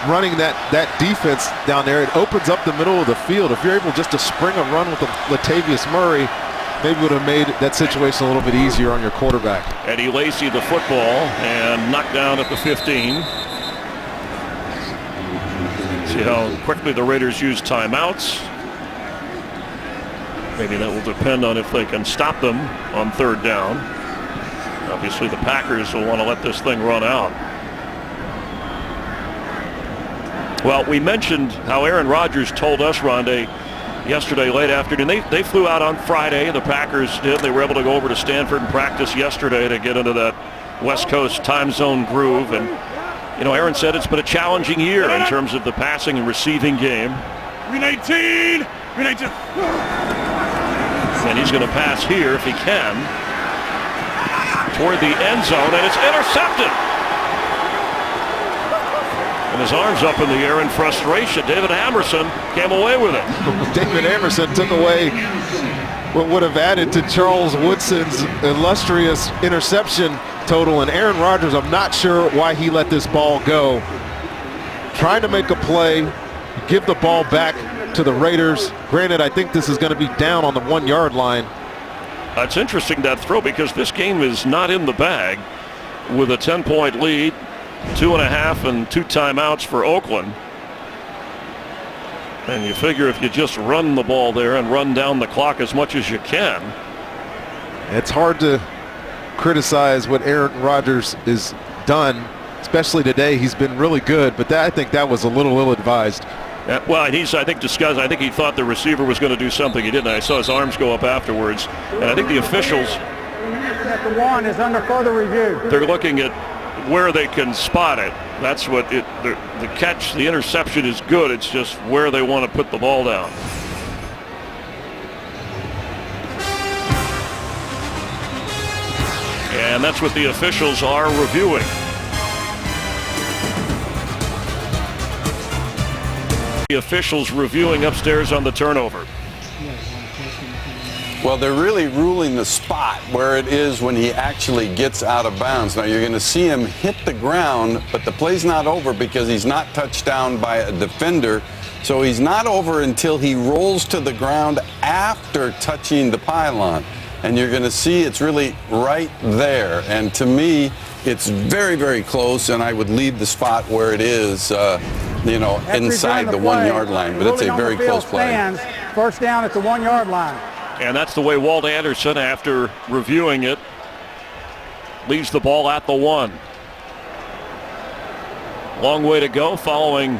Speaker 2: running that defense down there. It opens up the middle of the field. If you're able just to spring a run with Latavius Murray, maybe would have made that situation a little bit easier on your quarterback.
Speaker 1: Eddie Lacy the football and knocked down at the 15. See how quickly the Raiders use timeouts. Maybe that will depend on if they can stop them on 3rd down. Obviously the Packers will want to let this thing run out. Well, we mentioned how Aaron Rodgers told us, Rondé, yesterday late afternoon. They flew out on Friday. The Packers did. They were able to go over to Stanford and practice yesterday to get into that West Coast time zone groove. And, you know, Aaron said it's been a challenging year in terms of the passing and receiving game.
Speaker 3: Green 18! Green 18!
Speaker 1: And he's going to pass here if he can toward the end zone, and it's intercepted. And his arms up in the air in frustration. David Amerson came away with it.
Speaker 2: David Amerson took away what would have added to Charles Woodson's illustrious interception total. And Aaron Rodgers, I'm not sure why he let this ball go. Trying to make a play, give the ball back to the Raiders. Granted, I think this is going to be down on the 1 yard line.
Speaker 1: It's interesting, that throw, because this game is not in the bag with a 10-point lead, 2.5 and 2 timeouts for Oakland. And you figure if you just run the ball there and run down the clock as much as you can.
Speaker 2: It's hard to criticize what Aaron Rodgers has done, especially today. He's been really good, but I think that was a little ill-advised.
Speaker 1: Well, he's, I think, discussed. I think he thought the receiver was going to do something he didn't. I saw his arms go up afterwards. And I think the officials,
Speaker 4: That the one is under further review.
Speaker 1: they're looking at where they can spot it. That's what the catch, the interception is good. It's just where they want to put the ball down. And that's what the officials are reviewing. The officials reviewing upstairs on the turnover.
Speaker 11: Well, they're really ruling the spot where it is when he actually gets out of bounds. Now, you're going to see him hit the ground, but the play's not over because he's not touched down by a defender. So he's not over until he rolls to the ground after touching the pylon. And you're going to see it's really right there. And to me, it's very, very close, and I would leave the spot where it is, you know, inside the 1 yard line. But it's a very close play.
Speaker 4: First down at the 1 yard line.
Speaker 1: And that's the way Walt Anderson, after reviewing it, leaves the ball at the 1. Long way to go following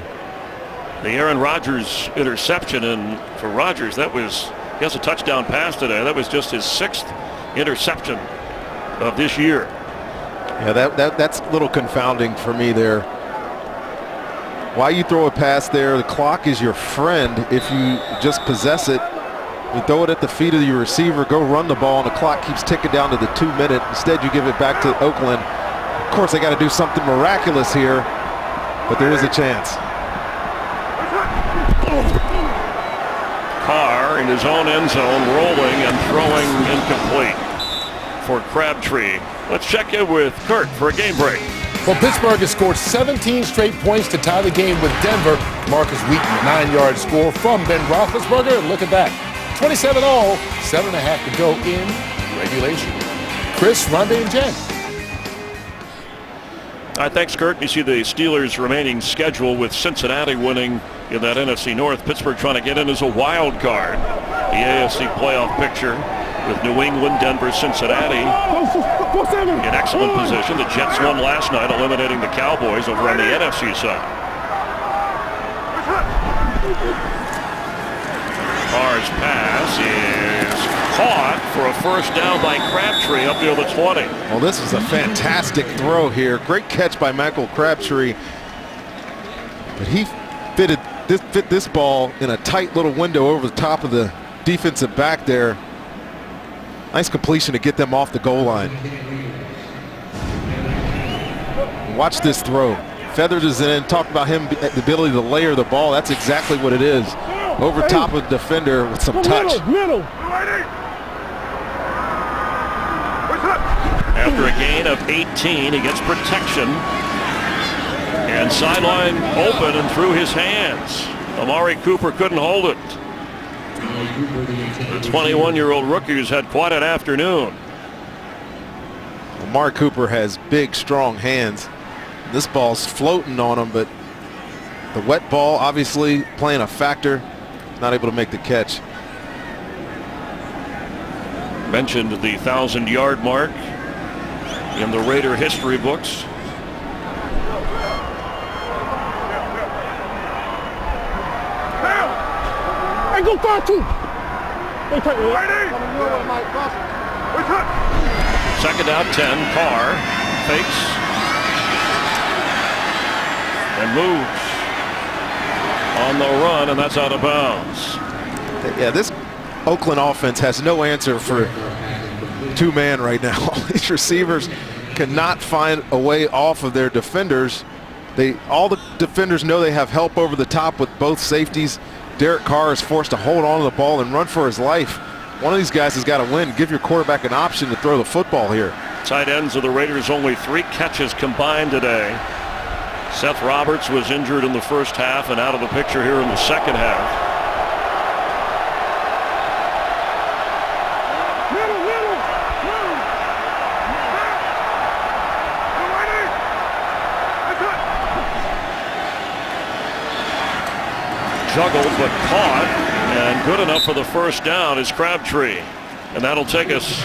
Speaker 1: the Aaron Rodgers interception. And for Rodgers, that was, he has a touchdown pass today. That was just his 6th interception of this year.
Speaker 2: Yeah, that's a little confounding for me there. Why you throw a pass there? The clock is your friend if you just possess it. You throw it at the feet of your receiver, go run the ball, and the clock keeps ticking down to the 2 minute. Instead, you give it back to Oakland. Of course, they got to do something miraculous here, but there is a chance.
Speaker 1: Carr in his own end zone, rolling and throwing incomplete for Crabtree. Let's check in with Kurt for a game break.
Speaker 8: Well, Pittsburgh has scored 17 straight points to tie the game with Denver. Marcus Wheaton, 9-yard score from Ben Roethlisberger. Look at that. 27-0, 7.5 to go in regulation. Chris, Rondé, and Jen.
Speaker 1: All right, thanks, Kurt. You see the Steelers' remaining schedule with Cincinnati winning in that NFC North. Pittsburgh trying to get in as a wild card. The AFC playoff picture with New England, Denver, Cincinnati in excellent position. The Jets won last night, eliminating the Cowboys over on the NFC side. Carr's pass is caught for a first down by Crabtree up near the 20.
Speaker 2: Well, this is a fantastic throw here. Great catch by Michael Crabtree. But he fit this ball in a tight little window over the top of the defensive back there. Nice completion to get them off the goal line. Watch this throw. Feathers is in. Talk about him, the ability to layer the ball. That's exactly what it is. Over top of the defender with some touch.
Speaker 1: After a gain of 18, he gets protection. And sideline open and through his hands. Amari Cooper couldn't hold it. The 21-year-old rookie has had quite an afternoon.
Speaker 2: Amari Cooper has big, strong hands. This ball's floating on him, but the wet ball obviously playing a factor. Not able to make the catch.
Speaker 1: Mentioned the 1,000-yard mark in the Raider history books.
Speaker 3: Hey, go far too.
Speaker 1: Second down, 10. Carr fakes and moves on the run, and that's out of bounds.
Speaker 2: Yeah, this Oakland offense has no answer for two-man right now. These receivers cannot find a way off of their defenders. All the defenders know they have help over the top with both safeties. Derek Carr is forced to hold on to the ball and run for his life. One of these guys has got to win. Give your quarterback an option to throw the football here.
Speaker 1: Tight ends of the Raiders, only 3 catches combined today. Seth Roberts was injured in the first half and out of the picture here in the second half. Juggled but caught, and good enough for the first down is Crabtree. And that'll take us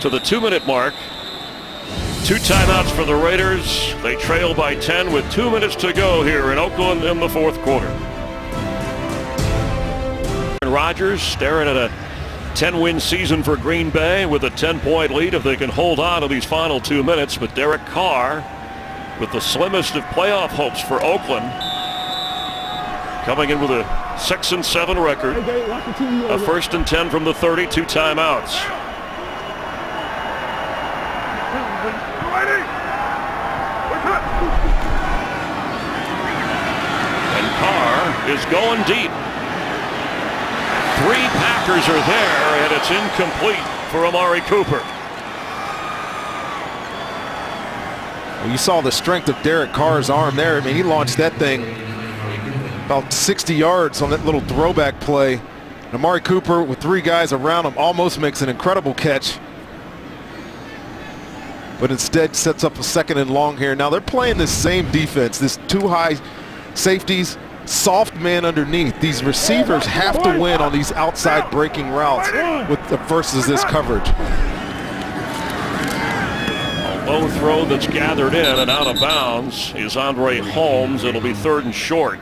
Speaker 1: to the 2-minute mark. 2 timeouts for the Raiders. They trail by 10 with 2 minutes to go here in Oakland in the fourth quarter. Rodgers staring at a 10-win season for Green Bay with a 10-point lead if they can hold on to these final 2 minutes. But Derek Carr with the slimmest of playoff hopes for Oakland, coming in with a 6-7 record. A 1st and 10 from the 30, 2 timeouts. And Carr is going deep. 3 Packers are there, and it's incomplete for Amari Cooper.
Speaker 2: Well, you saw the strength of Derek Carr's arm there. I mean, he launched that thing about 60 yards on that little throwback play. And Amari Cooper, with 3 guys around him, almost makes an incredible catch, but instead sets up a 2nd and long here. Now they're playing this same defense, this 2 high safeties, soft man underneath. These receivers have to win on these outside breaking routes versus this coverage.
Speaker 1: A low throw that's gathered in and out of bounds is Andre Holmes. It'll be 3rd and short.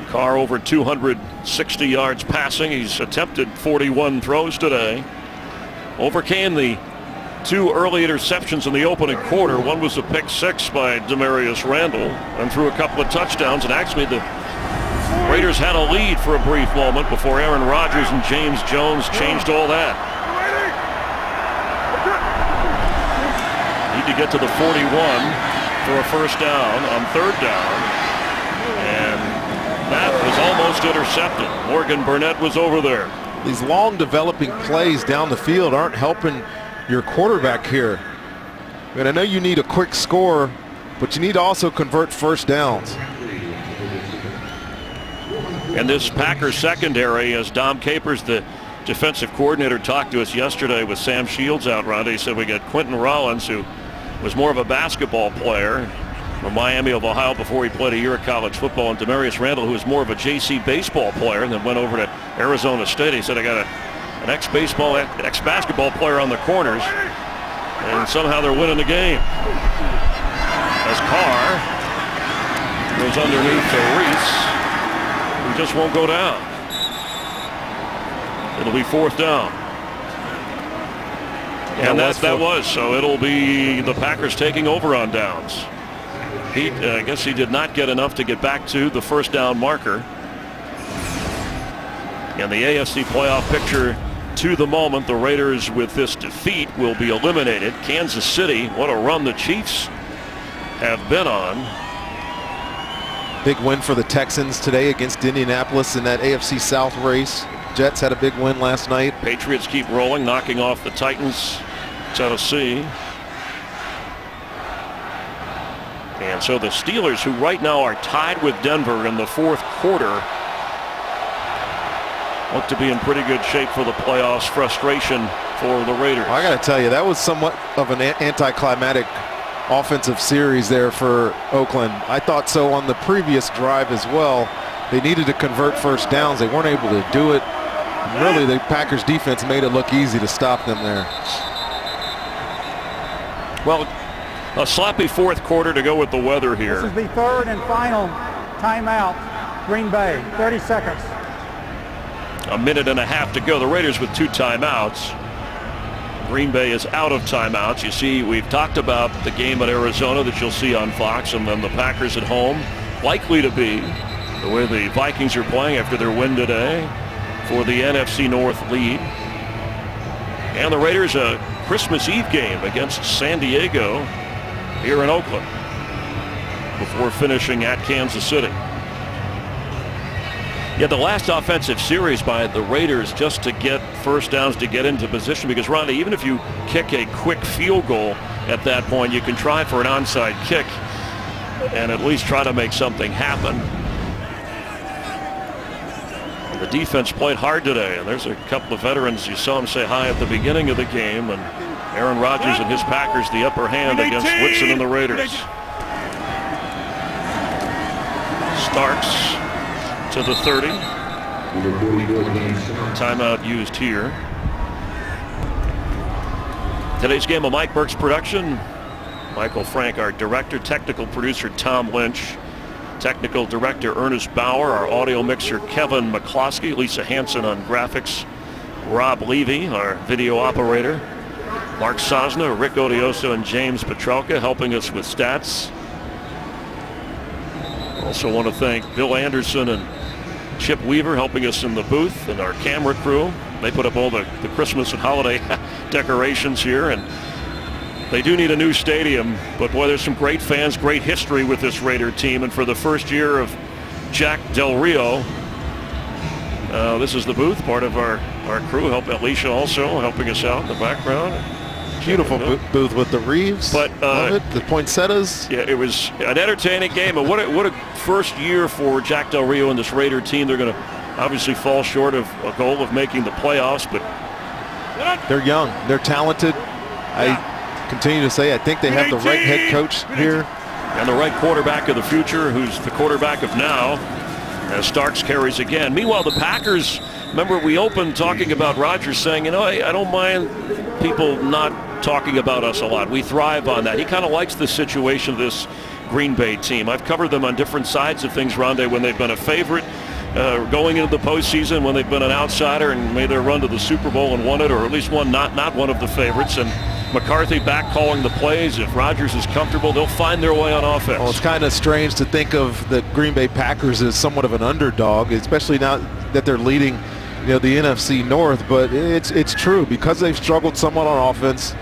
Speaker 1: Carr over 260 yards passing. He's attempted 41 throws today. Overcame the 2 early interceptions in the opening quarter. One was a pick 6 by Demarius Randall and threw a couple of touchdowns. And actually the Raiders had a lead for a brief moment before Aaron Rodgers and James Jones changed all that. Need to get to the 41 for a first down on 3rd down. And that was almost intercepted. Morgan Burnett was over there.
Speaker 2: These long developing plays down the field aren't helping your quarterback here. And I know you need a quick score, but you need to also convert first downs.
Speaker 1: And this Packers secondary, as Dom Capers, the defensive coordinator, talked to us yesterday with Sam Shields out around. He said we got Quentin Rollins, who was more of a basketball player from Miami of Ohio before he played a year of college football, and Demarius Randall, who was more of a JC baseball player and then went over to Arizona State. He said, I got an ex-baseball, ex-basketball player on the corners, and somehow they're winning the game. As Carr goes underneath to Reese, who just won't go down. It'll be 4th down. And that was, so it'll be the Packers taking over on downs. I guess he did not get enough to get back to the first down marker. And the AFC playoff picture to the moment, the Raiders with this defeat will be eliminated. Kansas City, what a run the Chiefs have been on.
Speaker 2: Big win for the Texans today against Indianapolis in that AFC South race. Jets had a big win last night.
Speaker 1: Patriots keep rolling, knocking off the Titans, Tennessee. And so the Steelers, who right now are tied with Denver in the 4th quarter, look to be in pretty good shape for the playoffs. Frustration for the Raiders.
Speaker 2: I got to tell you, that was somewhat of an anticlimactic offensive series there for Oakland. I thought so on the previous drive as well. They needed to convert first downs. They weren't able to do it. And really, the Packers defense made it look easy to stop them there.
Speaker 1: Well, a sloppy 4th quarter to go with the weather here.
Speaker 4: This is the 3rd and final timeout. Green Bay, 30 seconds.
Speaker 1: A minute and a half to go. The Raiders with 2 timeouts. Green Bay is out of timeouts. You see, we've talked about the game at Arizona that you'll see on Fox, and then the Packers at home, likely to be the way the Vikings are playing after their win today for the NFC North lead. And the Raiders a Christmas Eve game against San Diego here in Oakland before finishing at Kansas City. Yeah, the last offensive series by the Raiders just to get first downs, to get into position, because Ronda, even if you kick a quick field goal at that point, you can try for an onside kick and at least try to make something happen. The defense played hard today, and there's a couple of veterans. You saw them say hi at the beginning of the game, and Aaron Rodgers and his Packers the upper hand against Woodson and the Raiders. Starks to the 30. Timeout used here. Today's game, a Mike Burke's production. Michael Frank, our director, technical producer Tom Lynch, technical director Ernest Bauer, our audio mixer Kevin McCloskey, Lisa Hanson on graphics, Rob Levy, our video operator, Mark Sosna, Rick Odioso, and James Petrelka helping us with stats. Also want to thank Bill Anderson and Chip Weaver helping us in the booth, and our camera crew. They put up all the Christmas and holiday decorations here, and they do need a new stadium, but boy, there's some great fans, great history with this Raider team, and for the first year of Jack Del Rio, this is the booth, part of our crew. Alicia also helping us out in the background.
Speaker 2: Beautiful booth with the Reeves.
Speaker 1: But
Speaker 2: love it. The poinsettias.
Speaker 1: Yeah, it was an entertaining game. And what a first year for Jack Del Rio and this Raider team. They're going to obviously fall short of a goal of making the playoffs, but
Speaker 2: they're young. They're talented. I continue to say I think they have the right head coach here.
Speaker 1: And the right quarterback of the future, who's the quarterback of now, as Starks carries again. Meanwhile, the Packers, remember we opened talking about Rodgers saying, I don't mind people not talking about us a lot. We thrive on that. He kind of likes the situation of this Green Bay team. I've covered them on different sides of things, Rondé, when they've been a favorite going into the postseason, when they've been an outsider and made their run to the Super Bowl and won it, or at least one not one of the favorites. And McCarthy back calling the plays. If Rodgers is comfortable, they'll find their way on offense.
Speaker 2: Well, it's kind of strange to think of the Green Bay Packers as somewhat of an underdog, especially now that they're leading the NFC North, but it's true because they've struggled somewhat on offense.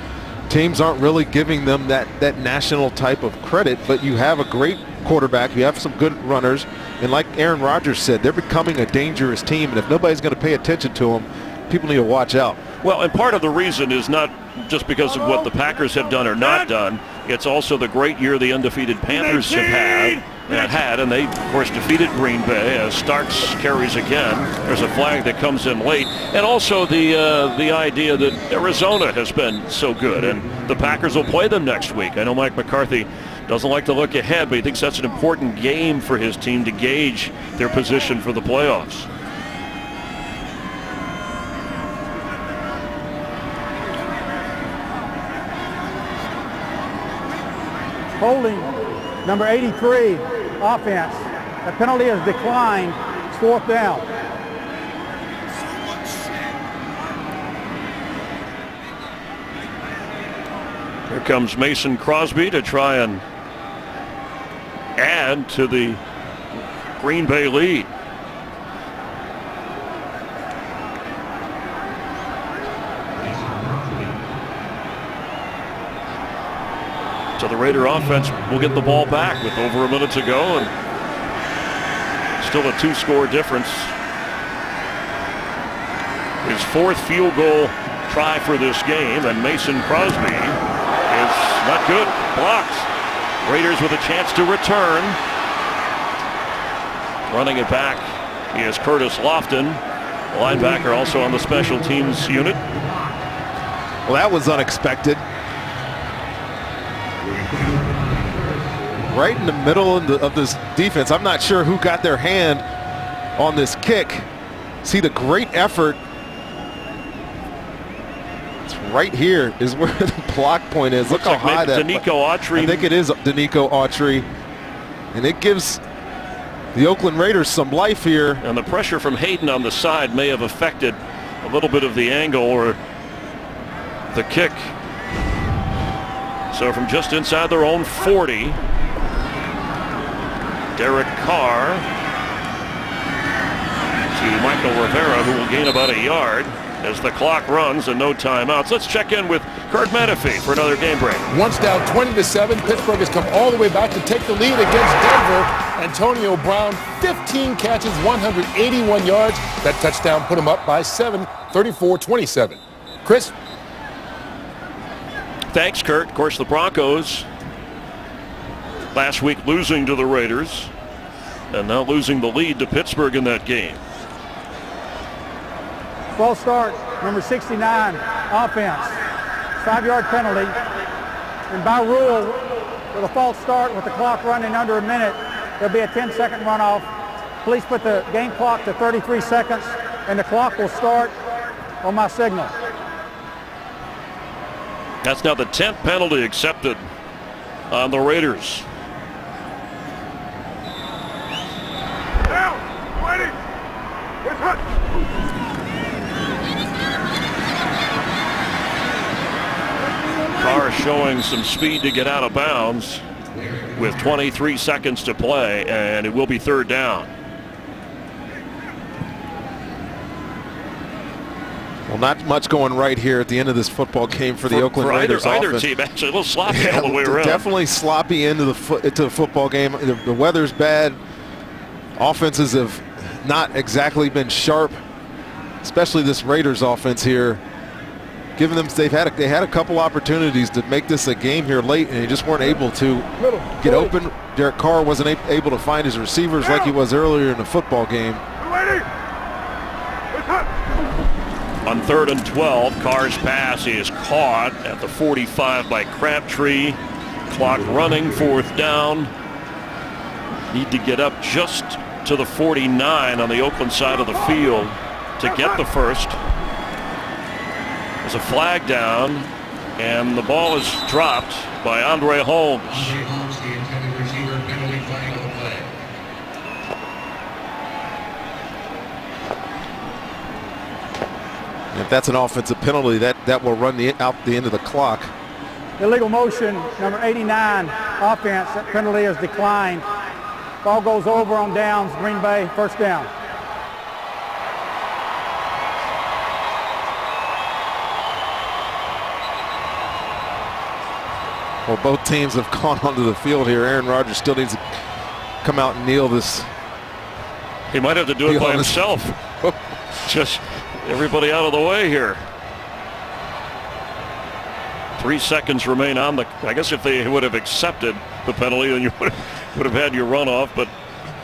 Speaker 2: Teams aren't really giving them that national type of credit, but you have a great quarterback, you have some good runners, and like Aaron Rodgers said, they're becoming a dangerous team, and if nobody's going to pay attention to them, people need to watch out.
Speaker 1: Well, and part of the reason is not just because of what the Packers have done or not done, it's also the great year the undefeated Panthers have had, and they, of course, defeated Green Bay as Starks carries again. There's a flag that comes in late, and also the idea that Arizona has been so good, and the Packers will play them next week. I know Mike McCarthy doesn't like to look ahead, but he thinks that's an important game for his team to gauge their position for the playoffs.
Speaker 4: Holding number 83, offense. The penalty is declined. It's 4th down.
Speaker 1: Here comes Mason Crosby to try and add to the Green Bay lead. So the Raider offense will get the ball back with over a minute to go, and still a 2-score difference. His 4th field goal try for this game, and Mason Crosby is not good. Blocks. Raiders with a chance to return. Running it back is Curtis Lofton, linebacker also on the special teams unit.
Speaker 2: Well, that was unexpected. Right in the middle of this defense. I'm not sure who got their hand on this kick. See the great effort. It's right here is where the block point is. Look how high that.
Speaker 1: Danico Autry.
Speaker 2: I think it is Danico Autry. And it gives The Oakland Raiders some life here.
Speaker 1: And the pressure from Hayden on the side may have affected a little bit of the angle or the kick. So from just inside their own 40, Derek Carr to Michael Rivera, who will gain about a yard as the clock runs and no timeouts. Let's check in with Kurt Menefee for another game break.
Speaker 8: Once down 20-7, Pittsburgh has come all the way back to take the lead against Denver. Antonio Brown, 15 catches, 181 yards. That touchdown put him up by 7, 34-27. Chris?
Speaker 1: Thanks, Kurt. Of course, the Broncos last week losing to the Raiders and now losing the lead to Pittsburgh in that game.
Speaker 4: False start, number 69, offense. 5-yard penalty. And by rule, with a false start with the clock running under a minute, there'll be a 10-second runoff. Please put the game clock to 33 seconds, and the clock will start on my signal.
Speaker 1: That's now the 10th penalty accepted on the Raiders.
Speaker 3: Down, waiting. It's hot.
Speaker 1: Carr showing some speed to get out of bounds with 23 seconds to play, and it will be third down.
Speaker 2: Well, not much going right here at the end of this football game for the Oakland Raiders.
Speaker 1: Either team, actually, a little sloppy all the way around.
Speaker 2: Definitely sloppy into the football game. The weather's bad. Offenses have not exactly been sharp, especially this Raiders offense here. Given them, they had a couple opportunities to make this a game here late, and they just weren't able to get open. Derek Carr wasn't able to find his receivers like he was earlier in the football game.
Speaker 1: On 3rd and 12, Carr's pass is caught at the 45 by Crabtree. Clock running, 4th down. Need to get up just to the 49 on the Oakland side of the field to get the first. There's a flag down, and the ball is dropped by Andre Holmes.
Speaker 10: Andre Holmes, the intended receiver, penalty flag on the play.
Speaker 2: If that's an offensive penalty, that will run out the end of the clock.
Speaker 4: Illegal motion, number 89, offense. That penalty is declined. Ball goes over on downs, Green Bay, first down.
Speaker 2: Well, both teams have gone onto the field here. Aaron Rodgers still needs to come out and kneel this.
Speaker 1: He might have to do it by himself. Just everybody out of the way here. 3 seconds remain on the. I guess if they would have accepted the penalty, then you would have had your runoff, but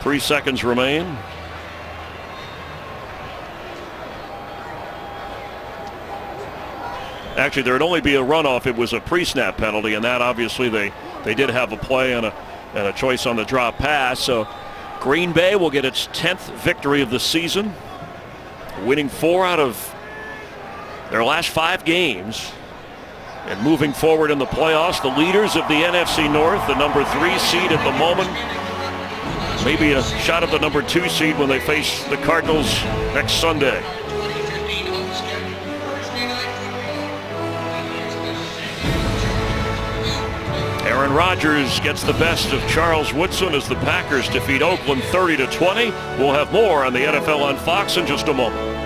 Speaker 1: 3 seconds remain. Actually, there would only be a runoff. It was a pre-snap penalty, and that obviously they did have a play and a choice on the drop pass. So Green Bay will get its 10th victory of the season, winning 4 out of their last 5 games. And moving forward in the playoffs, the leaders of the NFC North, the number 3 seed at the moment. Maybe a shot at the number 2 seed when they face the Cardinals next Sunday. Aaron Rodgers gets the best of Charles Woodson as the Packers defeat Oakland 30-20. We'll have more on the NFL on Fox in just a moment.